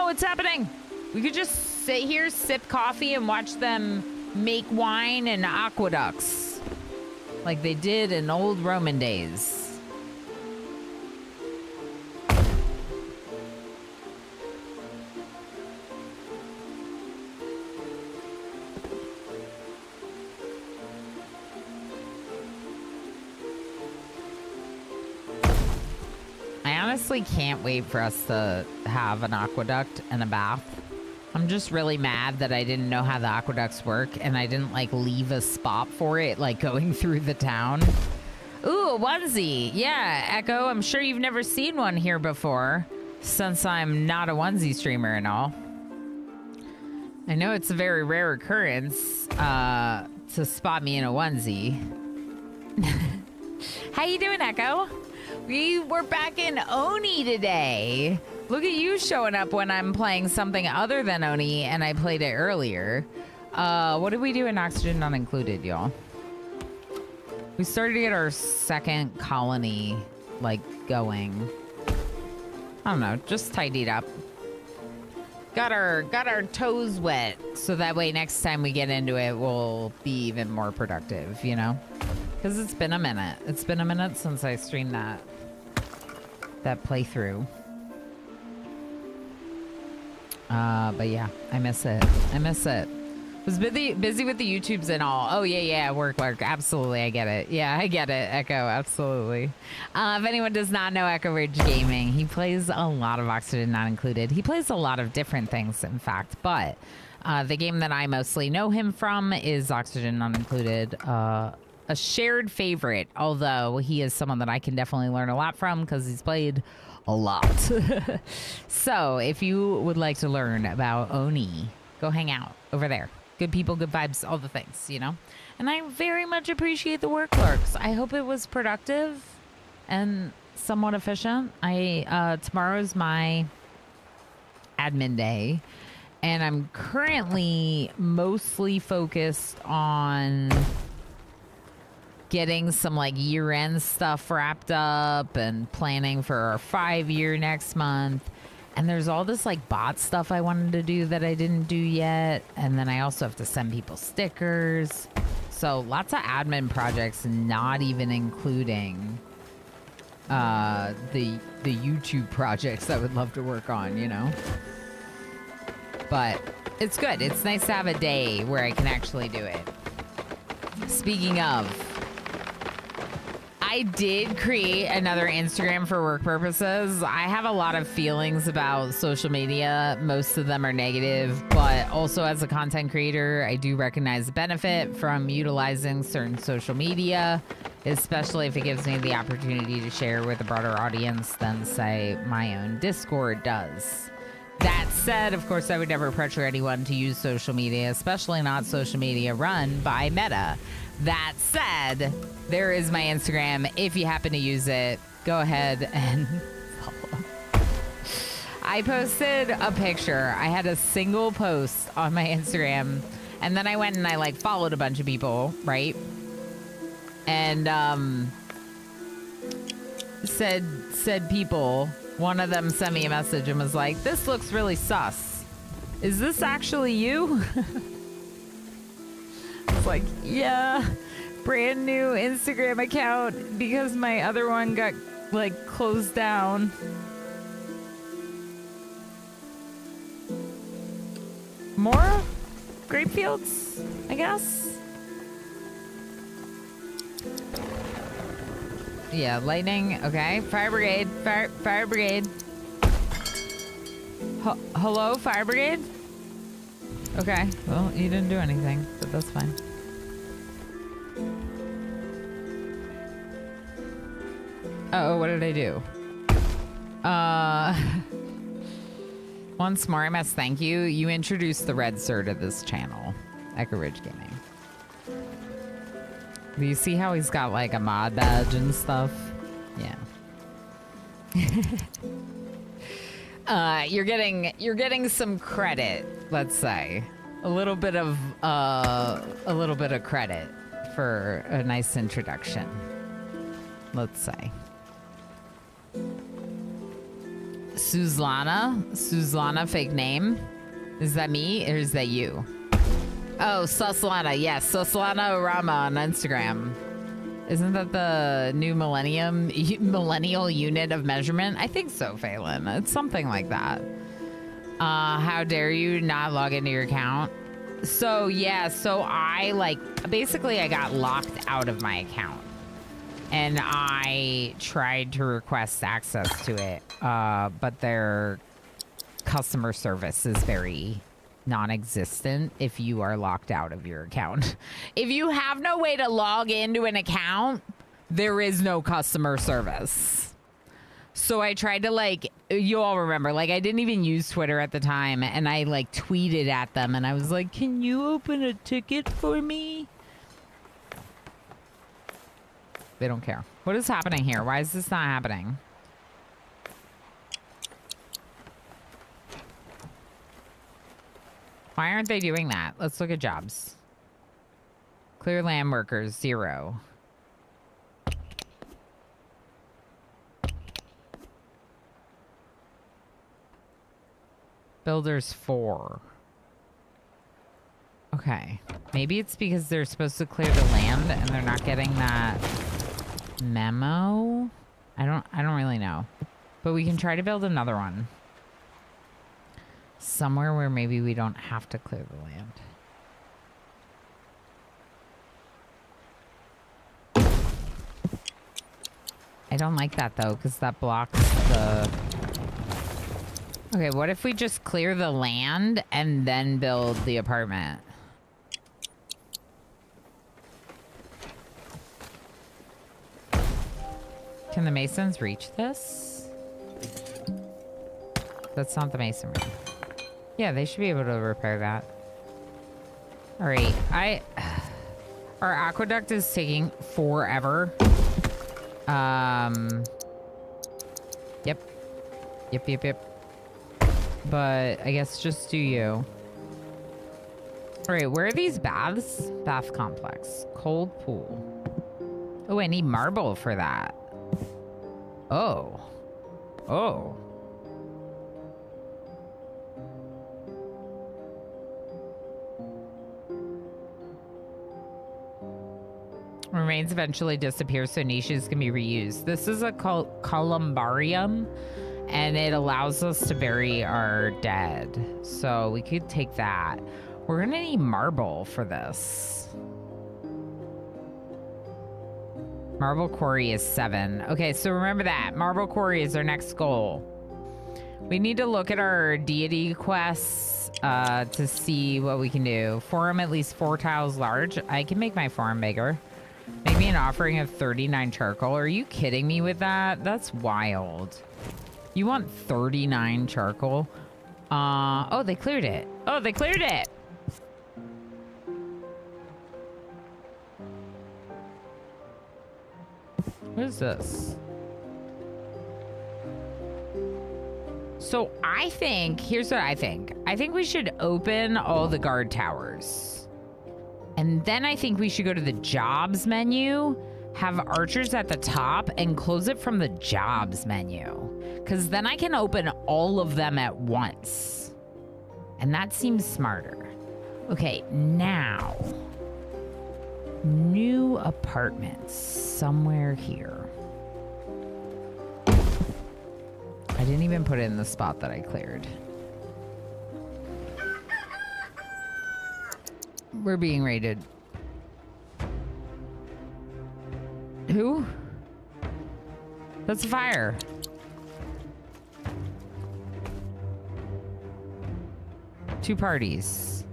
what's happening? We could just sit here, sip coffee, and watch them make wine and aqueducts. Like they did in old Roman days. honestly can't wait for us to have an aqueduct and a bath. I'm just really mad that I didn't know how the aqueducts work and I didn't like leave a spot for it, like going through the town. Ooh, a onesie. Yeah, Echo, I'm sure you've never seen one here before, since I'm not a onesie streamer and all. I know it's a very rare occurrence to spot me in a onesie. How you doing, Echo? We're back in Oni today. Look at you showing up when I'm playing something other than Oni, and I played it earlier. What did we do in Oxygen Not Included, y'all? We started to get our second colony, like, going. I don't know, just tidied up. Got our toes wet, so that way next time we get into it, we'll be even more productive, you know? Because it's been a minute. It's been a minute since I streamed that playthrough. But yeah, I miss it. I miss it. Was busy with the YouTubes and all. Oh yeah, work. Absolutely, I get it. Yeah, I get it, Echo. Absolutely. If anyone does not know Echo Ridge Gaming, he plays a lot of Oxygen Not Included. He plays a lot of different things, in fact. But the game that I mostly know him from is Oxygen Not Included. A shared favorite, although he is someone that I can definitely learn a lot from because he's played a lot. So if you would like to learn about Oni, go hang out over there. Good people, good vibes, all the things, you know? And I very much appreciate the work, Lurks. I hope it was productive and somewhat efficient. Tomorrow's my admin day, and I'm currently mostly focused on getting some like year-end stuff wrapped up and planning for our 5-year next month. And there's all this like bot stuff I wanted to do that I didn't do yet. And then I also have to send people stickers. So lots of admin projects, not even including the YouTube projects I would love to work on, you know? But it's good. It's nice to have a day where I can actually do it. Speaking of, I did create another Instagram for work purposes. I have a lot of feelings about social media. Most of them are negative, but also as a content creator, I do recognize the benefit from utilizing certain social media, especially if it gives me the opportunity to share with a broader audience than, say, my own Discord does. That said, of course, I would never pressure anyone to use social media, especially not social media run by Meta. That said, there is my Instagram. If you happen to use it, go ahead and follow. I posted a picture. I had a single post on my Instagram, and then I went and I like followed a bunch of people, right? And said people, one of them sent me a message and was like, "This looks really sus. Is this actually you?" It's like, yeah, brand new Instagram account because my other one got like closed down. More grape fields, I guess. Yeah, lightning. Okay, fire brigade. Fire brigade. Hello, fire brigade. Okay, well, you didn't do anything, but that's fine. Uh-oh, what did I do? Once more, I must thank you. You introduced the red sir to this channel, Echo Ridge Gaming. Do you see how he's got like a mod badge and stuff? Yeah. You're getting some credit, let's say. A little bit of credit for a nice introduction, let's say. Suzlana, fake name. Is that me or is that you? Oh, Suslana, yes, Suslana Rama on Instagram. Isn't that the new millennial unit of measurement? I think so, Phelan. It's something like that. How dare you not log into your account? So yeah, so I basically I got locked out of my account. and I tried to request access to it, but their customer service is very non-existent if you are locked out of your account. If you have no way to log into an account, there is no customer service. So I tried to, like, you all remember, like, I didn't even use Twitter at the time, and I, like, tweeted at them, and I was like, can you open a ticket for me? They don't care. What is happening here? Why is this not happening? Why aren't they doing that? Let's look at jobs. Clear land workers, 0. Builders, 4. Okay. Maybe it's because they're supposed to clear the land and they're not getting that memo. I don't really know. But we can try to build another one. Somewhere where maybe we don't have to clear the land. I don't like that though, because that blocks the... Okay, what if we just clear the land and then build the apartment? Can the masons reach this? That's not the masonry. Yeah, they should be able to repair that. All right, our aqueduct is taking forever. Yep. But I guess just do you. All right, where are these baths? Bath complex. Cold pool. Oh, I need marble for that. Oh. Remains eventually disappear so niches can be reused. This is a columbarium, and it allows us to bury our dead. So we could take that. We're gonna need marble for this. Marble quarry is 7. Okay, so remember that. Marble quarry is our next goal. We need to look at our deity quests to see what we can do. Forum at least 4 tiles large. I can make my forum bigger. Make me an offering of 39 charcoal. Are you kidding me with that? That's wild. You want 39 charcoal? Oh, they cleared it. Oh, they cleared it. What is this? So I think, here's what I think. I think we should open all the guard towers. And then I think we should go to the jobs menu, have archers at the top, and close it from the jobs menu. Because then I can open all of them at once. And that seems smarter. Okay, now. New apartments somewhere here. I didn't even put it in the spot that I cleared. We're being raided. Who? That's a fire. Two parties.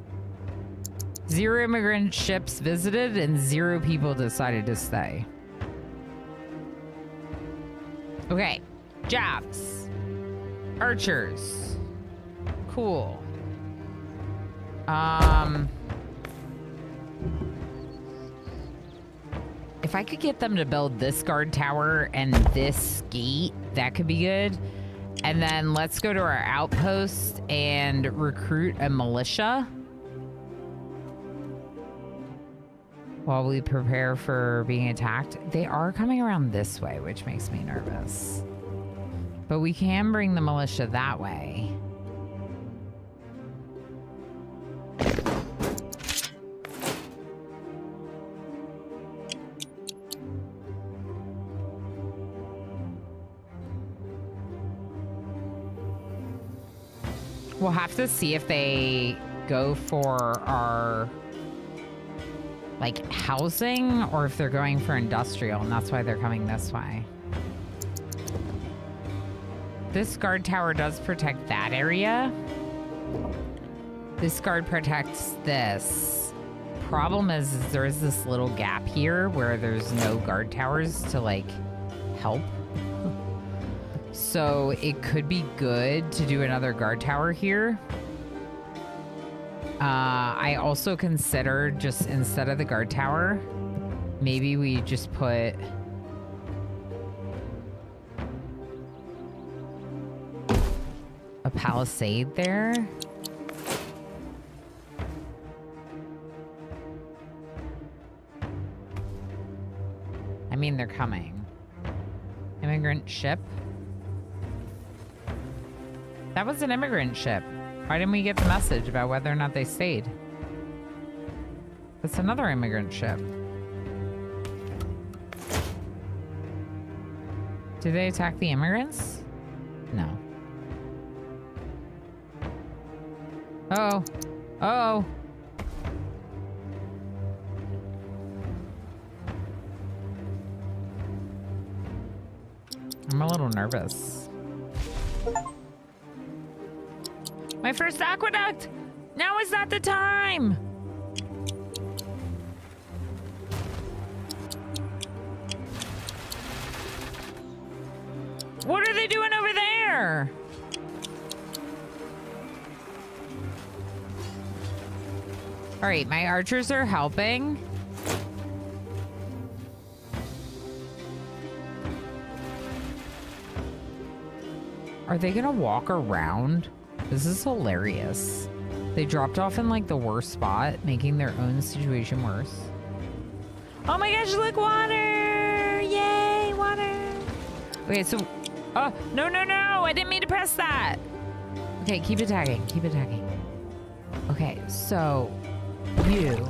0 immigrant ships visited and 0 people decided to stay. Okay. Jobs. Archers. Cool. If I could get them to build this guard tower and this gate, that could be good. And then let's go to our outpost and recruit a militia while we prepare for being attacked. They are coming around this way, which makes me nervous. But we can bring the militia that way. We'll have to see if they go for our like housing or if they're going for industrial, and that's why they're coming this way. This guard tower does protect that area. This guard protects this. Problem is there is this little gap here where there's no guard towers to like help. So it could be good to do another guard tower here. I also considered just instead of the guard tower, maybe we just put a palisade there. I mean, they're coming. Immigrant ship. That was an immigrant ship. Why didn't we get the message about whether or not they stayed? That's another immigrant ship. Did they attack the immigrants? No. Oh. Oh. I'm a little nervous. My first aqueduct! Now is not the time! What are they doing over there? All right, my archers are helping. Are they gonna walk around? This is hilarious. They dropped off in like the worst spot, making their own situation worse. Oh my gosh, look, water! Yay, water! Okay, so, oh, no, no, no! I didn't mean to press that! Okay, keep attacking, keep attacking. Okay, so, you.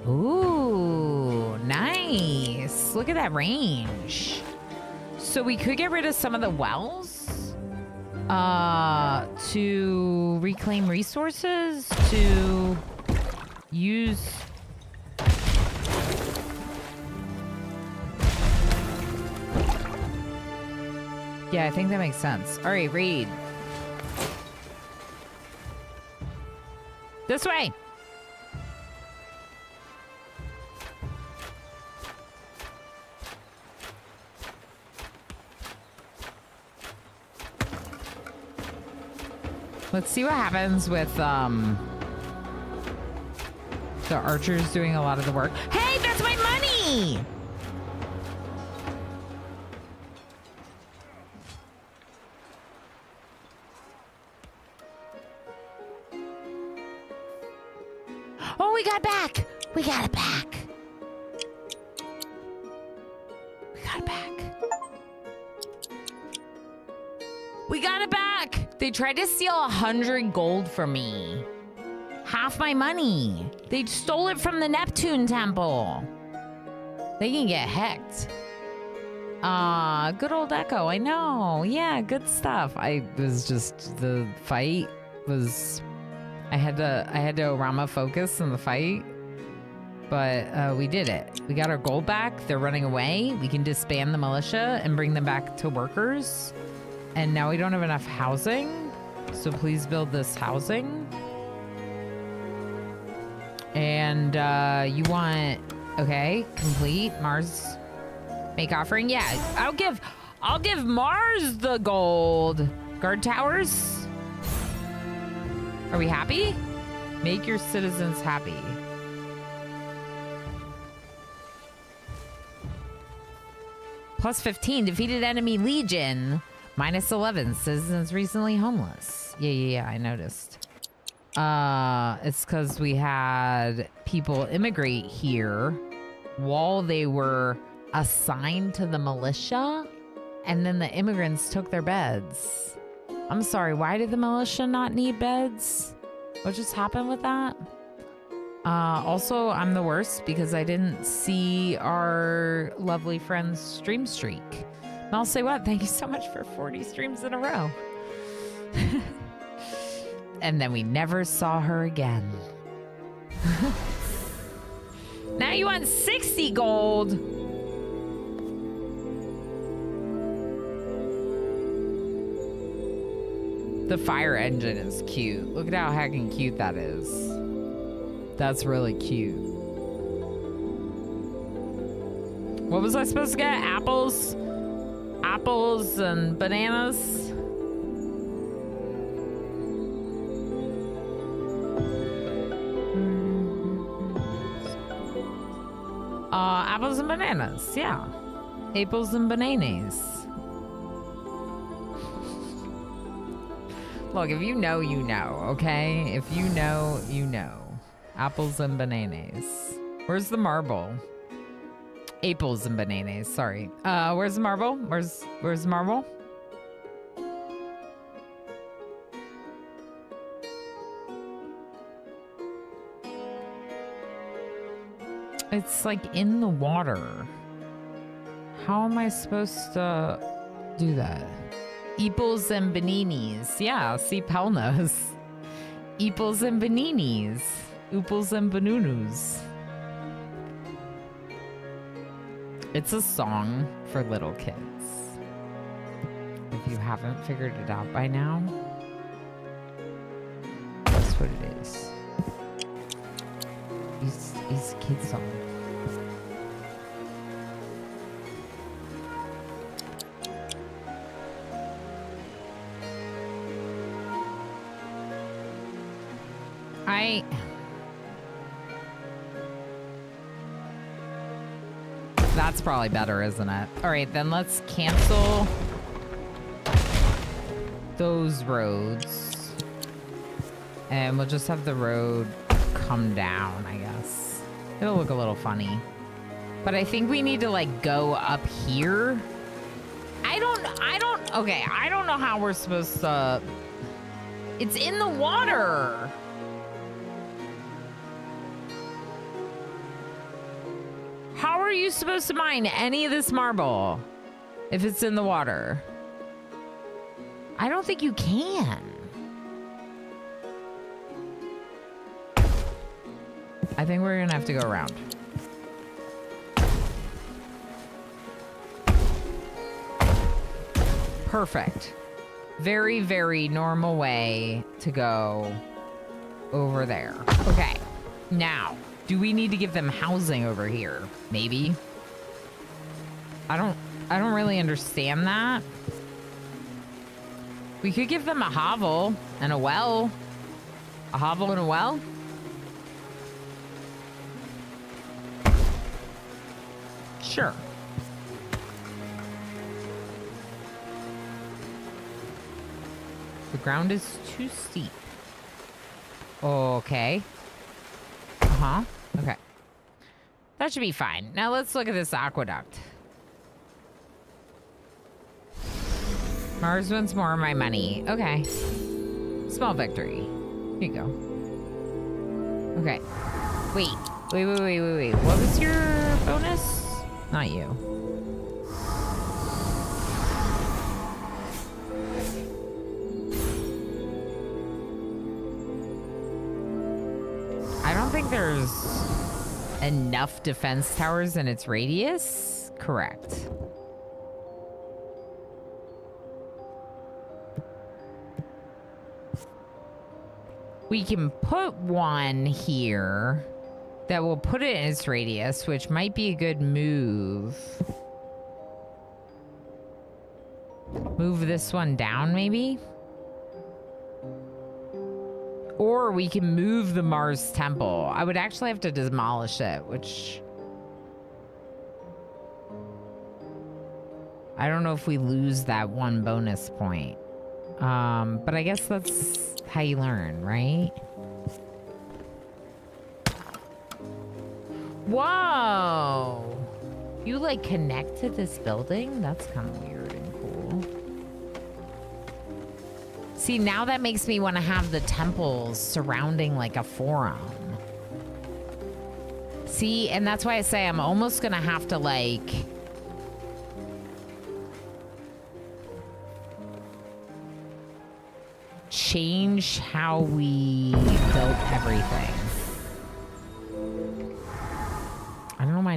Ooh, nice. Look at that range. So we could get rid of some of the wells. To reclaim resources, to use... Yeah, I think that makes sense. All right, raid. This way. Let's see what happens with the archers doing a lot of the work. Hey, that's my money! Oh, we got it back! We got it back! We got it back. We got it back! They tried to steal 100 gold from me. Half my money. They stole it from the Neptune temple. They can get hecked. Good old Echo. I know. Yeah, good stuff. I was just, the fight was, I had to Rama focus in the fight, but we did it. We got our gold back. They're running away. We can disband the militia and bring them back to workers. And now we don't have enough housing, so please build this housing. And you want, okay, complete Mars, make offering. Yeah, I'll give Mars the gold. Guard towers. Are we happy? Make your citizens happy. Plus 15, defeated enemy legion. Minus 11, citizens recently homeless. Yeah, I noticed. It's because we had people immigrate here while they were assigned to the militia, and then the immigrants took their beds. I'm sorry, why did the militia not need beds? What just happened with that? Also, I'm the worst because I didn't see our lovely friend's stream streak. And I'll say what? Thank you so much for 40 streams in a row. And then we never saw her again. Now you want 60 gold. The fire engine is cute. Look at how heckin' cute that is. That's really cute. What was I supposed to get? Apples? Apples and bananas? Apples and bananas, yeah. Apples and bananas. Look, if you know, you know, okay? If you know, you know. Apples and bananas. Where's the marble? Apples and bananas, sorry. Where's the marble? Where's the marble? It's like in the water. How am I supposed to do that? Eeples and baninis. Yeah, see, Pal knows. Eeples and baninis. Ooples and banunus. It's a song for little kids. If you haven't figured it out by now, that's what it is. It's a kid's song. That's probably better, isn't it? All right, then let's cancel those roads. And we'll just have the road come down, I guess. It'll look a little funny. But I think we need to, like, go up here. Okay, I don't know how we're supposed to... It's in the water. How are you supposed to mine any of this marble if it's in the water? I don't think you can. I think we're gonna have to go around. Perfect. Very, very normal way to go over there. Okay, now, do we need to give them housing over here? Maybe. I don't really understand that. We could give them a hovel and a well. A hovel and a well? Sure. The ground is too steep. Okay. Uh-huh. Okay. That should be fine. Now let's look at this aqueduct. Mars wants more of my money. Okay. Small victory. Here you go. Okay. Wait. What was your bonus? Not you. I don't think there's enough defense towers in its radius. Correct. We can put one here that will put it in its radius, which might be a good move. Move this one down, maybe? Or we can move the Mars Temple. I would actually have to demolish it, which... I don't know if we lose that one bonus point. But I guess that's how you learn, right? Whoa! You, like, connect to this building? That's kind of weird and cool. See, now that makes me want to have the temples surrounding, like, a forum. See, and that's why I say I'm almost gonna have to, like... change how we built everything.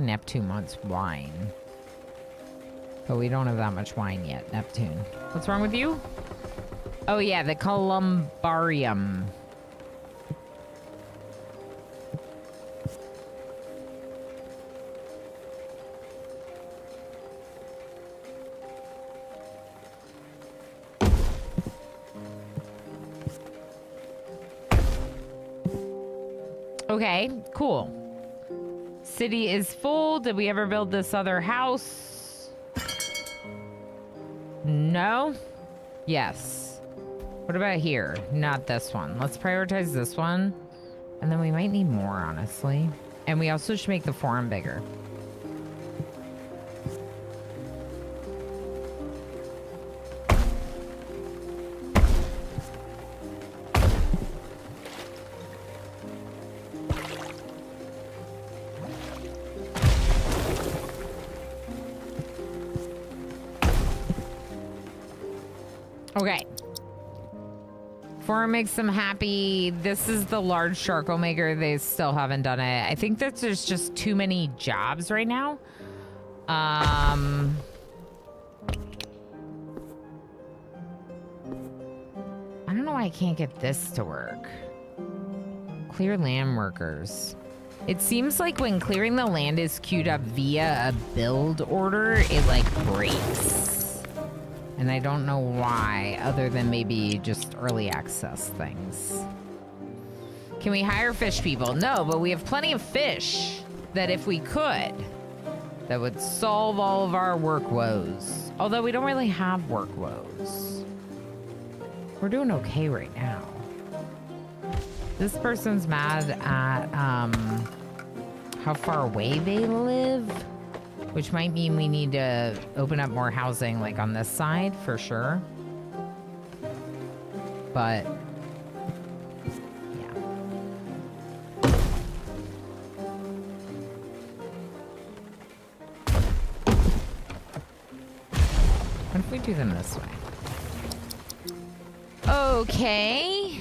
Neptune wants wine. But we don't have that much wine yet, Neptune. What's wrong with you? Oh yeah, the columbarium. Okay, cool. City is full. Did we ever build this other house? No? Yes. What about here? Not this one. Let's prioritize this one. And then we might need more, honestly. And we also should make the forum bigger. Okay. Forum makes them happy. This is the large charcoal maker. They still haven't done it. I think that there's just too many jobs right now. I don't know why I can't get this to work. Clear land workers. It seems like when clearing the land is queued up via a build order, it like breaks. And I don't know why, other than maybe just early access things. Can we hire fish people? No, but we have plenty of fish that if we could, that would solve all of our work woes. Although we don't really have work woes. We're doing okay right now. This person's mad at how far away they live. Which might mean we need to open up more housing, like on this side, for sure. But, yeah. What if we do them this way? Okay.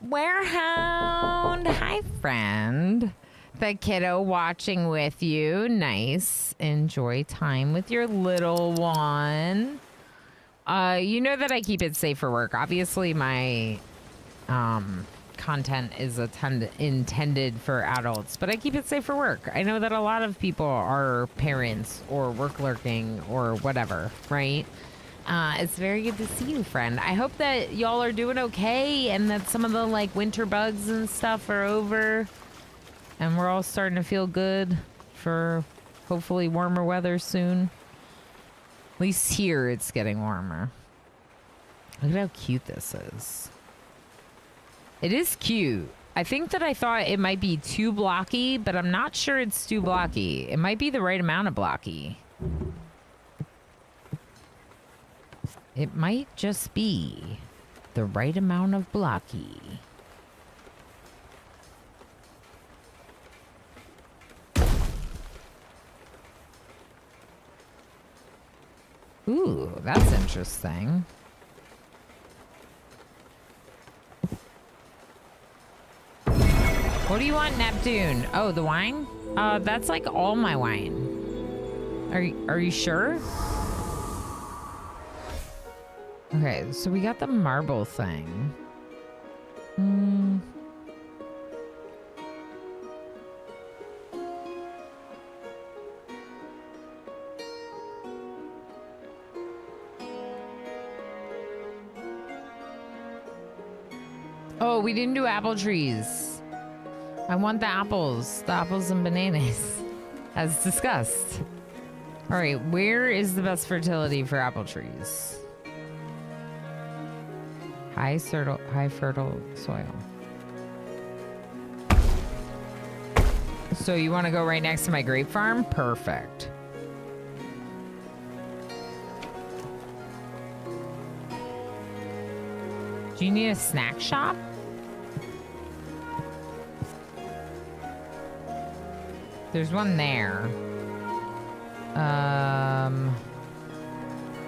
Warehound. Hi, friend. The kiddo watching with you. Nice. Enjoy time with your little one. You know that I keep it safe for work. Obviously, my content is intended for adults, but I keep it safe for work. I know that a lot of people are parents or work lurking or whatever, right? It's very good to see you, friend. I hope that y'all are doing okay and that some of the like winter bugs and stuff are over and we're all starting to feel good for hopefully warmer weather soon. At least here it's getting warmer. Look at how cute this is. It is cute. I think that I thought it might be too blocky, but I'm not sure it's too blocky. It might be the right amount of blocky. It might just be the right amount of blocky. Ooh, that's interesting. What do you want, Neptune? Oh, the wine? That's like all my wine. Are you sure? Okay, so we got the marble thing. Oh, we didn't do apple trees. I want the apples and bananas, as discussed. All right, where is the best fertility for apple trees? High fertile soil. So you want to go right next to my grape farm? Perfect. Do you need a snack shop? There's one there.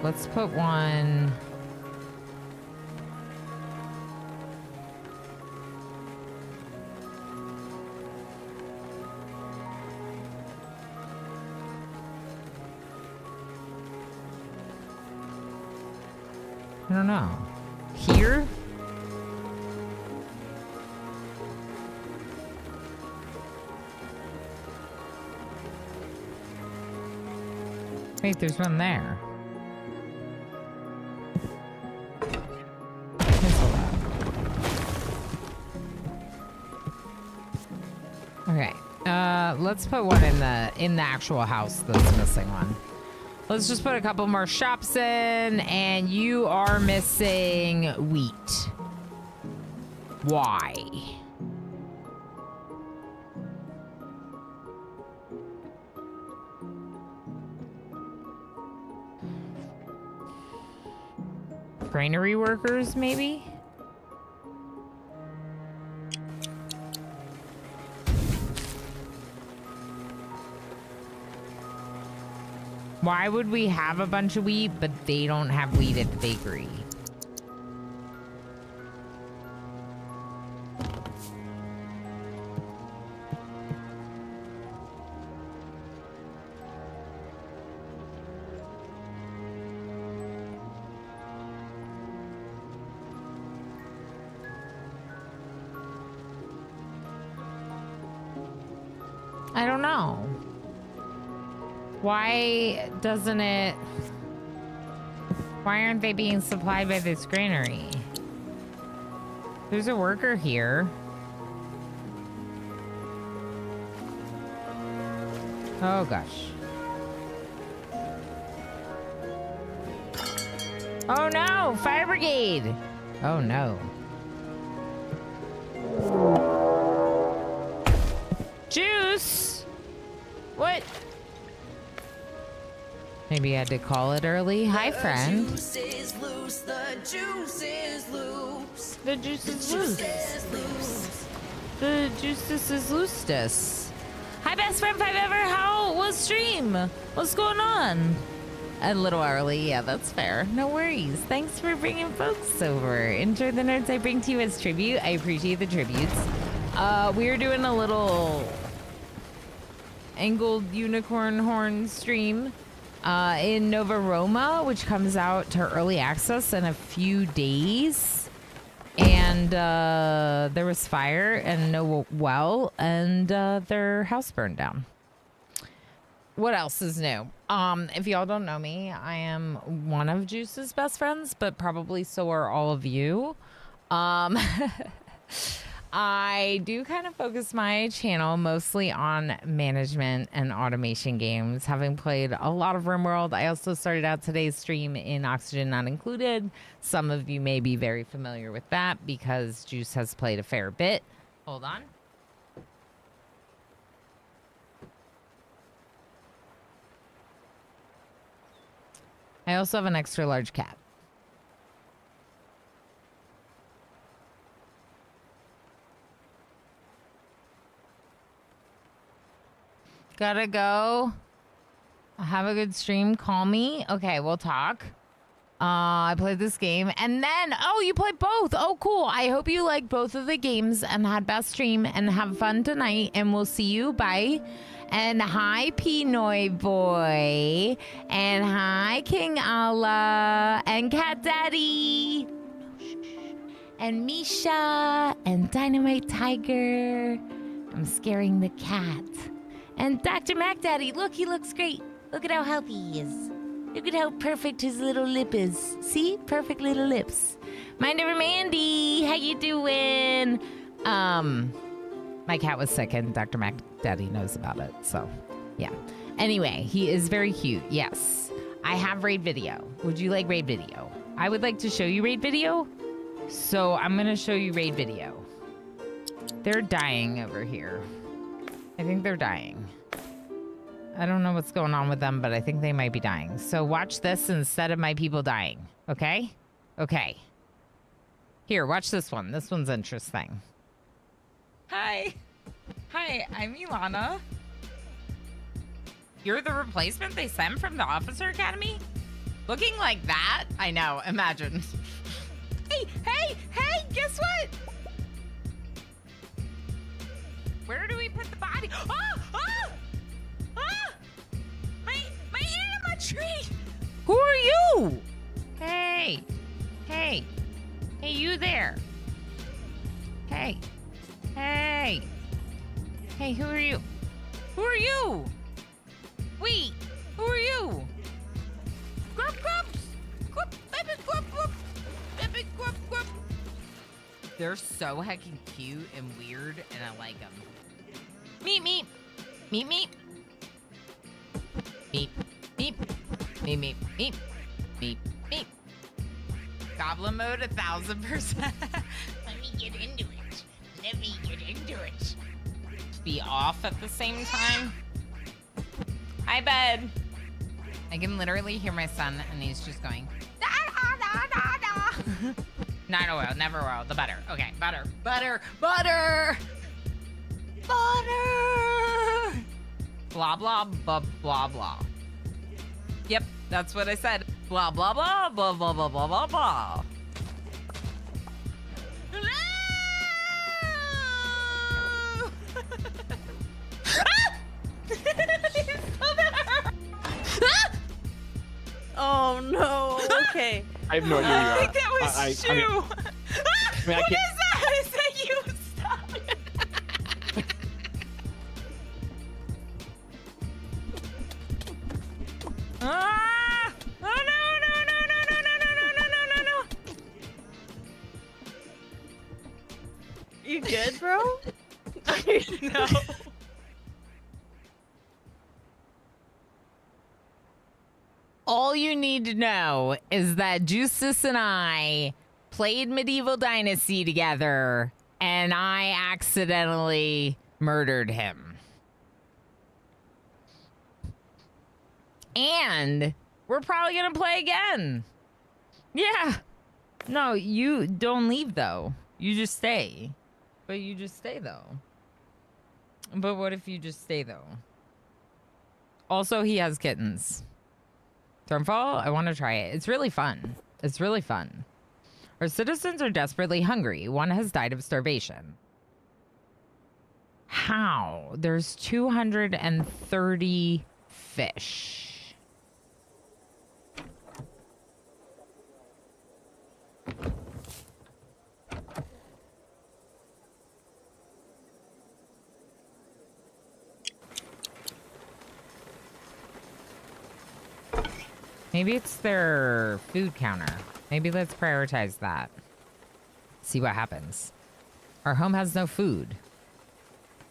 Let's put one. I don't know. Here? Wait, there's one there. Cancel that. Okay. Let's put one in the actual house that's missing one. Let's just put a couple more shops in, and you are missing wheat. Why? Granary workers, maybe? Why would we have a bunch of wheat, but they don't have wheat at the bakery? I don't know. Why doesn't it... Why aren't they being supplied by this granary? There's a worker here. Oh, gosh. Oh, no! Fire brigade! Oh, no. Juice! What? Maybe I had to call it early. Hi, friend.
The juice is loose. The juice is loose.
The juice is loose. The juice is loose. Hi, best friend 5ever. How was stream? What's going on? A little early. Yeah, that's fair. No worries. Thanks for bringing folks over. Enjoy the nerds I bring to you as tribute. I appreciate the tributes. We are doing a little angled unicorn horn stream in Nova Roma, which comes out to early access in a few days. And there was fire and no well, and their house burned down. What else is new? If y'all don't know me, I am one of Juice's best friends, but probably so are all of you. I do kind of focus my channel mostly on management and automation games, having played a lot of RimWorld. I also started out today's stream in Oxygen Not Included. Some of you may be very familiar with that because Juice has played a fair bit. Hold on. I also have an extra large cat. Gotta go. Have a good stream. Call me. Okay, we'll talk. I played this game. And then, oh, you played both. Oh, cool. I hope you like both of the games and had best stream and have fun tonight. And we'll see you. Bye. And hi, Pinoy Boy. And hi, King Allah. And Cat Daddy. And Misha. And Dynamite Tiger. I'm scaring the cat. And Dr. Mac Daddy, look, he looks great. Look at how healthy he is. Look at how perfect his little lip is. See? Perfect little lips. My neighbor Mandy, how you doing? My cat was sick and Dr. Mac Daddy knows about it, so yeah. Anyway, he is very cute, yes. I have raid video. Would you like raid video? I would like to show you raid video, so I'm gonna show you raid video. They're dying over here. I think they're dying. I don't know what's going on with them, but I think they might be dying. So watch this instead of my people dying, okay? Okay. Here, watch this one. This one's interesting.
Hi. Hi, I'm Ilana.
You're the replacement they sent from the officer academy? Looking like that? I know, imagine. Hey, guess what? Where do we put the body? My animatree! Who are you? Hey, you there. Hey, who are you? Who are you? Wait, who are you? Grup, grup. They're so heckin' cute and weird, and I like them. Meep. Goblin mode 1000%. Let me get into it. Be off at the same time. Hi, bud. I can literally hear my son, and he's just going, da. Not a will, never will. The butter. Okay, butter. Blah, blah, blah, blah, blah. Yep, that's what I said. Blah, blah, blah, blah, blah, blah, blah, blah, blah.
Oh no. Okay.
I have no idea who you are.
I think that was Shu. What
can't-
is that? Is that you? Stop it. Ah! Oh no.
You good, bro?
No. All you need to know is that Justice and I played Medieval Dynasty together, and I accidentally murdered him. And we're probably gonna play again. Yeah. No, you don't leave, though. You just stay. But you just stay, though. But what if you just stay, though? Also, he has kittens. Stormfall, I want to try it. It's really fun. Our citizens are desperately hungry. One has died of starvation. How? There's 230 fish. Maybe it's their food counter. Maybe let's prioritize that. See what happens. Our home has no food.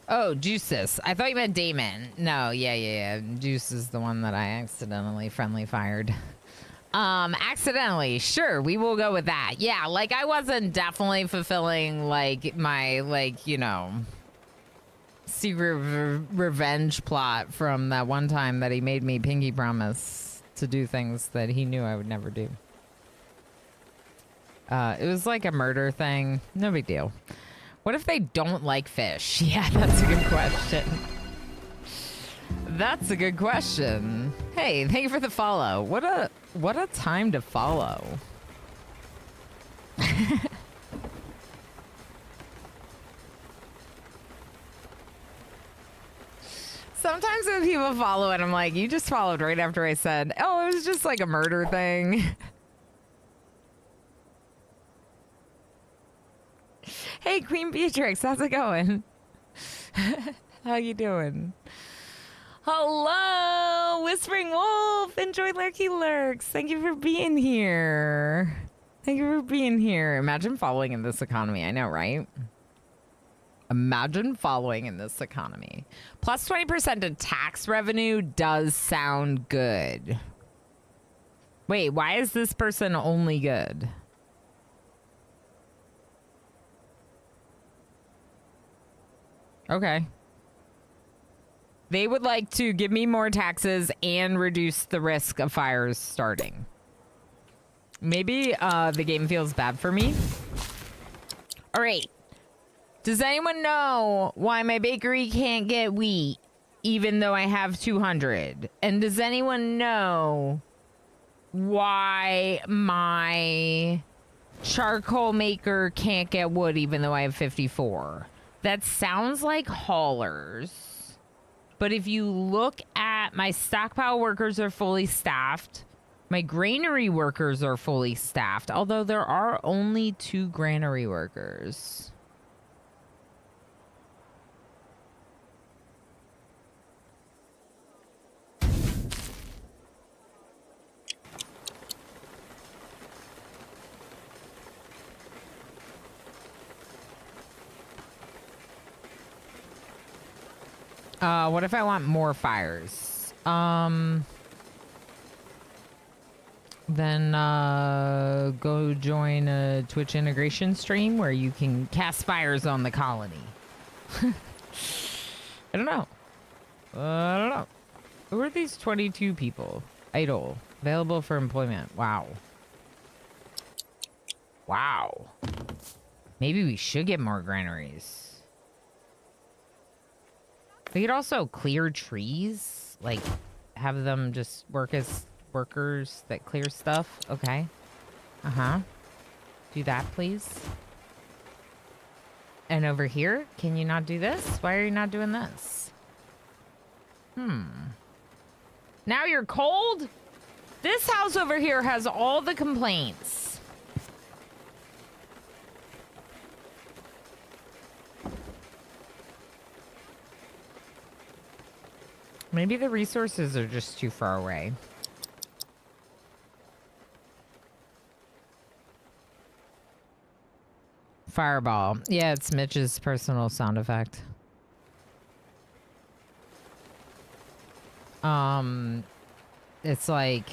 Oh, Juices. I thought you meant Damon. No, yeah. Juice is the one that I accidentally friendly fired. Accidentally. Sure, we will go with that. Yeah, like I wasn't definitely fulfilling like my secret revenge plot from that one time that he made me pinky promise to do things that he knew I would never do. It was like a murder thing. No big deal. What if they don't like fish? Yeah, that's a good question. Hey, thank you for the follow. What a time to follow. Sometimes when people follow it, I'm like, you just followed right after I said, oh, it was just like a murder thing. Hey, Queen Beatrix, how's it going? How you doing? Hello, Whispering Wolf. Enjoy Lurky Lurks. Thank you for being here. Imagine following in this economy. I know, right? Imagine following in this economy. Plus 20% to tax revenue does sound good. Wait, why is this person only good? Okay. They would like to give me more taxes and reduce the risk of fires starting. Maybe the game feels bad for me. All right. Does anyone know why my bakery can't get wheat? even though I have 200? And does anyone know why my charcoal maker can't get wood even though I have 54? That sounds like haulers. But if you look at my stockpile workers are fully staffed. My granary workers are fully staffed, although there are only 2 granary workers. What if I want more fires? Then go join a Twitch integration stream where you can cast fires on the colony. I don't know. I don't know. Who are these 22 people? Idle. Available for employment. Wow. Wow. Maybe we should get more granaries. We could also clear trees. Like, have them just work as workers that clear stuff. Okay. Uh-huh. Do that, please. And over here, can you not do this? Why are you not doing this? Now you're cold? This house over here has all the complaints. Maybe the resources are just too far away. Fireball. Yeah, it's Mitch's personal sound effect. It's like...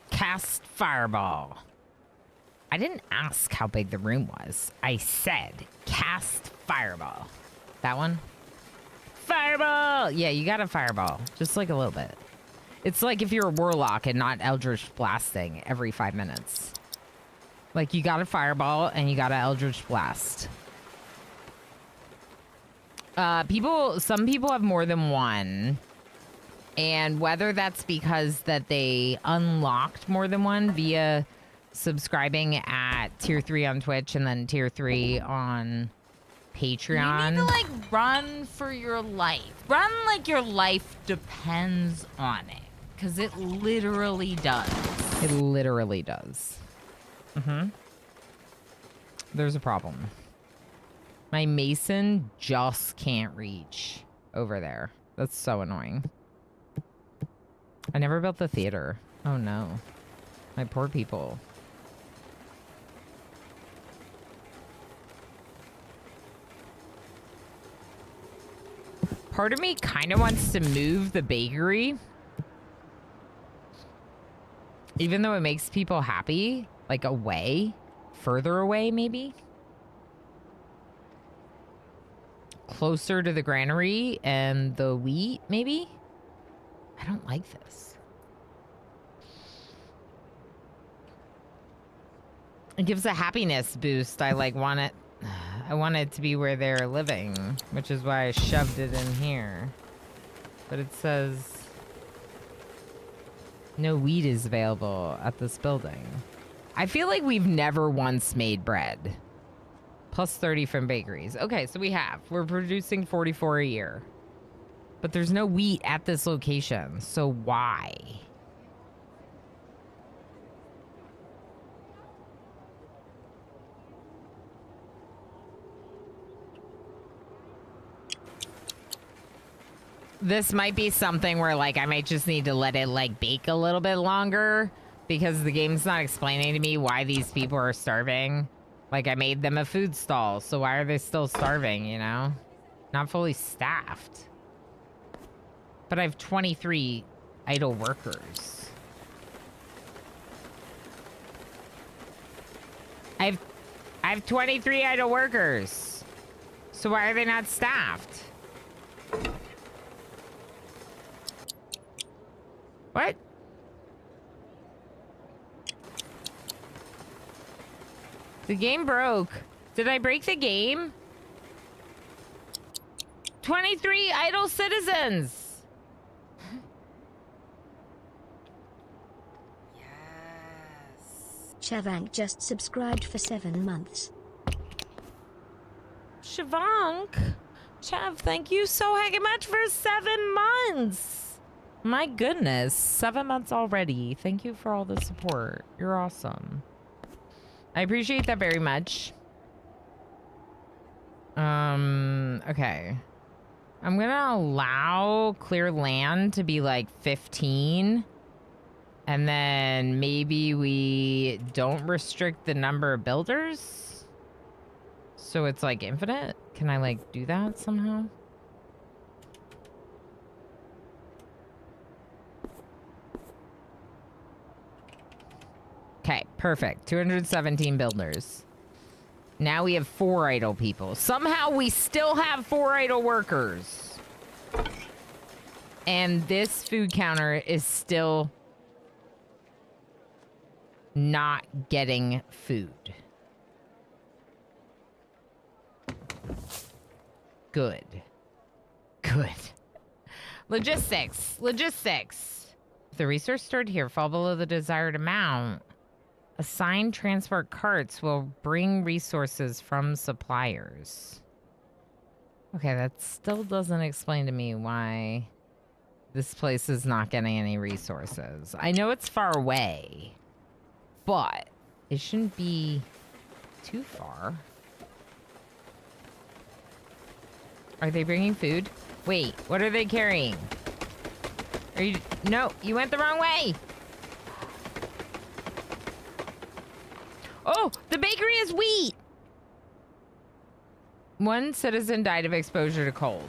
Cast fireball. I didn't ask how big the room was. I said, cast fireball. That one? Fireball! Yeah, you got a fireball. Just like a little bit. It's like if you're a warlock and not Eldritch Blasting every 5 minutes. Like, you got a fireball and you got an Eldritch Blast. Some people have more than one. And whether that's because that they unlocked more than one via subscribing at tier 3 on Twitch and then tier 3 on Patreon. You need to, like, run for your life. Run like your life depends on it. Because it literally does. It literally does. There's a problem. My mason just can't reach over there. That's so annoying. I never built the theater. Oh no. My poor people. Part of me kind of wants to move the bakery. Even though it makes people happy. Like away. Further away, maybe. Closer to the granary and the wheat, maybe? I don't like this. It gives a happiness boost. I like want it. I want it to be where they're living, which is why I shoved it in here. But it says no wheat is available at this building. I feel like we've never once made bread. Plus 30 from bakeries. Okay, so we have. We're producing 44 a year. But there's no wheat at this location, so why? This might be something where, like, I might just need to let it, like, bake a little bit longer because the game's not explaining to me why these people are starving. Like, I made them a food stall, so why are they still starving, you know? Not fully staffed. But I have 23 idle workers. I have 23 idle workers. So why are they not staffed? What? The game broke. Did I break the game? 23 idle citizens.
Chavank just subscribed for 7 months.
Shavank. Chav, thank you so heckin' much for 7 months. My goodness, 7 months already. Thank you for all the support. You're awesome. I appreciate that very much. Okay. I'm gonna allow clear land to be like 15. And then maybe we don't restrict the number of builders. So it's like infinite. Can I like do that somehow? Okay, perfect. 217 builders. Now we have 4 idle people. Somehow we still have 4 idle workers. And this food counter is still not getting food. Good. Good. Logistics. Logistics. If the resource stored here fall below the desired amount, assigned transport carts will bring resources from suppliers. Okay, that still doesn't explain to me why this place is not getting any resources. I know it's far away, but it shouldn't be too far. Are they bringing food? Wait, what are they carrying? Are you... No, you went the wrong way. Oh, the bakery is wheat. 1 citizen died of exposure to cold.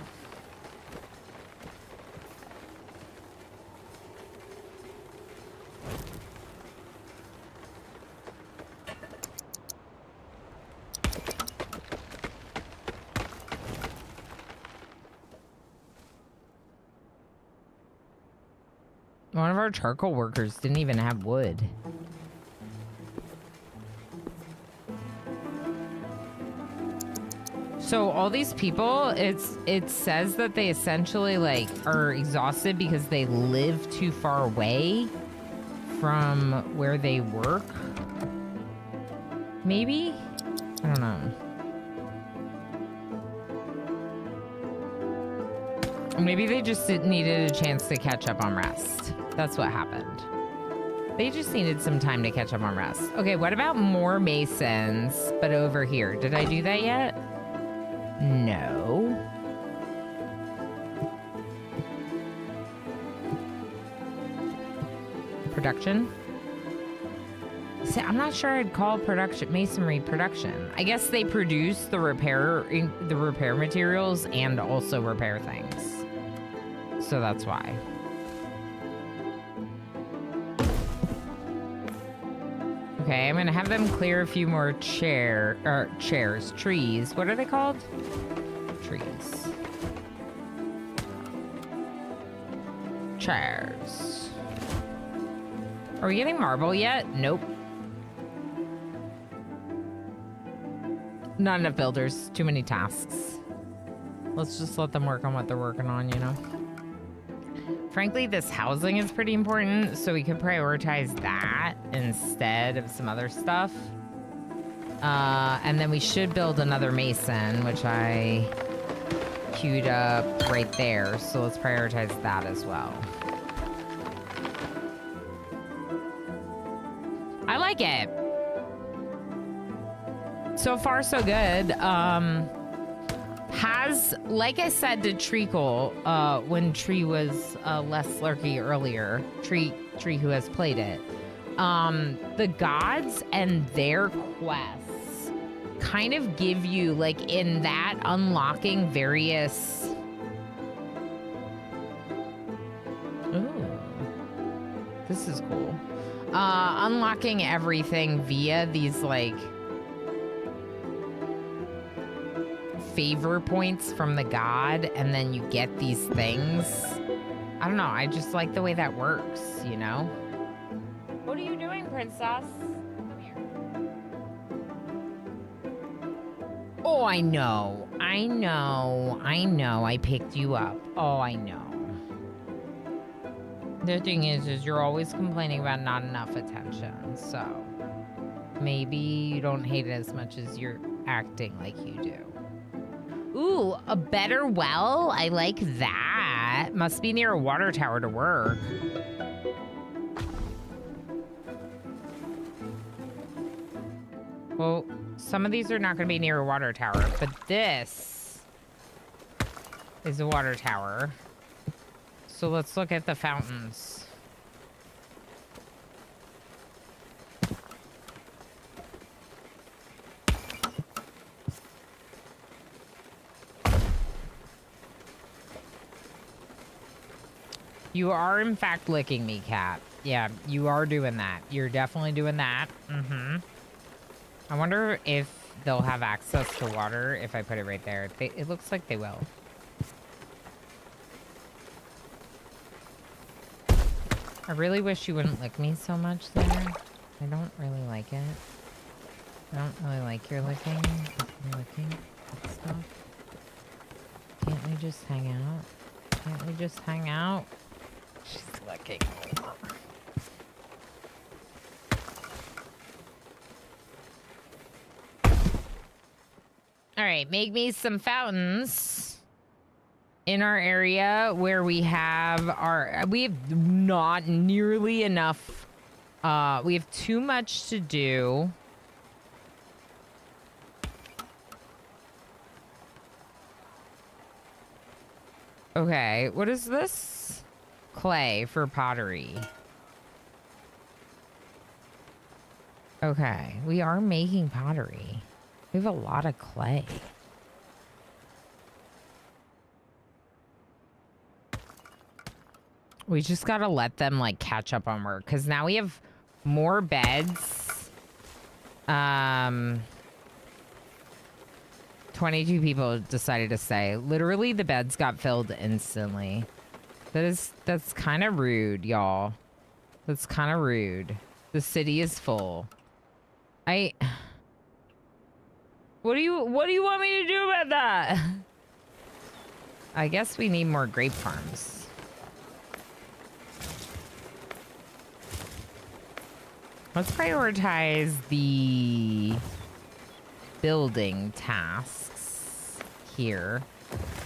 One of our charcoal workers didn't even have wood. So all these people, it says that they essentially like are exhausted because they live too far away from where they work. Maybe? I don't know. Maybe they just needed a chance to catch up on rest. That's what happened. They just needed some time to catch up on rest. Okay, what about more masons, but over here? Did I do that yet? No. Production? See, I'm not sure I'd call masonry production. I guess they produce the repair materials and also repair things. So that's why. Okay, I'm gonna have them clear a few more trees. What are they called? Trees. Chairs. Are we getting marble yet? Nope. Not enough builders. Too many tasks. Let's just let them work on what they're working on, you know? Frankly, this housing is pretty important, so we could prioritize that instead of some other stuff. And then we should build another mason, which I queued up right there. So let's prioritize that as well. I like it. So far, so good. Like I said to Treacle, when Tree was less lurky earlier, Tree who has played it, the gods and their quests kind of give you, like, in that unlocking various... Ooh. This is cool. Unlocking everything via these, like... favor points from the god, and then you get these things. I don't know, I just like the way that works, you know? What are you doing, princess? Come here. Oh, I know. I know. I know. I picked you up. Oh, I know. The thing is you're always complaining about not enough attention. So maybe you don't hate it as much as you're acting like you do. Ooh, a better well? I like that. Must be near a water tower to work. Well, some of these are not going to be near a water tower, but this is a water tower. So let's look at the fountains. You are, in fact, licking me, cat. Yeah, you are doing that. You're definitely doing that. Mm-hmm. I wonder if they'll have access to water if I put it right there. It looks like they will. I really wish you wouldn't lick me so much there. I don't really like it. I don't really like your licking. Your licking stuff. Can't we just hang out? Can't we just hang out? She's licking over. All right, make me some fountains in our area where we have not nearly enough. We have too much to do. Okay, what is this? Clay for pottery. Okay, we are making pottery. We have a lot of clay. We just gotta let them like catch up on work because now we have more beds. 22 people decided to stay. Literally, the beds got filled instantly. That's kind of rude, y'all. That's kind of rude. The city is full. What do you want me to do about that? I guess we need more grape farms. Let's prioritize the building tasks here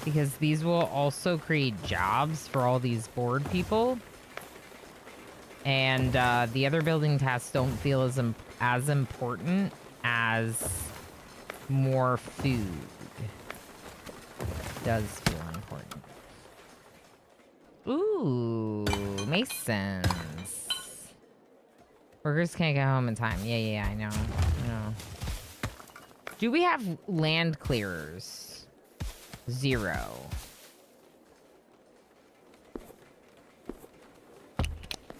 because these will also create jobs for all these bored people. And the other building tasks don't feel as important as more food does feel important. Ooh, masons. Workers can't get home in time. Yeah, I know. Do we have land clearers? 0.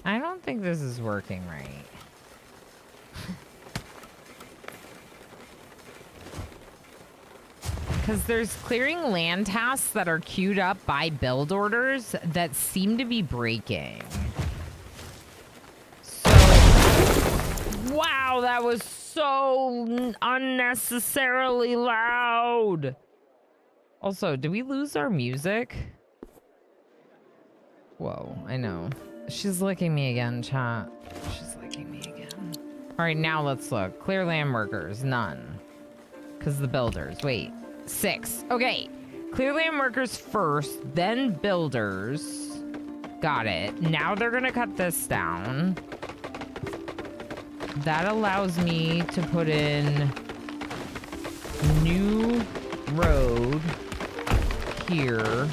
I don't think this is working right. Because there's clearing land tasks that are queued up by build orders that seem to be breaking. So, wow, that was so unnecessarily loud. Also, did we lose our music? Whoa, I know. She's licking me again, chat. She's licking me again. All right, now let's look. Clear land workers, none. Because the builders, wait. 6. Okay. Clear land workers first, then builders. Got it. Now they're going to cut this down. That allows me to put in new road here.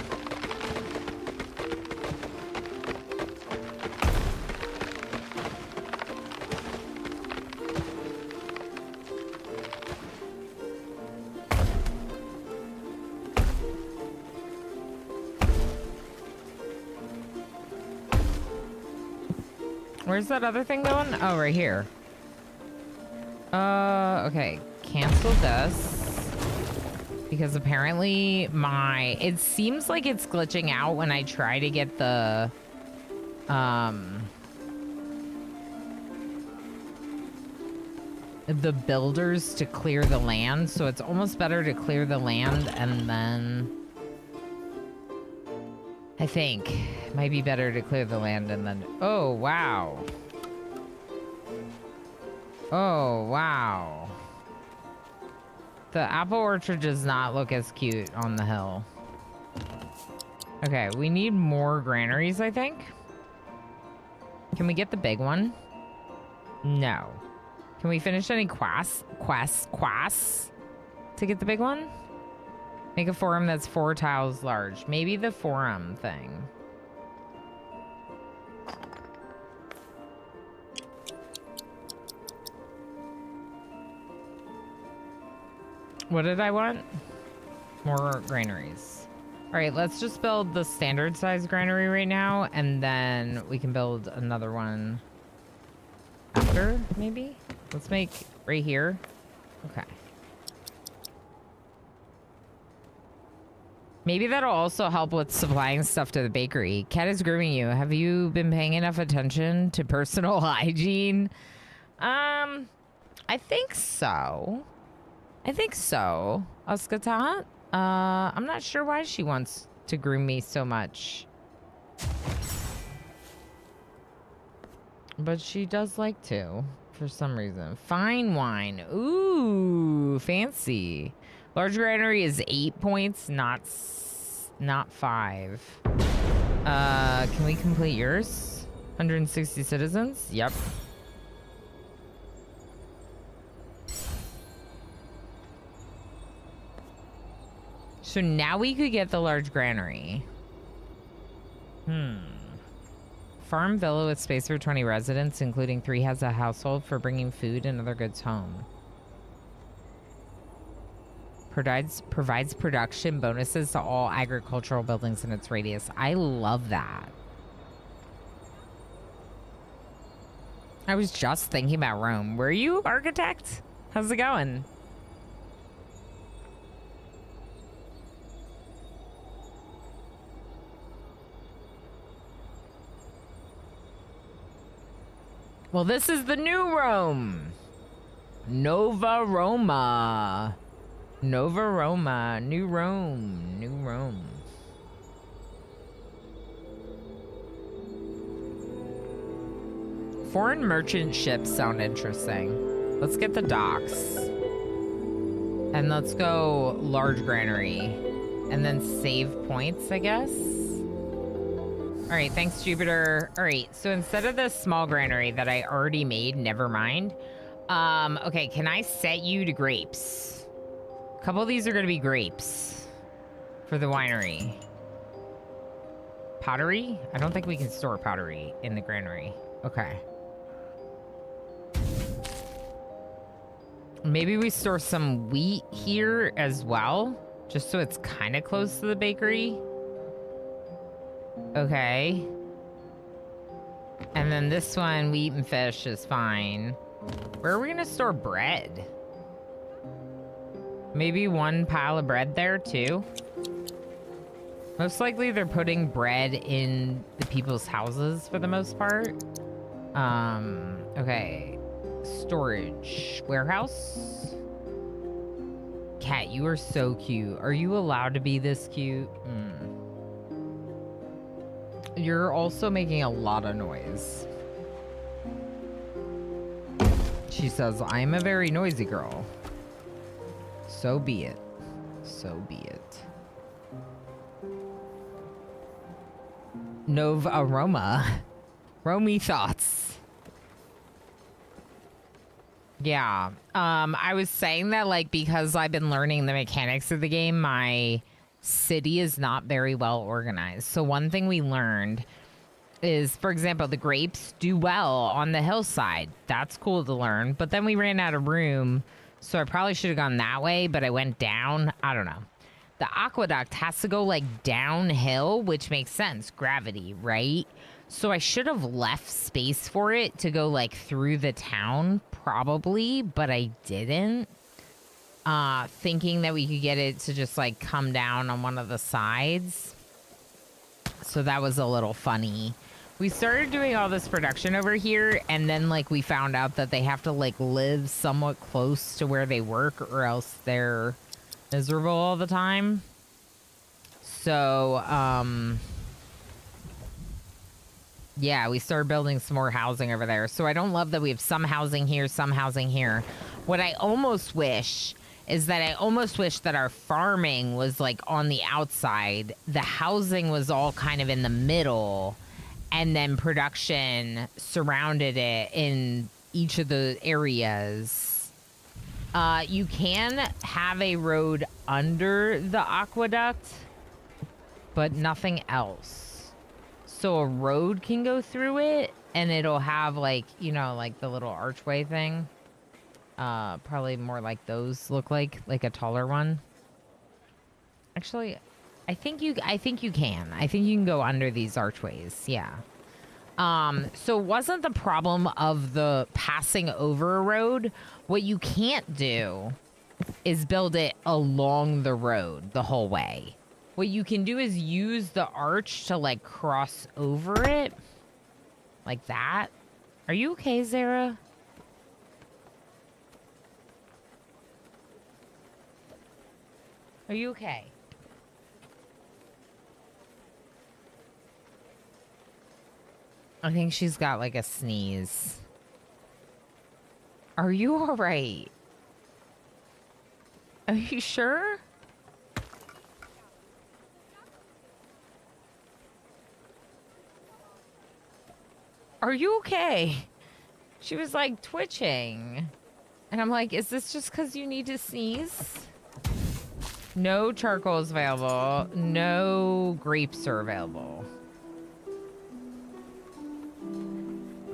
Where's that other thing going? Oh, right here. Okay. Cancel this. Because apparently it seems like it's glitching out when I try to get the, the builders to clear the land, so it's almost better to clear the land and then... I think it might be better to clear the land and then... Oh, wow. Oh, wow. The apple orchard does not look as cute on the hill. Okay, we need more granaries, I think. Can we get the big one? No. Can we finish any quests to get the big one? Make a forum that's 4 tiles large. Maybe the forum thing. What did I want? More granaries. All right, let's just build the standard size granary right now, and then we can build another one after, maybe? Let's make right here. Okay. Maybe that'll also help with supplying stuff to the bakery. Cat is grooming you. Have you been paying enough attention to personal hygiene? I think so. I think so. Oskata? I'm not sure why she wants to groom me so much. But she does like to, for some reason. Fine wine. Ooh, fancy. Large granary is 8 points, not 5. Can we complete yours? 160 citizens? Yep. So now we could get the large granary. Farm villa with space for 20 residents, including 3 has a household for bringing food and other goods home. Provides production bonuses to all agricultural buildings in its radius. I love that. I was just thinking about Rome. Were you, architect? How's it going? Well, this is the new Rome. Nova Roma. Nova Roma. New Rome. New Rome. Foreign merchant ships sound interesting. Let's get the docks. And let's go large granary. And then save points, I guess. All right, thanks, Jupiter. All right, so instead of the small granary that I already made, never mind. Okay, can I set you to grapes? A couple of these are going to be grapes for the winery. Pottery? I don't think we can store pottery in the granary. Okay. Maybe we store some wheat here as well, just so it's kind of close to the bakery. Okay. And then this one, wheat and fish, is fine. Where are we gonna store bread? Maybe one pile of bread there, too? Most likely they're putting bread in the people's houses for the most part. Okay. Storage. Warehouse? Cat, you are so cute. Are you allowed to be this cute? You're also making a lot of noise. She says, I'm a very noisy girl. So be it. So be it. Nova Aroma. Romy thoughts. Yeah. I was saying that, like, because I've been learning the mechanics of the game, my city is not very well organized. So one thing we learned is, for example, the grapes do well on the hillside. That's cool to learn. But then we ran out of room, so I probably should have gone that way, but I went down. I don't know. The aqueduct has to go, like, downhill, which makes sense. Gravity, right? So I should have left space for it to go, like, through the town, probably, but I didn't. Thinking that we could get it to just, like, come down on one of the sides. So that was a little funny. We started doing all this production over here, and then, like, we found out that they have to, like, live somewhat close to where they work, or else they're miserable all the time. So, yeah, we started building some more housing over there. So I don't love that we have some housing here, some housing here. What I almost wish is that our farming was, like, on the outside. The housing was all kind of in the middle, and then production surrounded it in each of the areas. You can have a road under the aqueduct, but nothing else. So a road can go through it, and it'll have, like, you know, like the little archway thing. Probably more like those look like a taller one. Actually, I think you can. I think you can go under these archways. Yeah. So it wasn't the problem of the passing over a road. What you can't do is build it along the road the whole way. What you can do is use the arch to, like, cross over it. Like that. Are you okay, Zara? Are you okay? I think she's got, like, a sneeze. Are you all right? Are you sure? Are you okay? She was, like, twitching. And I'm like, is this just because you need to sneeze? No charcoal is available. No grapes are available.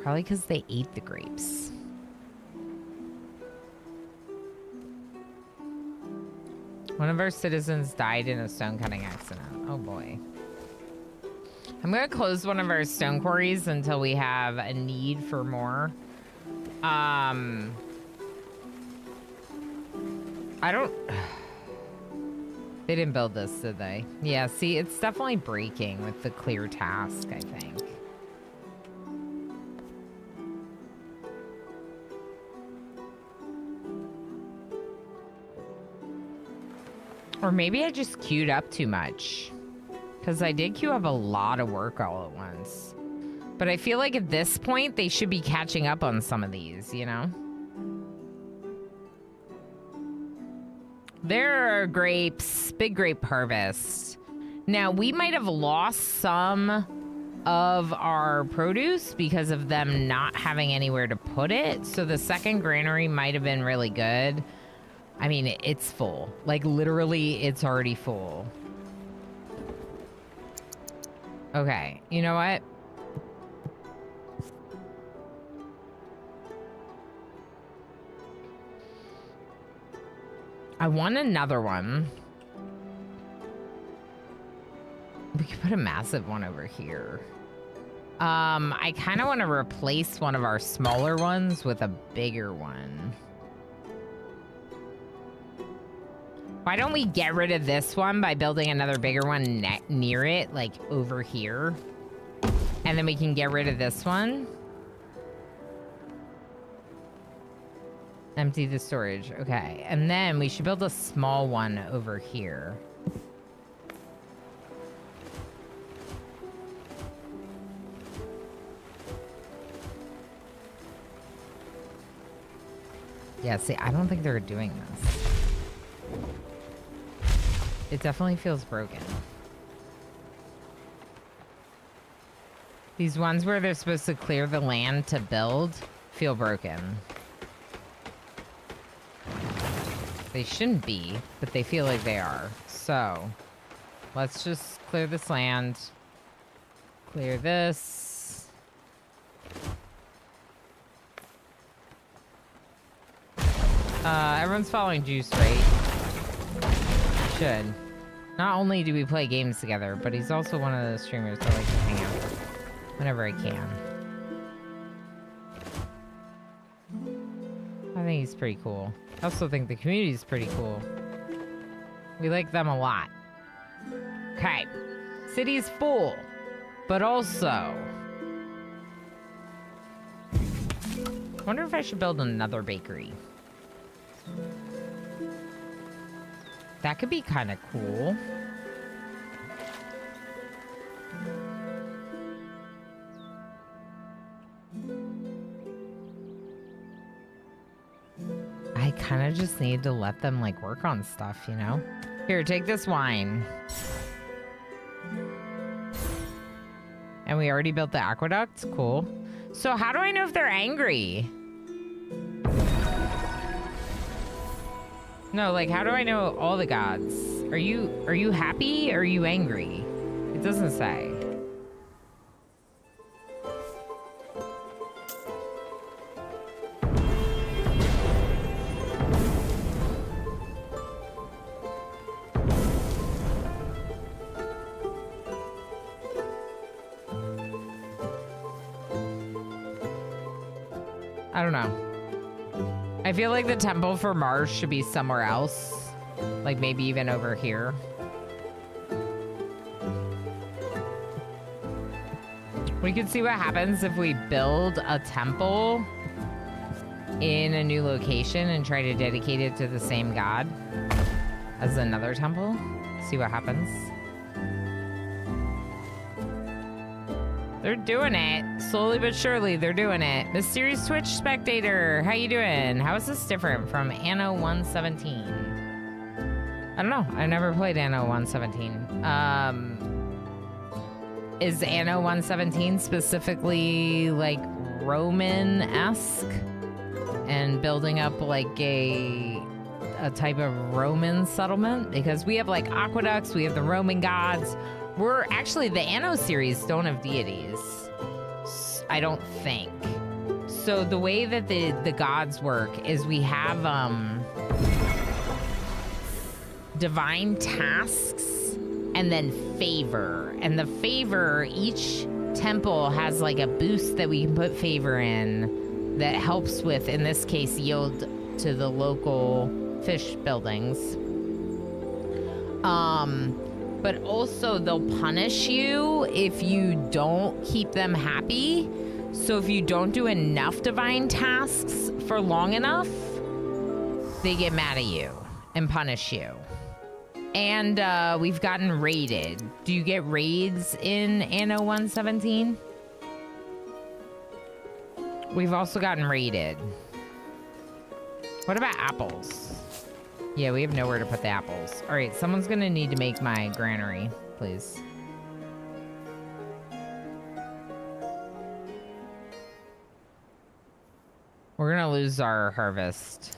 Probably because they ate the grapes. One of our citizens died in a stone cutting accident. Oh boy. I'm going to close one of our stone quarries until we have a need for more. I don't... They didn't build this, did they? Yeah, see, it's definitely breaking with the clear task, I think. Or maybe I just queued up too much. Because I did queue up a lot of work all at once. But I feel like at this point, they should be catching up on some of these, you know? There are grapes. Big grape harvest. Now, we might have lost some of our produce because of them not having anywhere to put it. So the second granary might have been really good. I mean, it's full. Like, literally, it's already full. Okay, you know what? I want another one. We could put a massive one over here. I kind of want to replace one of our smaller ones with a bigger one. Why don't we get rid of this one by building another bigger one near it, like over here? And then we can get rid of this one. Empty the storage. Okay. And then we should build a small one over here. Yeah, see, I don't think they're doing this. It definitely feels broken. These ones where they're supposed to clear the land to build feel broken. They shouldn't be, but they feel like they are. So, let's just clear this land. Clear this. Everyone's following Juice, right? Should. Not only do we play games together, but he's also one of those streamers that like to hang out whenever I can. I think he's pretty cool. I also think the community is pretty cool. We like them a lot. Okay. City's full, but also wonder if I should build another bakery. That could be kind of cool. I kind of just need to let them like work on stuff, you know? Here, take this wine. And we already built the aqueduct. Cool. So how do I know if they're angry? No, like how do I know all the gods? Are you happy or are you angry? It doesn't say. I don't know. I feel like the temple for Mars should be somewhere else. Like maybe even over here. We could see what happens if we build a temple in a new location and try to dedicate it to the same god as another temple. See what happens. They're doing it. Slowly but surely, they're doing it. Mysterious Twitch spectator, how you doing? How is this different from Anno 117? I don't know. I never played Anno 117. Is Anno 117 specifically like Roman-esque and building up like a type of Roman settlement? Because we have like aqueducts, we have the Roman gods. We're actually, the Anno series don't have deities, I don't think. So the way that the gods work is we have divine tasks and then favor. And the favor, each temple has like a boost that we can put favor in that helps with, in this case, yield to the local fish buildings. But also they'll punish you if you don't keep them happy. So if you don't do enough divine tasks for long enough, they get mad at you and punish you. And we've gotten raided. Do you get raids in Anno 117? We've also gotten raided. What about apples? Yeah, we have nowhere to put the apples. All right, someone's gonna need to make my granary, please. We're gonna lose our harvest.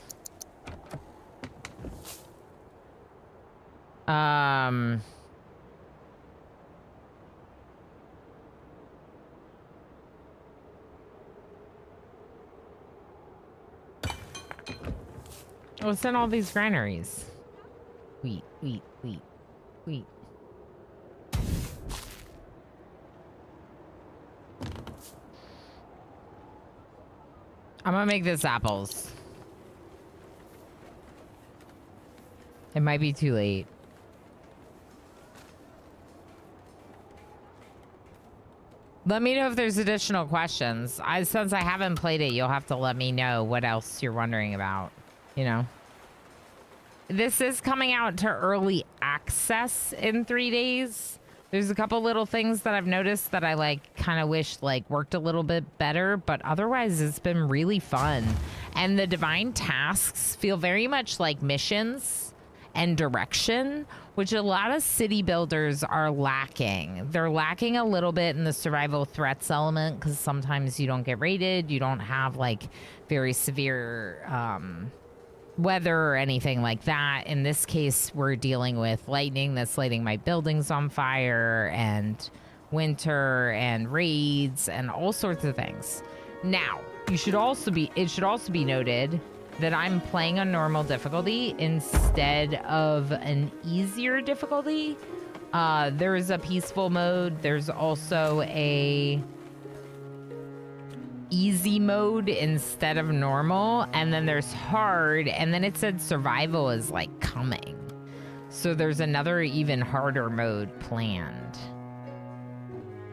What's in all these granaries? Wheat. I'm gonna make this apples. It might be too late. Let me know if there's additional questions. Since I haven't played it, you'll have to let me know what else you're wondering about. You know, this is coming out to early access in 3 days. There's a couple little things that I've noticed that I like kind of wish like worked a little bit better, but otherwise it's been really fun. And the divine tasks feel very much like missions and direction, which a lot of city builders are lacking. They're lacking a little bit in the survival threats element because sometimes you don't get raided, you don't have like very severe weather or anything like that. In this case, we're dealing with lightning that's lighting my buildings on fire and winter and raids and all sorts of things. Now, it should also be noted that I'm playing on normal difficulty instead of an easier difficulty. There is a peaceful mode. There's also a easy mode instead of normal, and then there's hard, and then it said survival is like coming, so there's another even harder mode planned.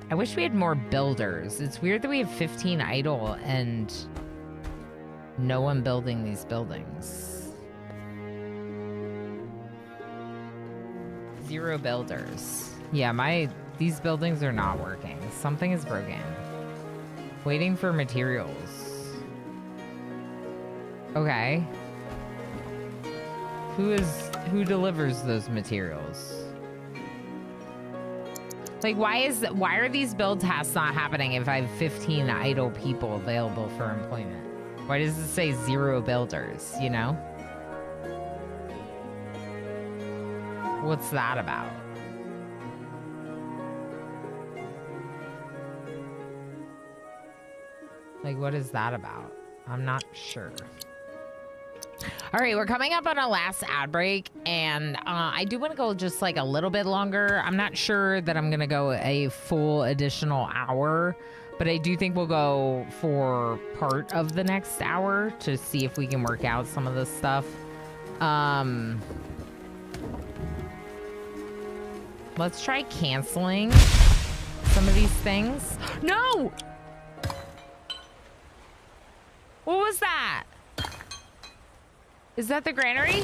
I wish we had more builders. It's weird that we have 15 idle and No one building these buildings. 0 builders. Yeah, these buildings are not working. Something is broken. Waiting for materials. Okay. Who delivers those materials? Like, why are these build tasks not happening if I have 15 idle people available for employment? Why does it say 0 builders, you know? What's that about? Like, what is that about? I'm not sure. All right, we're coming up on our last ad break, and I do want to go just like a little bit longer. I'm not sure that I'm going to go a full additional hour, but I do think we'll go for part of the next hour to see if we can work out some of this stuff. Let's try canceling some of these things. No! What was that? Is that the granary?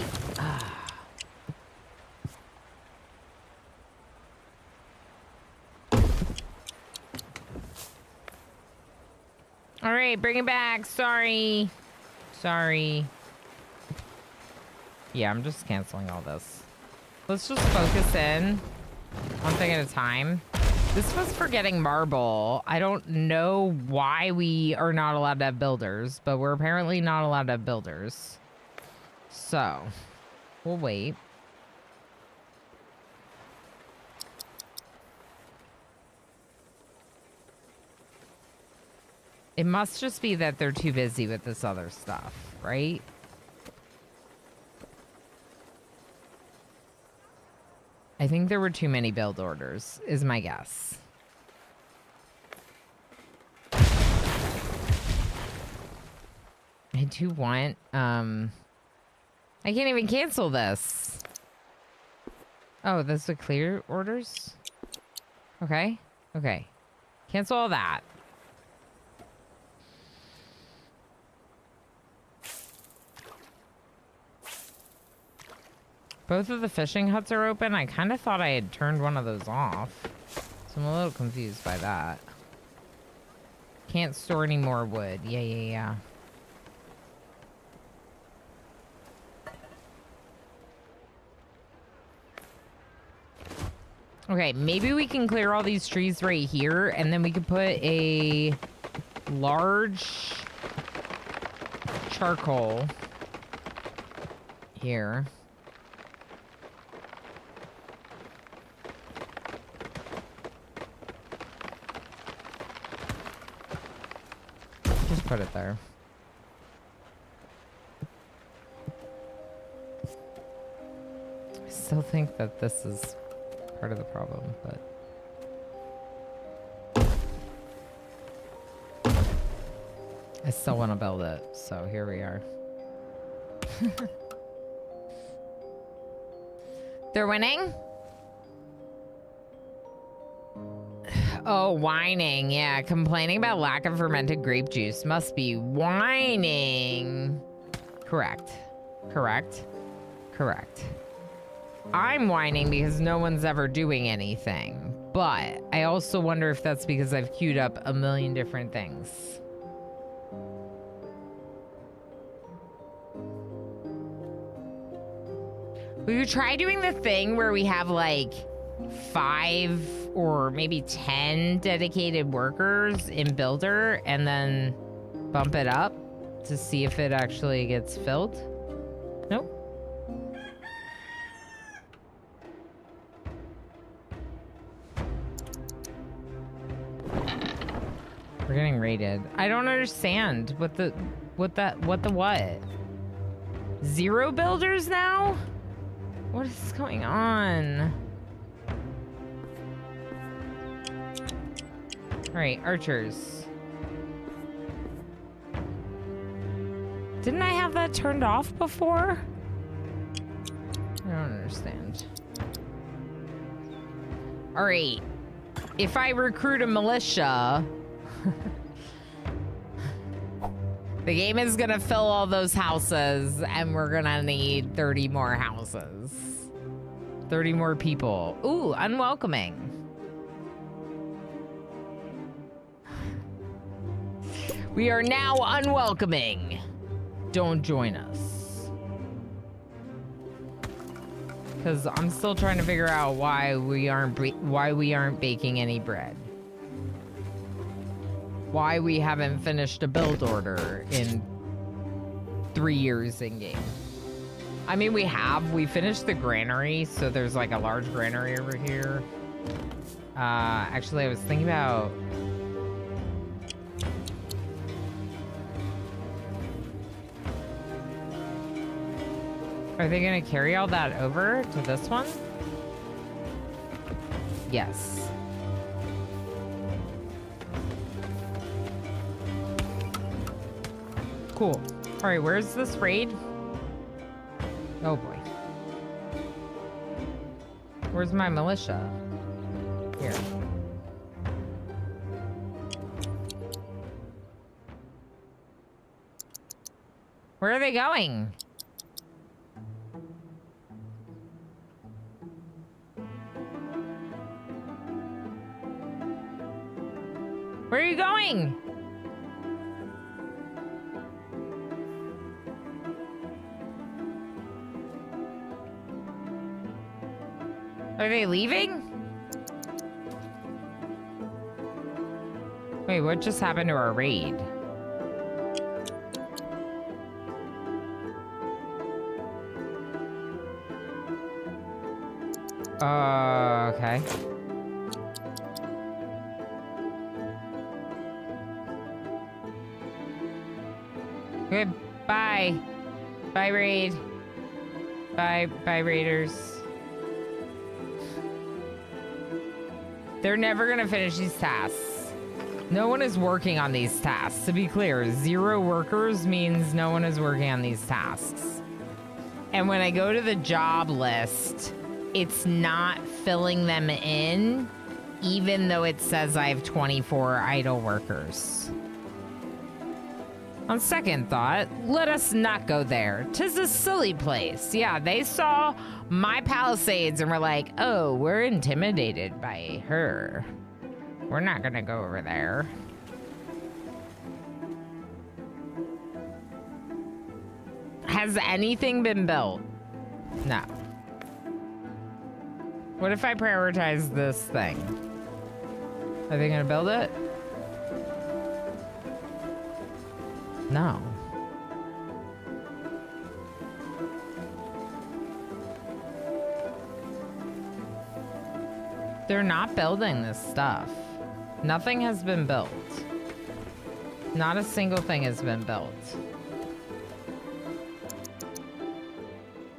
All right, bring it back. Sorry. Sorry. Yeah, I'm just canceling all this. Let's just focus in one thing at a time. This was for getting marble. I don't know why we are not allowed to have builders, but we're apparently not allowed to have builders. So, we'll wait. It must just be that they're too busy with this other stuff, right? I think there were too many build orders, is my guess. I do want, I can't even cancel this. Oh, those are clear orders? Okay. Okay. Cancel all that. Both of the fishing huts are open. I kind of thought I had turned one of those off. So I'm a little confused by that. Can't store any more wood. Yeah. Okay, maybe we can clear all these trees right here, and then we could put a large charcoal here. Just put it there. I still think that this is part of the problem, but I still want to build it, so here we are. They're winning? Oh, whining. Yeah, complaining about lack of fermented grape juice. Must be whining. Correct. I'm whining because no one's ever doing anything. But I also wonder if that's because I've queued up a million different things. We could try doing the thing where we have like 5 or maybe 10 dedicated workers in Builder and then bump it up to see if it actually gets filled. Nope. We're getting raided. I don't understand what? 0 builders now? What is going on? All right, archers. Didn't I have that turned off before? I don't understand. All right, if I recruit a militia, The game is gonna fill all those houses, and we're gonna need 30 more houses. 30 more people. Ooh, unwelcoming. We are now unwelcoming. Don't join us. Because I'm still trying to figure out why we aren't baking any bread. Why we haven't finished a build order in 3 years in game. I mean, we finished the granary, so there's like a large granary over here. Actually, I was thinking about... Are they gonna carry all that over to this one? Yes. Cool. All right, where's this raid? Oh boy. Where's my militia? Here. Where are they going? Where are you going? Are they leaving? Wait, what just happened to our raid? Okay. Goodbye. Bye, raid. Bye, raiders. They're never gonna finish these tasks. No one is working on these tasks. To be clear, 0 workers means no one is working on these tasks. And when I go to the job list, it's not filling them in, even though it says I have 24 idle workers. On second thought, let us not go there. 'Tis a silly place. Yeah, they saw my palisades and were like, oh, we're intimidated by her. We're not gonna go over there. Has anything been built? No. What if I prioritize this thing? Are they gonna build it? No. They're not building this stuff. Nothing has been built. Not a single thing has been built.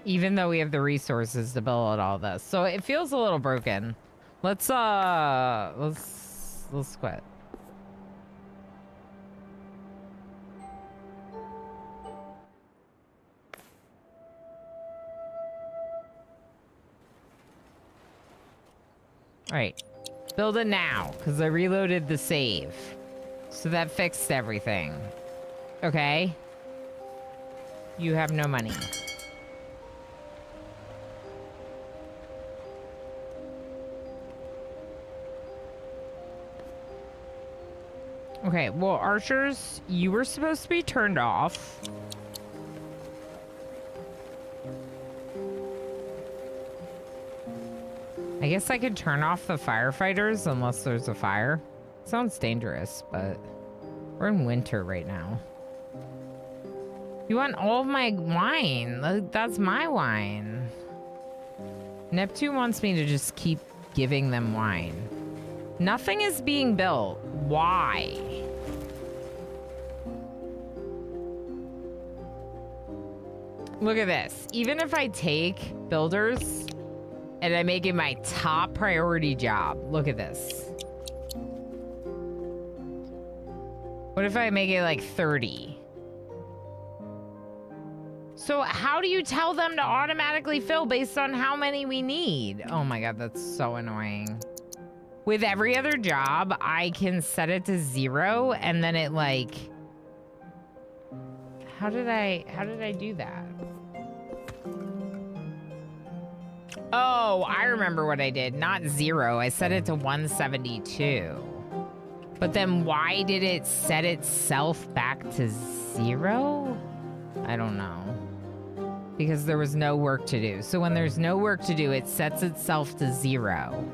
Even though we have the resources to build all this. So it feels a little broken. Let's quit. Alright, build it now, because I reloaded the save. So that fixed everything. Okay? You have no money. Okay, well, archers, you were supposed to be turned off. I guess I could turn off the firefighters unless there's a fire. Sounds dangerous, but we're in winter right now. You want all of my wine? That's my wine. Neptune wants me to just keep giving them wine. Nothing is being built. Why? Look at this. Even if I take builders and I make it my top priority job, look at this. What if I make it like 30? So how do you tell them to automatically fill based on how many we need? Oh my God, that's so annoying. With every other job, I can set it to 0 and then it like How did I do that? Oh, I remember what I did. Not 0. I set it to 172. But then why did it set itself back to 0? I don't know. Because there was no work to do. So when there's no work to do, it sets itself to 0.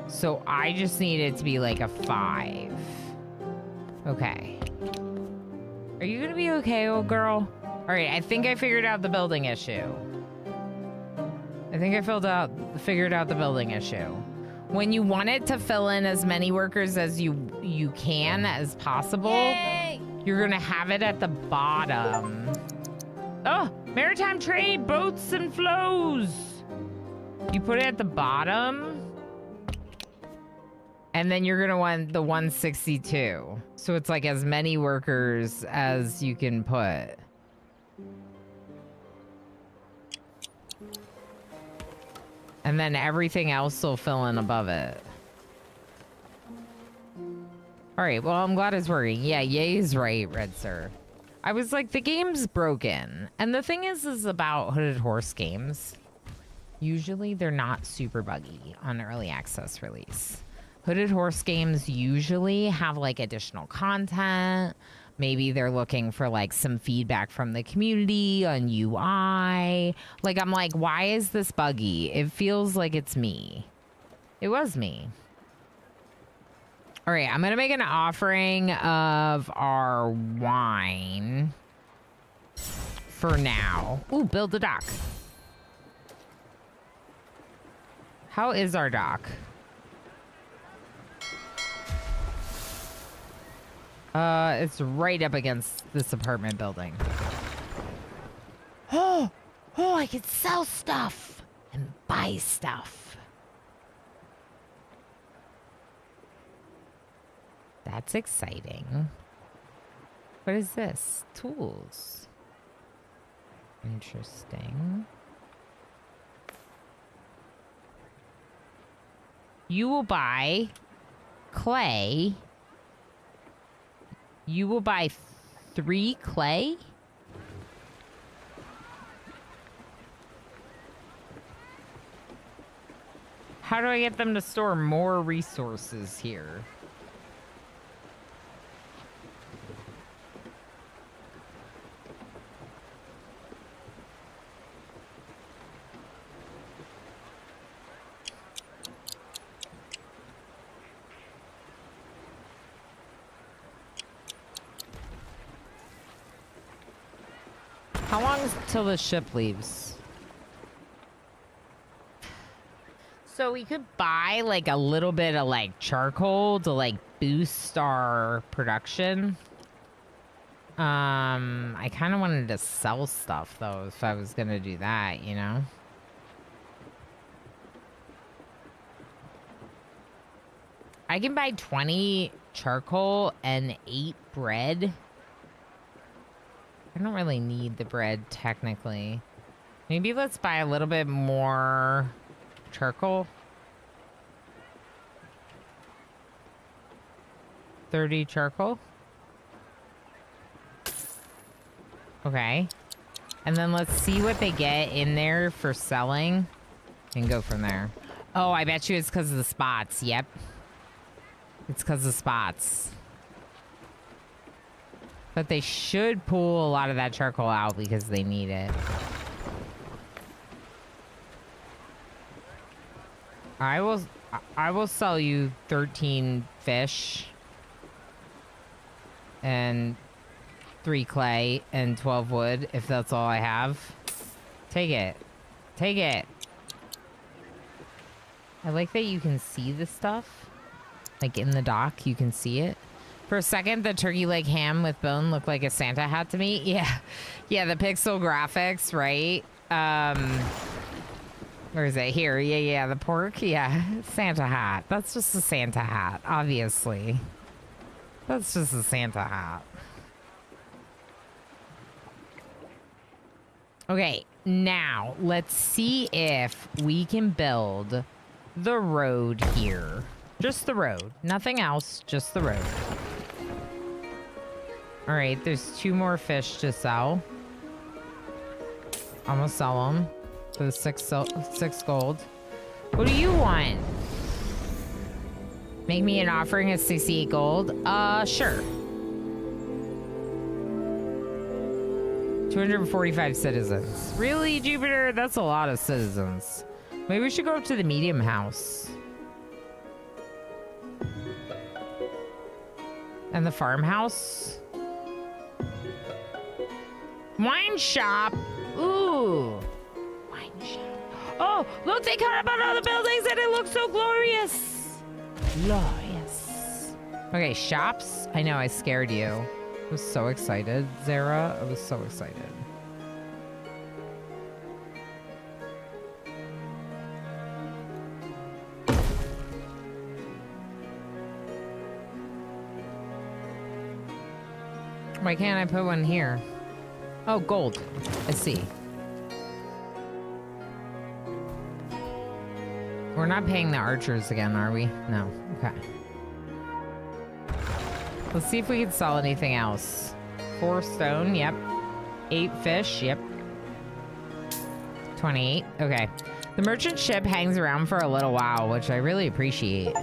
So I just need it to be like a 5. Okay. Are you gonna be okay, old girl? All right, I think I figured out the building issue. I think I figured out the building issue. When you want it to fill in as many workers as you can as possible,
Yay!
you're gonna have it at the bottom. Oh, maritime trade, boats and flows. You put it at the bottom, and then you're gonna want the 162. So it's like as many workers as you can put. And then everything else will fill in above it. All right, well, I'm glad it's working. Yeah, Yay's right, Red Sir. I was like, the game's broken. And the thing is about Hooded Horse games, usually they're not super buggy on early access release. Hooded Horse games usually have like additional content. Maybe they're looking for like some feedback from the community on UI. Like, I'm like, why is this buggy? It feels like it's me. It was me. All right, I'm going to make an offering of our wine for now. Ooh, build the dock. How is our dock? It's right up against this apartment building. Oh, I can sell stuff and buy stuff. That's exciting. What is this? Tools. Interesting. You will buy clay. You will buy 3 clay? How do I get them to store more resources here? How long is till the ship leaves? So we could buy like a little bit of like charcoal to like boost our production. I kind of wanted to sell stuff though if I was gonna do that, you know? I can buy 20 charcoal and 8 bread. I don't really need the bread, technically. Maybe let's buy a little bit more charcoal. 30 charcoal. Okay. And then let's see what they get in there for selling and go from there. Oh, I bet you it's because of the spots. Yep. It's because of spots. But they should pull a lot of that charcoal out because they need it. I will sell you 13 fish and 3 clay and 12 wood if that's all I have. Take it. Take it. I like that you can see the stuff. Like in the dock, you can see it. For a second, the turkey leg ham with bone looked like a Santa hat to me. Yeah. Yeah, the pixel graphics, right? Where is it? Here. Yeah, the pork. Yeah, Santa hat. That's just a Santa hat, obviously. That's just a Santa hat. Okay, now let's see if we can build the road here. Just the road. Nothing else, just the road. All right, there's 2 more fish to sell. I'm gonna sell them for the 6 gold. What do you want? Make me an offering of 68 gold? Sure. 245 citizens. Really, Jupiter? That's a lot of citizens. Maybe we should go up to the medium house. And the farmhouse? Wine shop? Ooh. Wine shop. Oh, look, they cut up on all the buildings and it looks so glorious. Glorious. Okay, shops. I know, I scared you. I was so excited, Zara. I was so excited. Why can't I put one here? Oh, gold. I see. We're not paying the archers again, are we? No. Okay. Let's see if we can sell anything else. 4 stone, yep. 8 fish, yep. 28, okay. The merchant ship hangs around for a little while, which I really appreciate.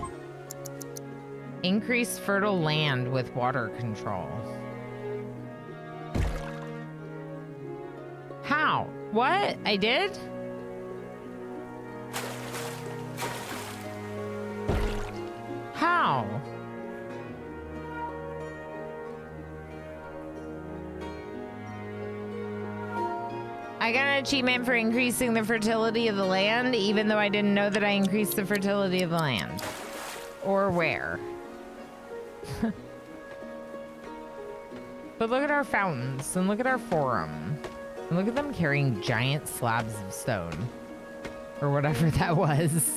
Increase fertile land with water control. How? What? I did? How? I got an achievement for increasing the fertility of the land, even though I didn't know that I increased the fertility of the land. Or where. But look at our fountains, and look at our forum. And look at them carrying giant slabs of stone. Or whatever that was.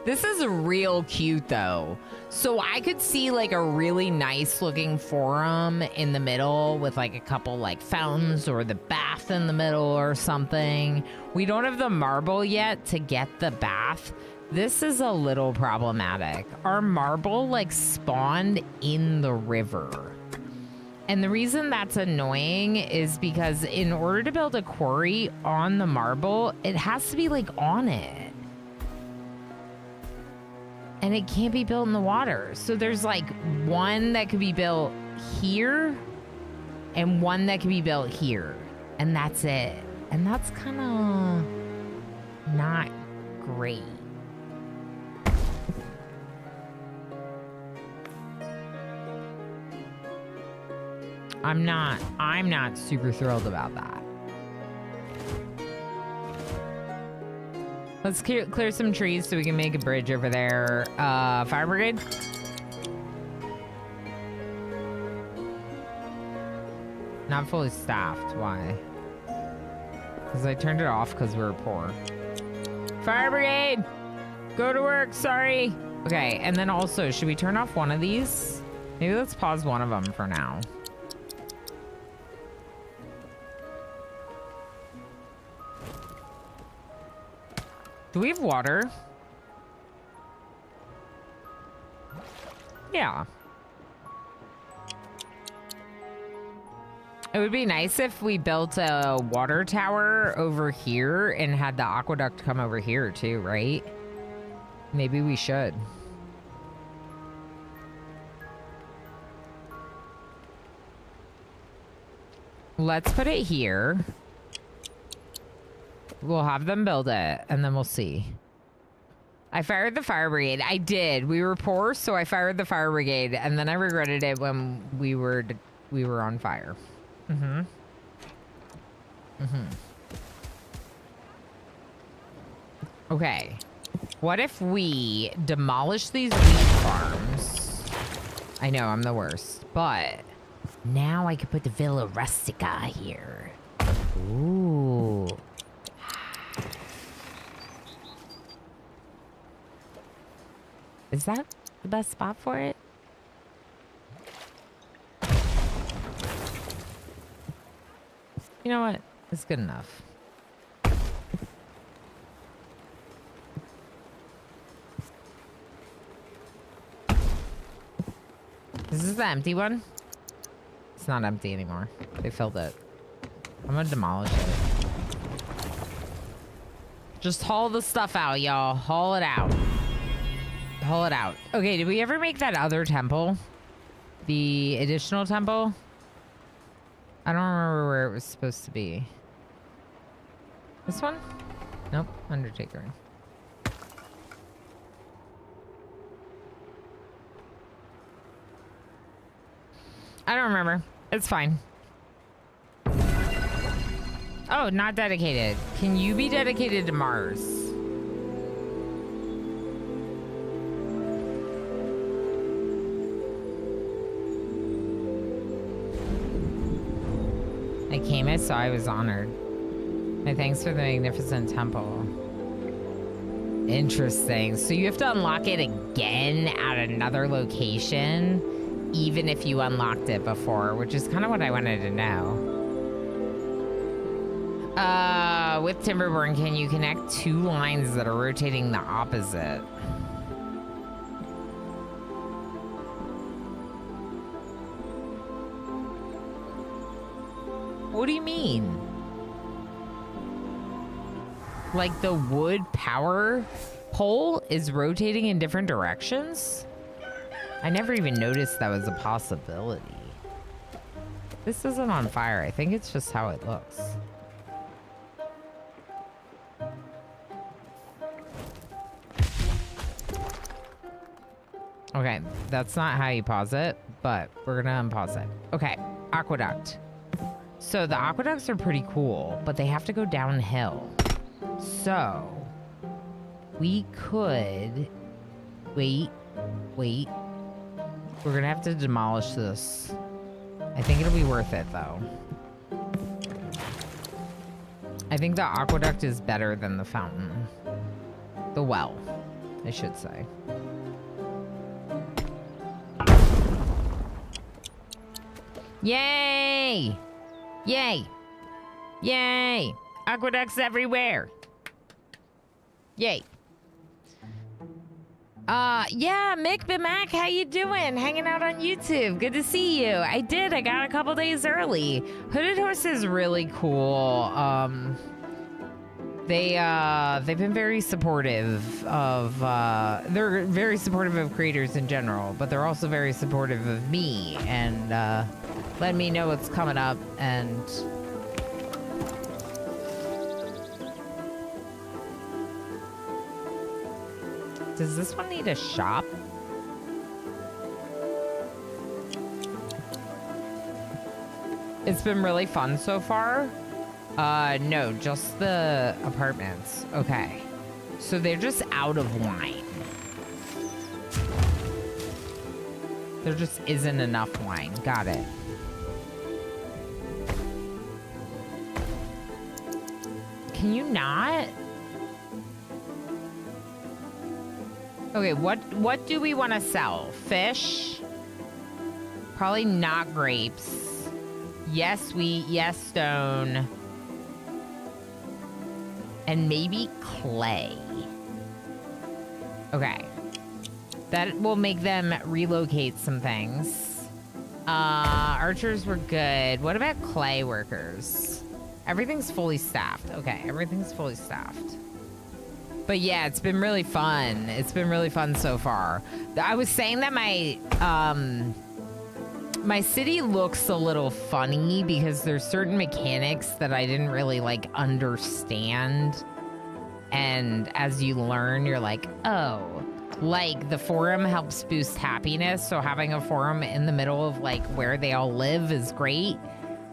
This is real cute, though. So I could see, like, a really nice looking forum in the middle with, like, a couple, like, fountains or the bath in the middle or something. We don't have the marble yet to get the bath. This is a little problematic. Our marble, like, spawned in the river. And the reason that's annoying is because in order to build a quarry on the marble, it has to be, like, on it. And it can't be built in the water. So there's like one that could be built here and one that can be built here. And that's it. And that's kind of not great. I'm not super thrilled about that. Let's clear some trees so we can make a bridge over there. Fire brigade? Not fully staffed. Why? Because I turned it off because we were poor. Fire brigade! Go to work, sorry. Okay, and then also, should we turn off one of these? Maybe let's pause one of them for now. Do we have water? Yeah. It would be nice if we built a water tower over here and had the aqueduct come over here too, right? Maybe we should. Let's put it here. We'll have them build it, and then we'll see. I fired the fire brigade. I did. We were poor, so I fired the fire brigade, and then I regretted it when we were on fire. Mm-hmm. Mm-hmm. Okay. What if we demolish these wheat farms? I know, I'm the worst, but now I could put the Villa Rustica here. Ooh. Is that the best spot for it? You know what? It's good enough. This is the empty one? It's It's not empty anymore. They filled it. I'm gonna demolish it. Just haul the stuff out, y'all. Haul it out. Haul it out. Okay, did we ever make that other temple? The additional temple? I don't remember where it was supposed to be. This one? Nope. Undertaker. I don't remember. It's fine. Oh, not dedicated. Can you be dedicated to Mars? I came, I saw, I was honored. My thanks for the magnificent temple. Interesting. So you have to unlock it again at another location, even if you unlocked it before, which is kind of what I wanted to know. With Timberborn, can you connect two lines that are rotating the opposite? What do you mean? Like the wood power pole is rotating in different directions? I never even noticed that was a possibility. This isn't on fire. I think it's just how it looks. Okay, that's not how you pause it, but we're gonna unpause it. Okay, aqueduct. So the aqueducts are pretty cool, but they have to go downhill. So we could wait. We're gonna have to demolish this. I think it'll be worth it though. I think the aqueduct is better than the fountain. The well, I should say. Yay! Yay! Yay! Aqueducts everywhere! Yay! Yeah, Mick Bimac, how you doing? Hanging out on YouTube. Good to see you. I got a couple days early. Hooded Horse is really cool. They've been very supportive of, they're very supportive of creators in general, but they're also very supportive of me and, letting me know what's coming up and does this one need a shop? It's been really fun so far. No, just the apartments. Okay. So they're just out of wine. There just isn't enough wine. Got it. Can you not? Okay, what do we want to sell? Fish? Probably not grapes. Yes, wheat. Yes, stone. And maybe clay. Okay. That will make them relocate some things. Archers were good. What about clay workers? Everything's fully staffed. Okay, everything's fully staffed. But yeah, it's been really fun. It's been really fun so far. I was saying that my my city looks a little funny because there's certain mechanics that I didn't really like understand. And as you learn, you're like, oh, like the forum helps boost happiness. So having a forum in the middle of like where they all live is great.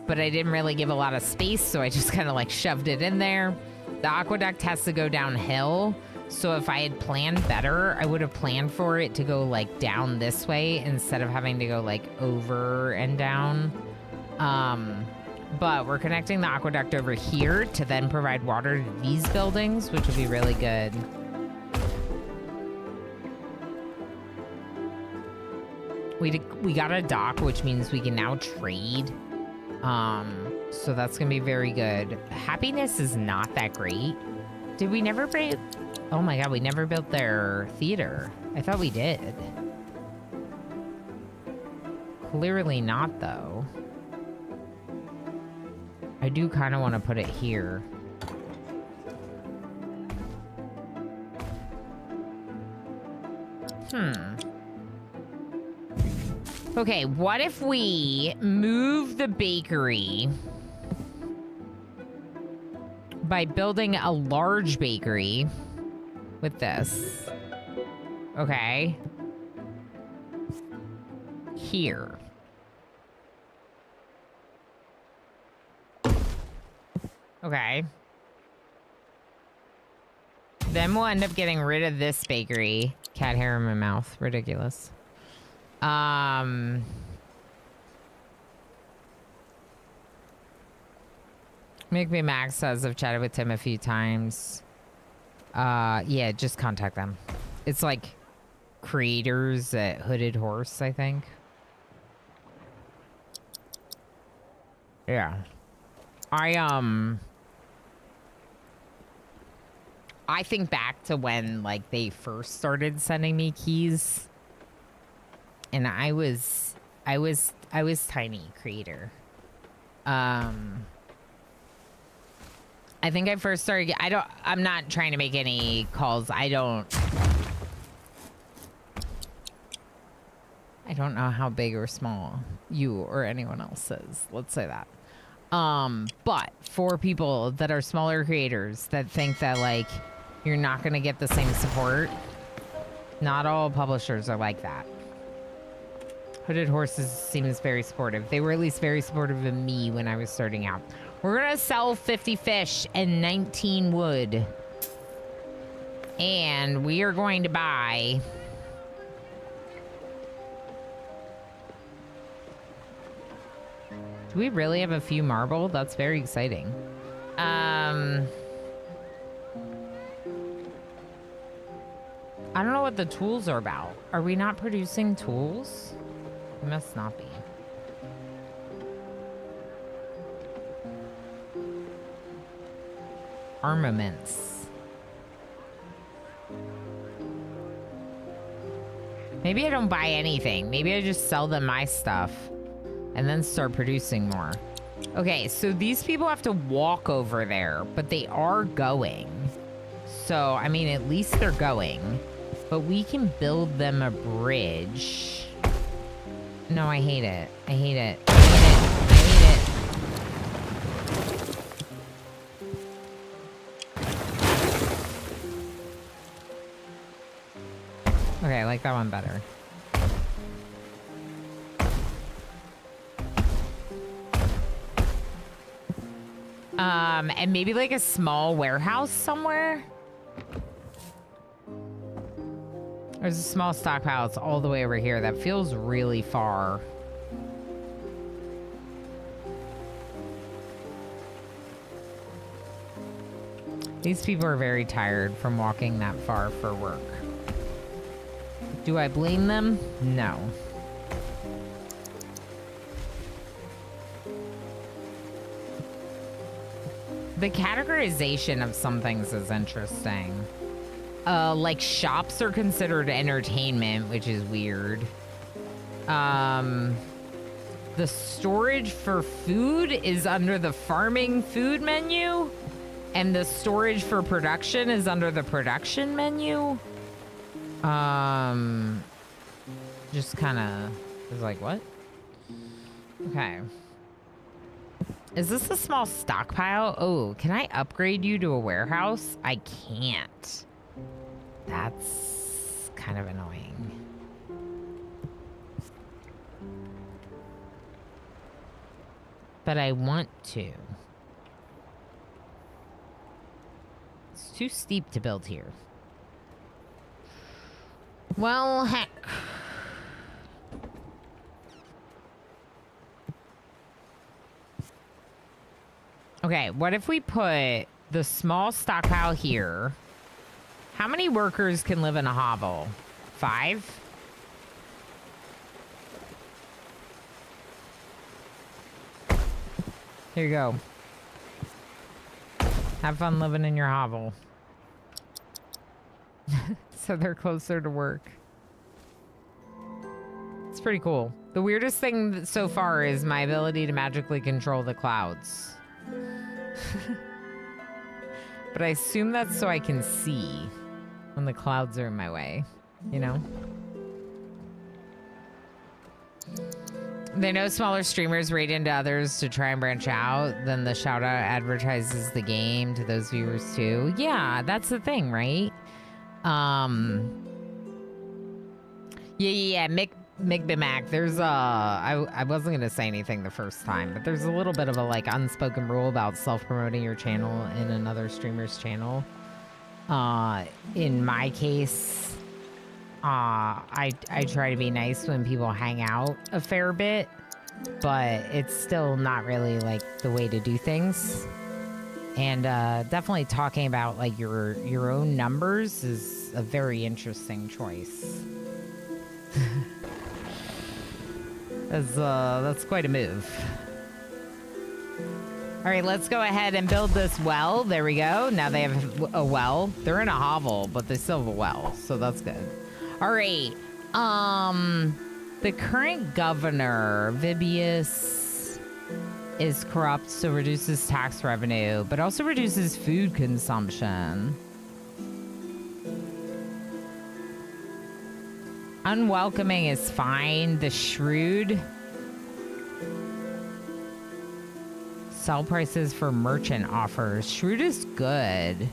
But I didn't really give a lot of space, so I just kind of like shoved it in there. The aqueduct has to go downhill. So if I had planned better, I would have planned for it to go like down this way instead of having to go like over and down. But we're connecting the aqueduct over here to then provide water to these buildings, which would be really good. We got a dock, which means we can now trade. So that's gonna be very good. Happiness is not that great. Did we never break? Oh my god, we never built their theater. I thought we did. Clearly not, though. I do kind of want to put it here. Okay, what if we move the bakery by building a large bakery with this? Okay. Here. Okay. Then we'll end up getting rid of this bakery. Cat hair in my mouth. Ridiculous. Make Me Max says I've chatted with Tim a few times. Yeah, just contact them. It's like creators at Hooded Horse, I think. Yeah. I think back to when like they first started sending me keys, and I was tiny creator. I think I first started. I'm not trying to make any calls. I don't know how big or small you or anyone else is. Let's say that. But for people that are smaller creators that think that like you're not going to get the same support, not all publishers are like that. Hooded Horses seems very supportive. They were at least very supportive of me when I was starting out. We're going to sell 50 fish and 19 wood. And we are going to buy... Do we really have a few marble? That's very exciting. I don't know what the tools are about. Are we not producing tools? We must not be. Armaments. Maybe I don't buy anything. Maybe I just sell them my stuff and then start producing more. Okay, so these people have to walk over there, but they are going. So, I mean, at least they're going. But we can build them a bridge. No, I hate it. I hate it. I hate it. I hate it. Okay, I like that one better. And maybe like a small warehouse somewhere. There's a small stockpile. It's all the way over here. That feels really far. These people are very tired from walking that far for work. Do I blame them? No. The categorization of some things is interesting. Like shops are considered entertainment, which is weird. The storage for food is under the farming food menu, and the storage for production is under the production menu. Just kind of is like, what? Okay. Is this a small stockpile? Oh, can I upgrade you to a warehouse? I can't. That's kind of annoying. But I want to. It's too steep to build here. Well, heck. Okay, what if we put the small stockpile here? How many workers can live in a hovel? 5? Here you go. Have fun living in your hovel. So they're closer to work. It's pretty cool. The weirdest thing so far is my ability to magically control the clouds. But I assume that's so I can see when the clouds are in my way, you know? They know smaller streamers rate into others to try and branch out. Then the shout out advertises the game to those viewers too. Yeah, that's the thing, right? Yeah. Mick Bimac, there's I wasn't gonna say anything the first time, but there's a little bit of a like unspoken rule about self-promoting your channel in another streamer's channel. In my case, I try to be nice when people hang out a fair bit, but it's still not really like the way to do things. And definitely talking about like your own numbers is a very interesting choice. That's quite a move. All right, let's go ahead and build this well. There we go. Now they have a well. They're in a hovel, but they still have a well, so that's good. All right. The current governor, Vibius, is corrupt, so reduces tax revenue, but also reduces food consumption. Unwelcoming is fine. The shrewd. Sell prices for merchant offers. Shrewd is good.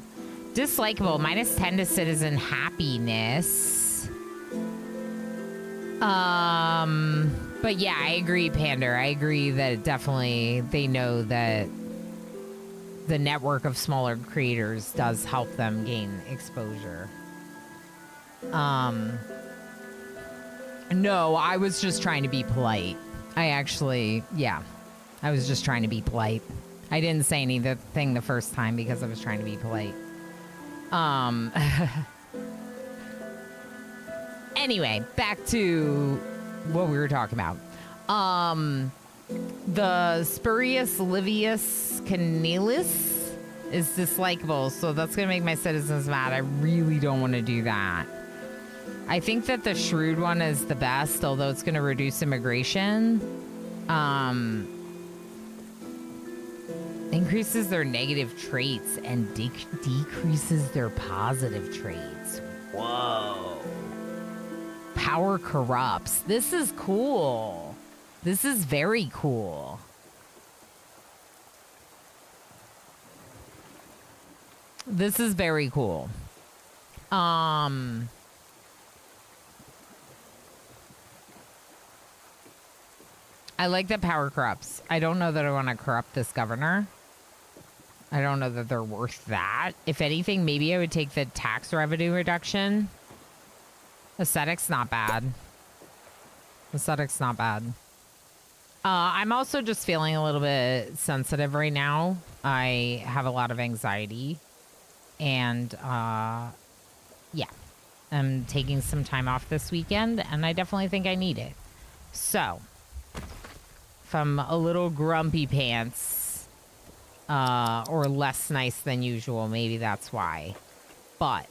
Dislikable, -10 to citizen happiness. But yeah, I agree, Pander. I agree that definitely they know that the network of smaller creators does help them gain exposure. No, I was just trying to be polite. I was just trying to be polite. I didn't say anything the first time because I was trying to be polite. Anyway, back to what we were talking about. The Spurious Livius Cornelis is dislikable, so that's going to make my citizens mad. I really don't want to do that. I think that the shrewd one is the best, although it's going to reduce immigration. Increases their negative traits and decreases their positive traits. Whoa. Power corrupts. This is cool. This is very cool. This is very cool. I like that power corrupts. I don't know that I want to corrupt this governor. I don't know that they're worth that. If anything, maybe I would take the tax revenue reduction. Aesthetics, not bad. Aesthetics, not bad. I'm also just feeling a little bit sensitive right now. I have a lot of anxiety. And, yeah. I'm taking some time off this weekend, and I definitely think I need it. So, if I'm a little grumpy pants, or less nice than usual, maybe that's why. But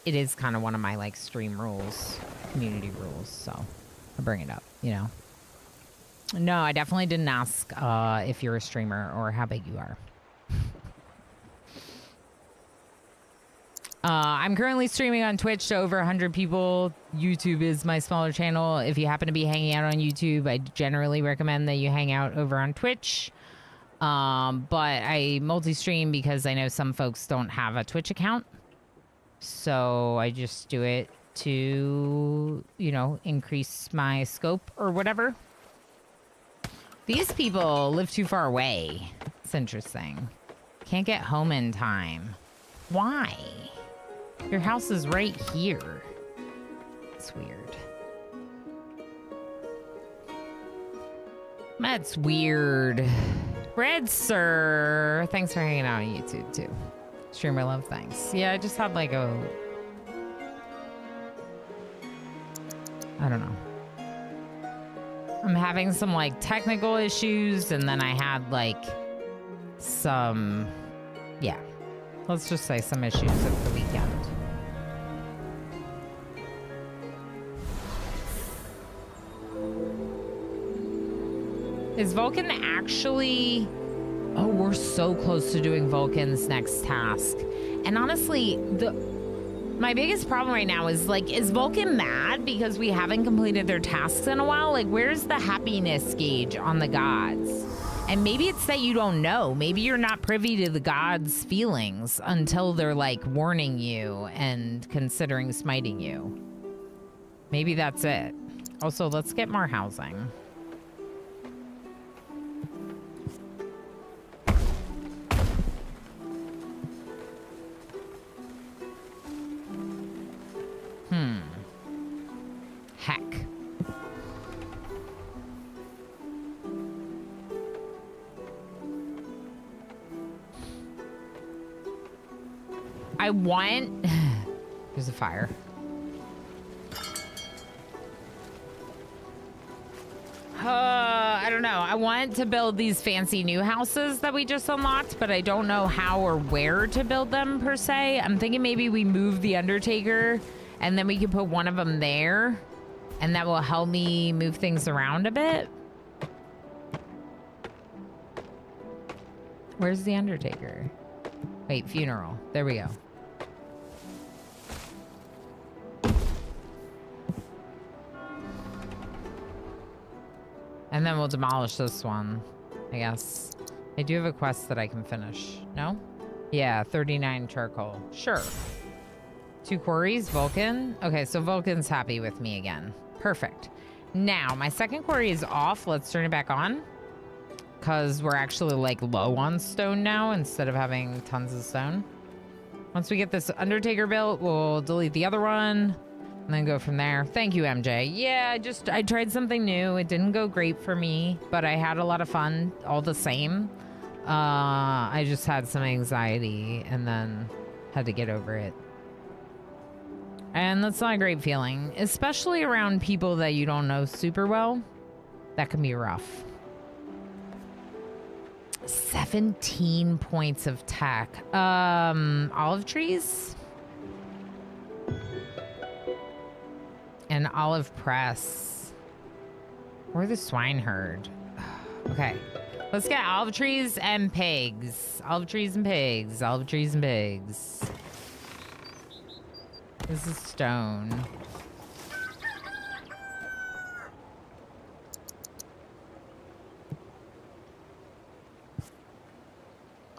it is kind of one of my, like, stream rules, community rules, so I'll bring it up, you know. No, I definitely didn't ask if you're a streamer or how big you are. I'm currently streaming on Twitch to over 100 people. YouTube is my smaller channel. If you happen to be hanging out on YouTube, I generally recommend that you hang out over on Twitch. But I multi-stream because I know some folks don't have a Twitch account. So I just do it to, you know, increase my scope or whatever. These people live too far away. It's interesting. Can't get home in time. Why? Your house is right here. It's weird. That's weird. Red Sir, thanks for hanging out on YouTube too. Streamer love, thanks. Yeah, I just had like a... I don't know. I'm having some like technical issues, and then I had like some... Yeah. Let's just say some issues over the weekend. Is Vulcan actually... Oh, we're so close to doing Vulcan's next task. And honestly, my biggest problem right now is like, is Vulcan mad because we haven't completed their tasks in a while? Like, where's the happiness gauge on the gods? And maybe it's that you don't know. Maybe you're not privy to the gods' feelings until they're like warning you and considering smiting you. Maybe that's it. Also, let's get more housing. Heck. I want... There's a fire. I don't know. I want to build these fancy new houses that we just unlocked, but I don't know how or where to build them per se. I'm thinking maybe we move the Undertaker and then we can put one of them there, and that will help me move things around a bit. Where's the Undertaker? Wait, funeral. There we go. And then we'll demolish this one, I guess. I do have a quest that I can finish. No? Yeah, 39 charcoal. Sure. 2 quarries, Vulcan. Okay, so Vulcan's happy with me again. Perfect. Now, my second quarry is off. Let's turn it back on. Because we're actually, like, low on stone now instead of having tons of stone. Once we get this Undertaker built, we'll delete the other one. And then go from there. Thank you, MJ. Yeah, I tried something new. It didn't go great for me, but I had a lot of fun all the same. I just had some anxiety and then had to get over it. And that's not a great feeling, especially around people that you don't know super well. That can be rough. 17 points of tech. Olive trees? And olive press. Or the swineherd. Okay. Let's get olive trees and pigs. Olive trees and pigs. Olive trees and pigs. This is stone.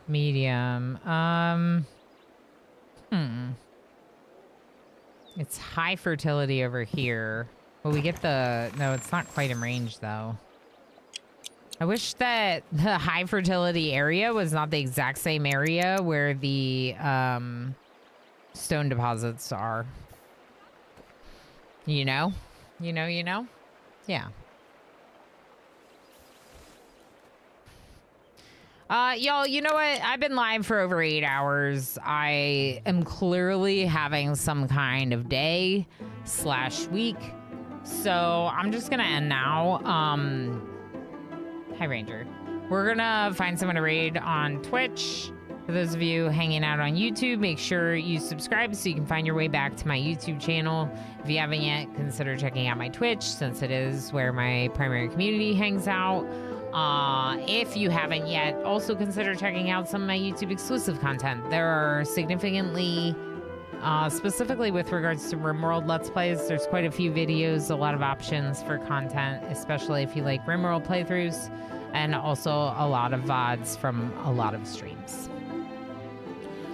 Medium. It's high fertility over here. Will we get the... No, it's not quite in range, though. I wish that the high fertility area was not the exact same area where the stone deposits are. You know? You know? Yeah. Y'all, you know what? I've been live for over 8 hours. I am clearly having some kind of day/week. So I'm just gonna end now. Hi, Ranger. We're gonna find someone to raid on Twitch. For those of you hanging out on YouTube, make sure you subscribe so you can find your way back to my YouTube channel. If you haven't yet, consider checking out my Twitch, since it is where my primary community hangs out. If you haven't yet, also consider checking out some of my YouTube exclusive content. There are significantly, specifically with regards to RimWorld Let's Plays, there's quite a few videos, a lot of options for content, especially if you like RimWorld playthroughs, and also a lot of VODs from a lot of streams.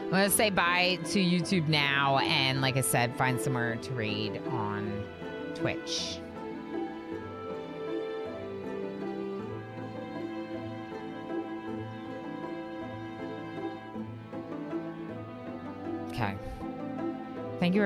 I'm going to say bye to YouTube now, and like I said, find somewhere to raid on Twitch. Okay. Thank you, everyone.